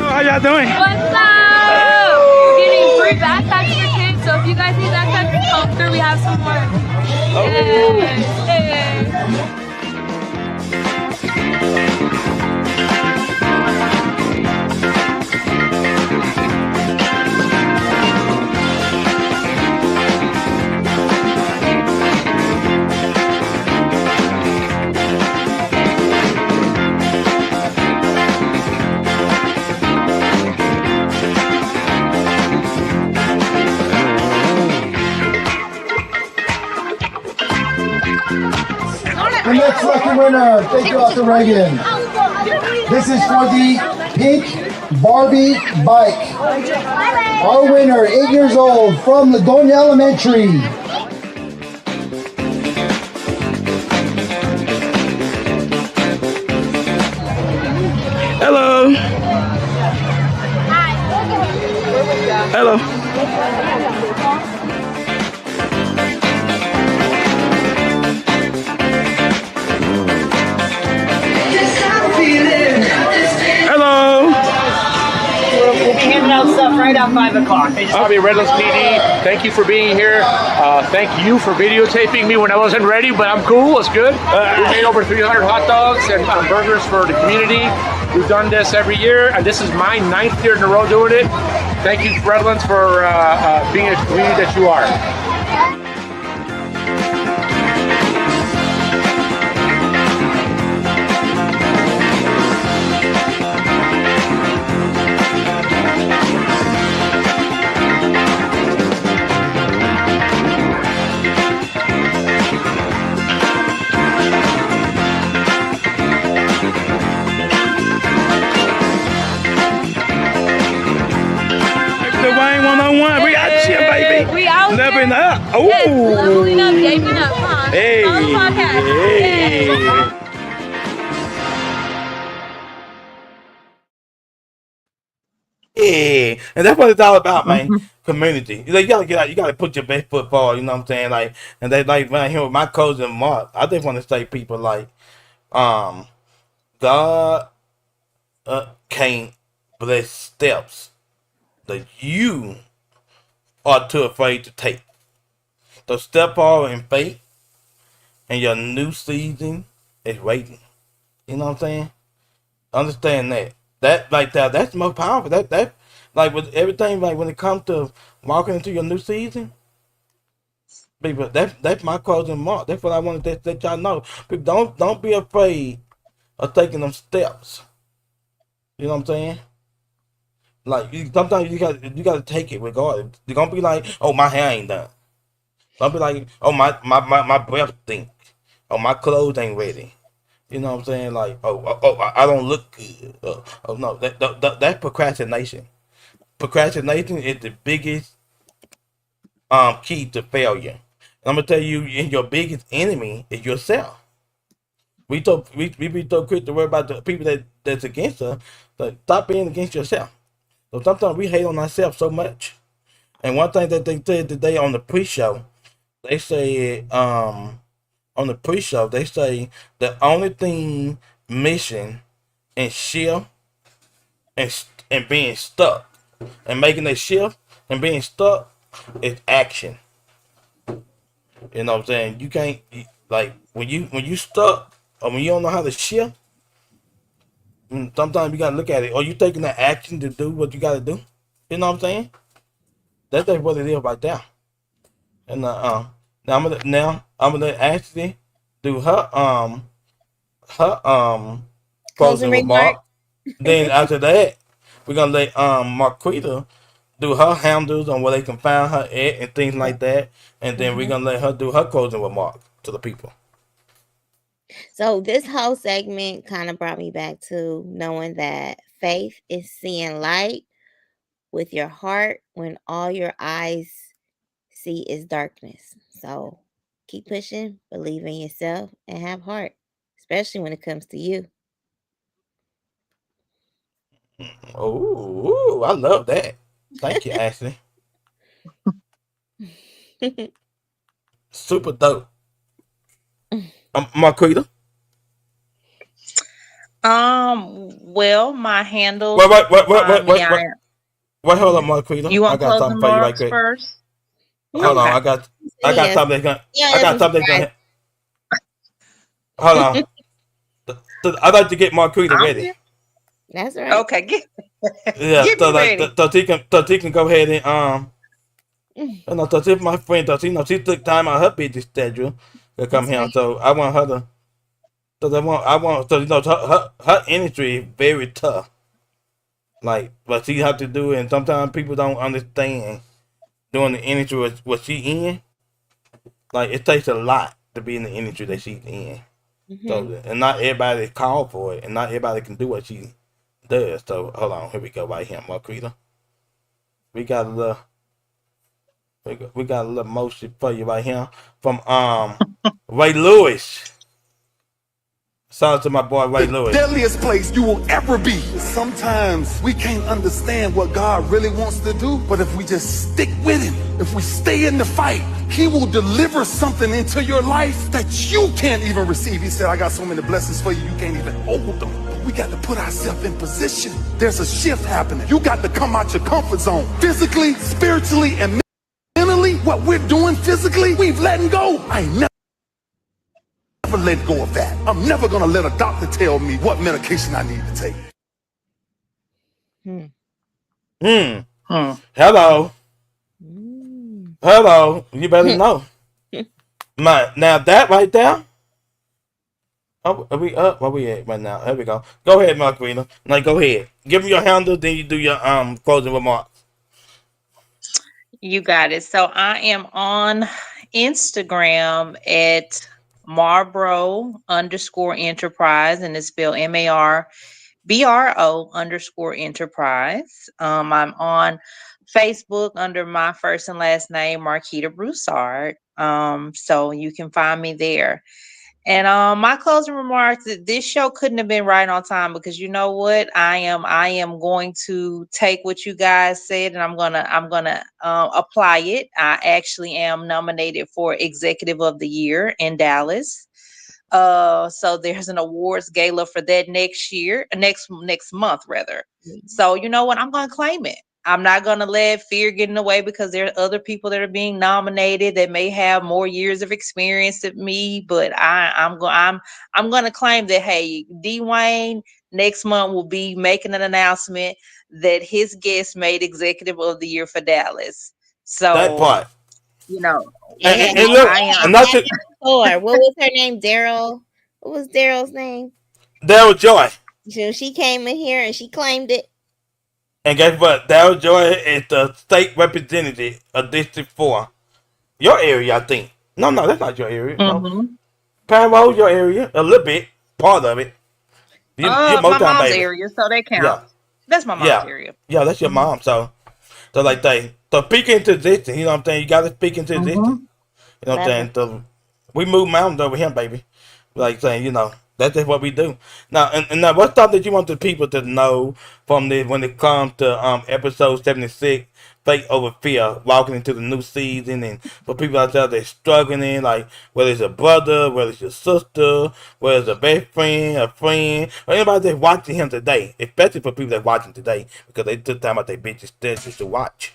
How y'all doing? What's up? We're getting free backpacks for kids, so if you guys need backpacks, come through. We have some more. Yay. The next lucky winner, thank you, Dr. Reagan. This is for the pink Barbie bike. Our winner, 8 years old, from Ladonia Elementary. Hello. Hello. Hello. We'll be handing out stuff right at 5 o'clock. I'll be Redlands PD. Thank you for being here. Thank you for videotaping me when I wasn't ready, but I'm cool. It's good. We made over 300 hot dogs and burgers for the community. We've done this every year, and this is my 9th year in a row doing it. Thank you, Redlands, for being a community that you are. We out leveling up. Oh, yes, leveling up, gaming up, huh? Hey, on the podcast. Hey. Yeah, and that's what it's all about, man. Community. You gotta get out. You gotta put your best foot forward. You know what I'm saying? And they right here with my cousin Mark. I just want to say, people, God can't bless steps that you are too afraid to take. So step forward in faith, and your new season is waiting. You know what I'm saying? Understand that. That's the most powerful. That like with everything, like when it comes to walking into your new season, people, that's my closing mark. That's what I wanted to let y'all know. People, don't be afraid of taking them steps. You know what I'm saying? Like sometimes you gotta take it regardless. You're gonna be like, oh, my hair ain't done. Don't be like, oh, my breath stink. Oh, my clothes ain't ready. You know what I'm saying? Like, I don't look good. Oh no, that's procrastination. Procrastination is the biggest key to failure. And I'm gonna tell you, your biggest enemy is yourself. We be so quick to worry about the people that's against us. But stop being against yourself. So sometimes we hate on ourselves so much. And one thing that they said today on the pre-show, they said on the pre-show, they say the only thing missing in shift and being stuck and making a shift and being stuck is action. You know what I'm saying? You can't, like, when you stuck or when you don't know how to shift, sometimes you gotta look at it. Are you taking the action to do what you gotta do? You know what I'm saying? That's what it is right there. And now I'm gonna Ashley do her her Closing closing remark. remark. Then after that, we're gonna let Marquita do her handles on where they can find her at and things like that, and then we're gonna let her do her closing remark to the people. So this whole segment kind of brought me back to knowing that faith is seeing light with your heart when all your eyes see is darkness. So keep pushing, believe in yourself, and have heart, especially when it comes to you. Oh, I love that. Thank you, Ashley. Super dope. Marquita. Well, my handles Wait, wait, you wait, can wait, find wait, me. wait, wait. Wait, hold on, Marquita. You I want got closing something for you right remarks quick. first? Hold on, Okay. I got something that's gonna, I got something that's gonna, hold on. I'd like to get Marquita I'm ready. here. That's right. Okay, Yeah, get so me like, ready. so he can go ahead and you know, so if my friend, so she took time out of her busy schedule to come That's here. right. So I want her to, so her industry is very tough. Like what she have to do, and sometimes people don't understand doing the industry what she in. Like it takes a lot to be in the industry that she's in. Mm-hmm. So and not everybody is called for it, and not everybody can do what she does. So hold on, here we go right here, Marquita. We got a little, we got a little motion for you right here from Ray Lewis. Shout out to my boy Ray Lewis. Deadliest place you will ever be. Sometimes we can't understand what God really wants to do, but if we just stick with Him, if we stay in the fight, He will deliver something into your life that you can't even receive. He said, I got so many blessings for you, you can't even hold them. But we got to put ourselves in position. There's a shift happening. You got to come out your comfort zone, physically, spiritually, and mentally. What we're doing physically, we've letting go. I ain't never let go of that. I'm never gonna let a doctor tell me what medication I need to take. Hello. Hello. You better know. Now that right there. Oh, are we up? Where we at right now? Here we go. Go ahead, Marquina. Now go ahead. Give me your handle, then you do your closing remarks. You got it. So I am on Instagram at Marbro_enterprise, and it's spelled MARBRO_enterprise. I'm on Facebook under my first and last name, Marquita Broussard. So you can find me there. And my closing remarks, this show couldn't have been right on time, because you know what? I am going to take what you guys said, and I'm gonna apply it. I actually am nominated for Executive of the Year in Dallas. So there's an awards gala for that next month rather. So you know what? I'm gonna claim it. I'm not gonna let fear get in the way, because there are other people that are being nominated that may have more years of experience than me. But I'm gonna claim that, hey, Dwayne next month will be making an announcement that his guest made Executive of the Year for Dallas. That So part. you know, And look, I am. not to What was her name? Daryl. What was Daryl's name? Daryl Joy. So she came in here and she claimed it. And guess what? Daryl Joy is the state representative of District 4. Your area, I think. No, that's not your area. No. Panama, your area. A little bit. Part of it. You're My Motown, mom's baby. area, so that Yeah. counts. That's my mom's area. Yeah, that's your mom. So like they, so speak into existence. You know what I'm saying? You got to speak into existence. You know what I'm saying? So we move mountains over here, baby. Like saying, you know, that's just what we do. Now, and now, what stuff that you want the people to know from this when it comes to episode 76, faith over fear, walking into the new season, and for people out there that's struggling, like whether it's a brother, whether it's your sister, whether it's a best friend, a friend, or anybody that's watching him today, especially for people that's watching today, because they took time out their busy schedules to watch.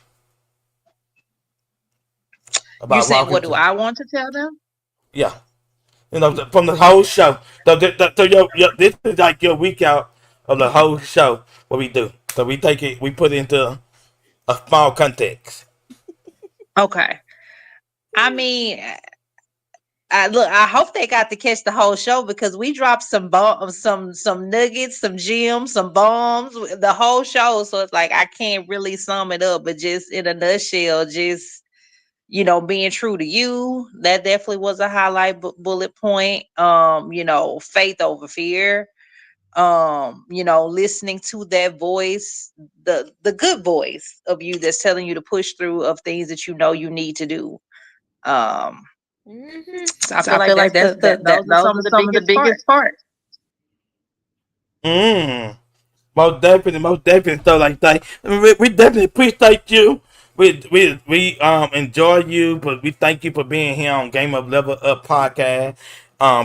You About saying walking what do to, I want to tell them? yeah. You know, from the whole show. So this is like your week out of the whole show. What we do. So we take it, we put it into a small context. Okay. I mean, I hope they got to catch the whole show because we dropped some nuggets, some gems, some bombs, the whole show. So it's like I can't really sum it up, but just in a nutshell, just being true to you, that definitely was a highlight bullet point. Faith over fear. Listening to that voice, the good voice of you that's telling you to push through of things that you need to do. So I feel like those are some of the biggest parts. Most definitely. So like that, we definitely appreciate you. We enjoy you, but we thank you for being here on Game Up Level Up podcast.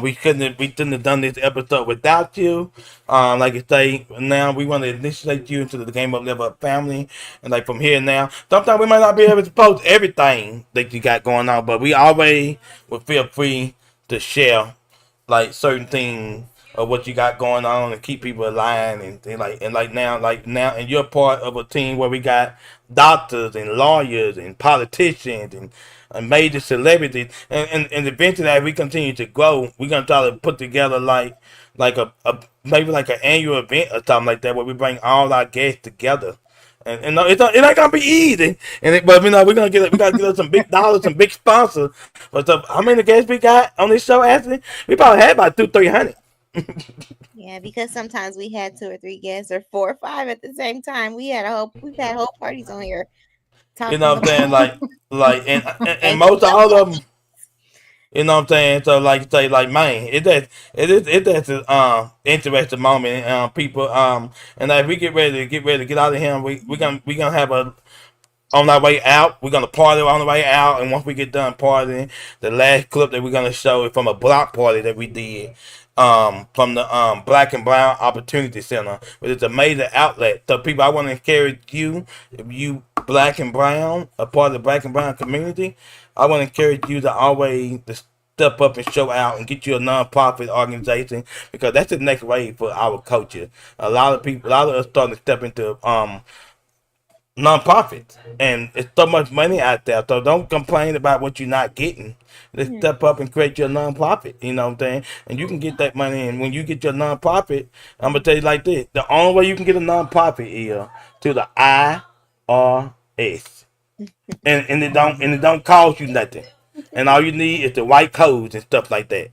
We couldn't have done this episode without you. Like I say, now we want to initiate you into the Game Up Level Up family, and like from here now, sometimes we might not be able to post everything that you got going on, but we always will feel free to share like certain things of what you got going on and keep people aligned and now and you're part of a team where we got doctors and lawyers and politicians and major celebrities and eventually as we continue to grow, we're gonna try to put together like a maybe like an annual event or something like that where we bring all our guests together. And it ain't gonna be easy. But we gotta get us some big dollars, some big sponsors. But how many guests we got on this show, Ashley? We probably had about 200-300. Yeah, because sometimes we had 2 or 3 guests or 4 or 5 at the same time. We've had whole parties on here. You know what I'm saying? And most of all of them. You know what I'm saying? So man, it is interesting moment. People and as we get ready to get out of here, we gonna have a. On our way out, we're gonna party on the way out, and once we get done partying, the last clip that we're gonna show is from a block party that we did from the Black and Brown Opportunity Center, which is a major outlet. So people, I want to encourage you, if you Black and Brown, a part of the Black and Brown community, I want to encourage you to always step up and show out and get you a nonprofit organization, because that's the next wave for our culture. A lot of us starting to step into nonprofits, and it's so much money out there. So don't complain about what you're not getting. Let's step up and create your nonprofit. You know what I'm saying? And you can get that money. And when you get your nonprofit, I'm gonna tell you like this: the only way you can get a nonprofit is to the IRS, and it don't cost you nothing. And all you need is the white codes and stuff like that.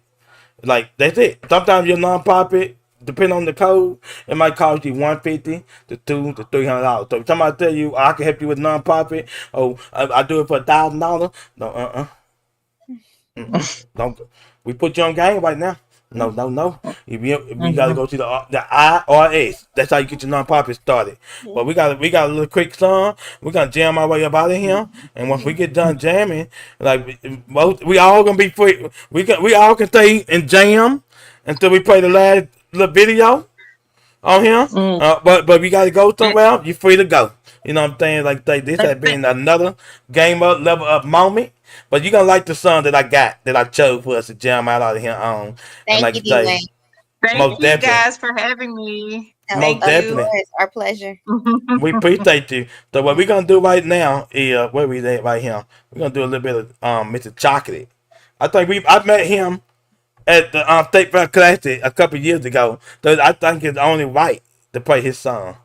Like that's it. Sometimes your nonprofit, depending on the code, it might cost you $150 to $200 to $300. So if somebody tell you, I can help you with nonprofit, I do it for $1,000. No, don't. We put you on game right now. No. We gotta go to the IRS. That's how you get your nonprofit started. But we got a little quick song. We're gonna jam our way up out of here. And once we get done jamming, like we all gonna be free. We all can stay and jam until we play the last little video on here. But we gotta go somewhere. You're free to go. You know what I'm saying? Like this has been another Game Up Level Up moment. But you're gonna like the song that I chose for us to jam out of here on. Thank you, Dwayne. Thank you guys for having me. Most definitely. It's our pleasure. We appreciate you. So what we're gonna do right now is where we at right here. We're gonna do a little bit of Mr. Chocolate. I met him at the State Fair Classic a couple years ago. So I think it's only right to play his song.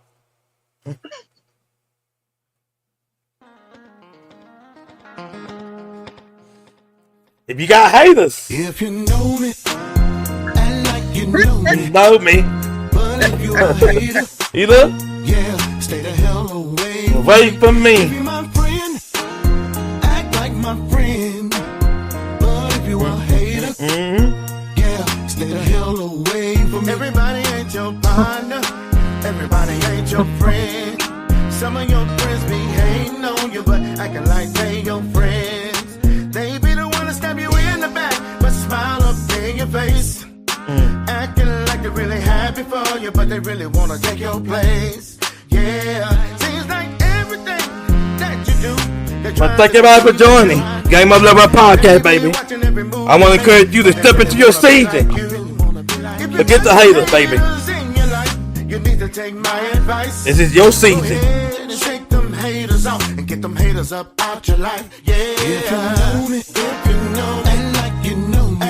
If you got haters, if you know me, and like you know me, but if you a hater, you look, yeah, stay the hell away. Away from me. Be my friend, act like my friend. But if you a hater, yeah, stay the hell away from me. Everybody ain't your partner, everybody ain't your friend. Some of your friends be hating on you, but acting like they your friends. They be the one to stab you in the back, but smile up in your face. Acting like they're really happy for you, but they really want to take your place. Yeah, seems like everything that you do. Well, thank everybody for joining Game Up Level Up podcast, baby. I want to encourage you to step into your season. Forget the haters, baby. This is your season. Shake them haters off and get them haters up out your life. Yeah. If you know me, and like you know me,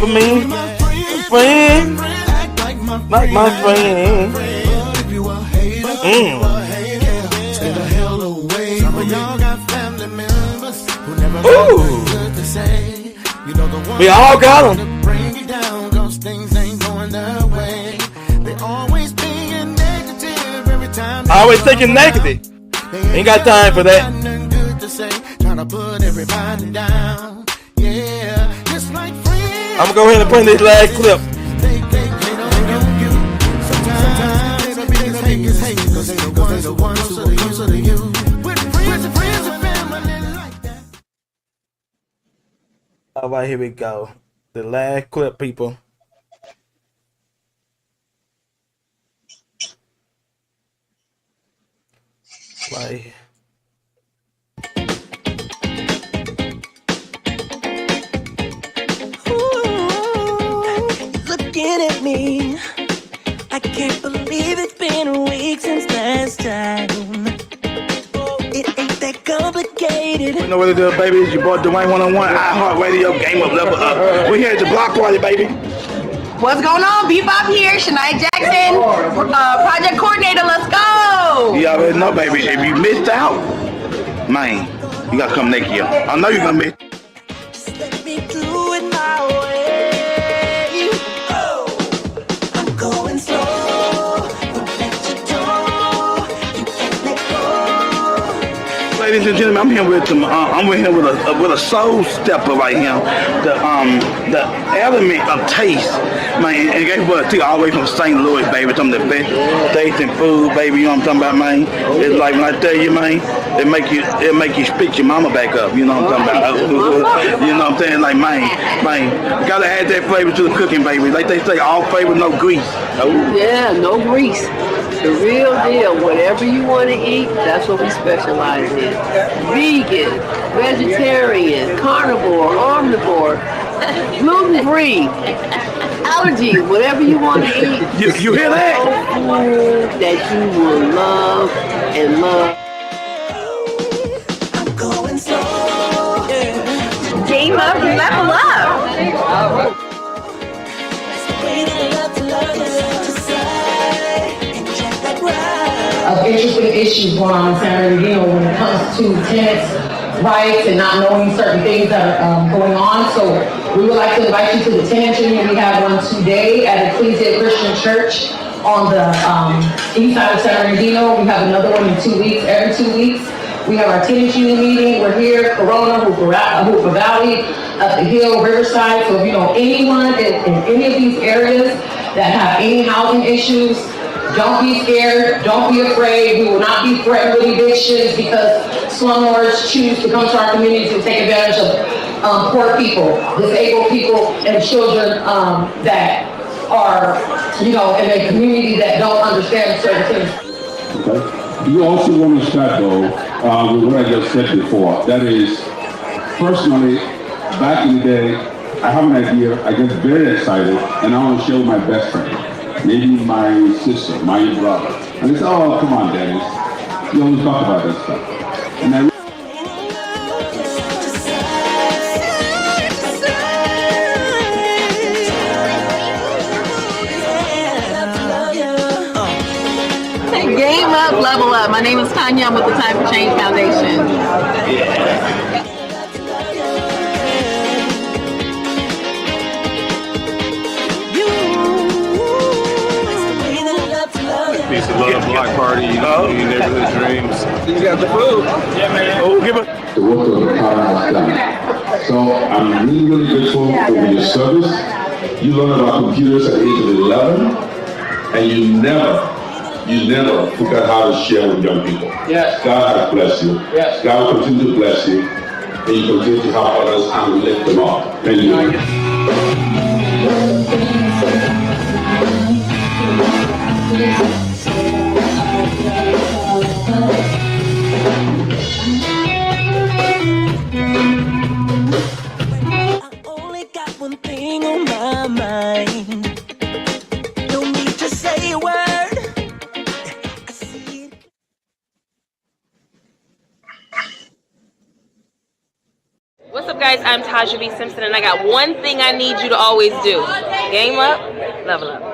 for me. Friend. Like my friend. Ooh. We all got them. Always thinking negative. Ain't got time for that. I'm gonna go ahead and play this last clip. All right, here we go. The last clip, people. Right. Looking at me, I can't believe it's been a week since last time. It ain't that complicated. You know what it is, baby? It's your boy Dwayne 101, iHeartRadio, Game Up, Level Up. We're here at the block party, baby. What's going on? Bebop here, Shania Jackson, project coordinator. Let's go. You already know, baby. If you missed out, man, you gotta come next year. I know you're gonna miss. Let me do it my way. Oh, I'm going slow. Don't let you go. You can't let go. Ladies and gentlemen, I'm here with some. I'm with him with a soul stepper right here. The element of taste, man. And guess what? See, all the way from St. Louis, baby. Some of the best taste and food, baby. You know what I'm talking about, man? It's like when I tell you, man, it make you spit your mama back up. You know what I'm talking about? You know what I'm saying? Like, man, you gotta add that flavor to the cooking, baby. Like they say, all flavor, no grease. Oh. Yeah, no grease. The real deal. Whatever you want to eat, that's what we specialize in. Vegan, vegetarian, carnivore, omnivore, gluten-free, allergy, whatever you want to eat. You hear that? Food that you will love and love. I'm going slow. Game up, level up. Of interesting issues going on in San Bernardino when it comes to tenants' rights and not knowing certain things that are going on. So we would like to invite you to the tenant union. We have one today at Ecclesia Christian Church on the east side of San Bernardino. We have another one in 2 weeks, every 2 weeks. We have our tenant union meeting. We're here, Corona, Hooper Valley, up the hill, Riverside. So if you know anyone in any of these areas that have any housing issues, don't be scared, don't be afraid. We will not be threatened with evictions because slumlords choose to come to our community to take advantage of poor people, disabled people, and children that are, you know, in a community that don't understand certain things. Okay. You also want to start though with what I just said before. That is, personally, back in the day, I have an idea, I get very excited, and I want to show my best friend. Maybe my sister, my brother. And they say, oh, come on, Dennis. You always talk about that stuff. And I Game up, level up. My name is Tanya. I'm with the Time for Change Foundation. Peace of love, block party, you know, your neighborhood dreams. You got the food. Yeah, man. Oh, give it. the work of the power has done. So I'm really, really grateful for your service. You learn about computers at the age of 11, and you never forgot how to share with young people. Yes. God has blessed you. Yes. God will continue to bless you, and you continue to help others and lift them up. Thank you. Only got one thing on my mind. Don't need to say a word. I see it. What's up, guys? I'm Taja B. Simpson, and I got one thing I need you to always do. Game up, level up.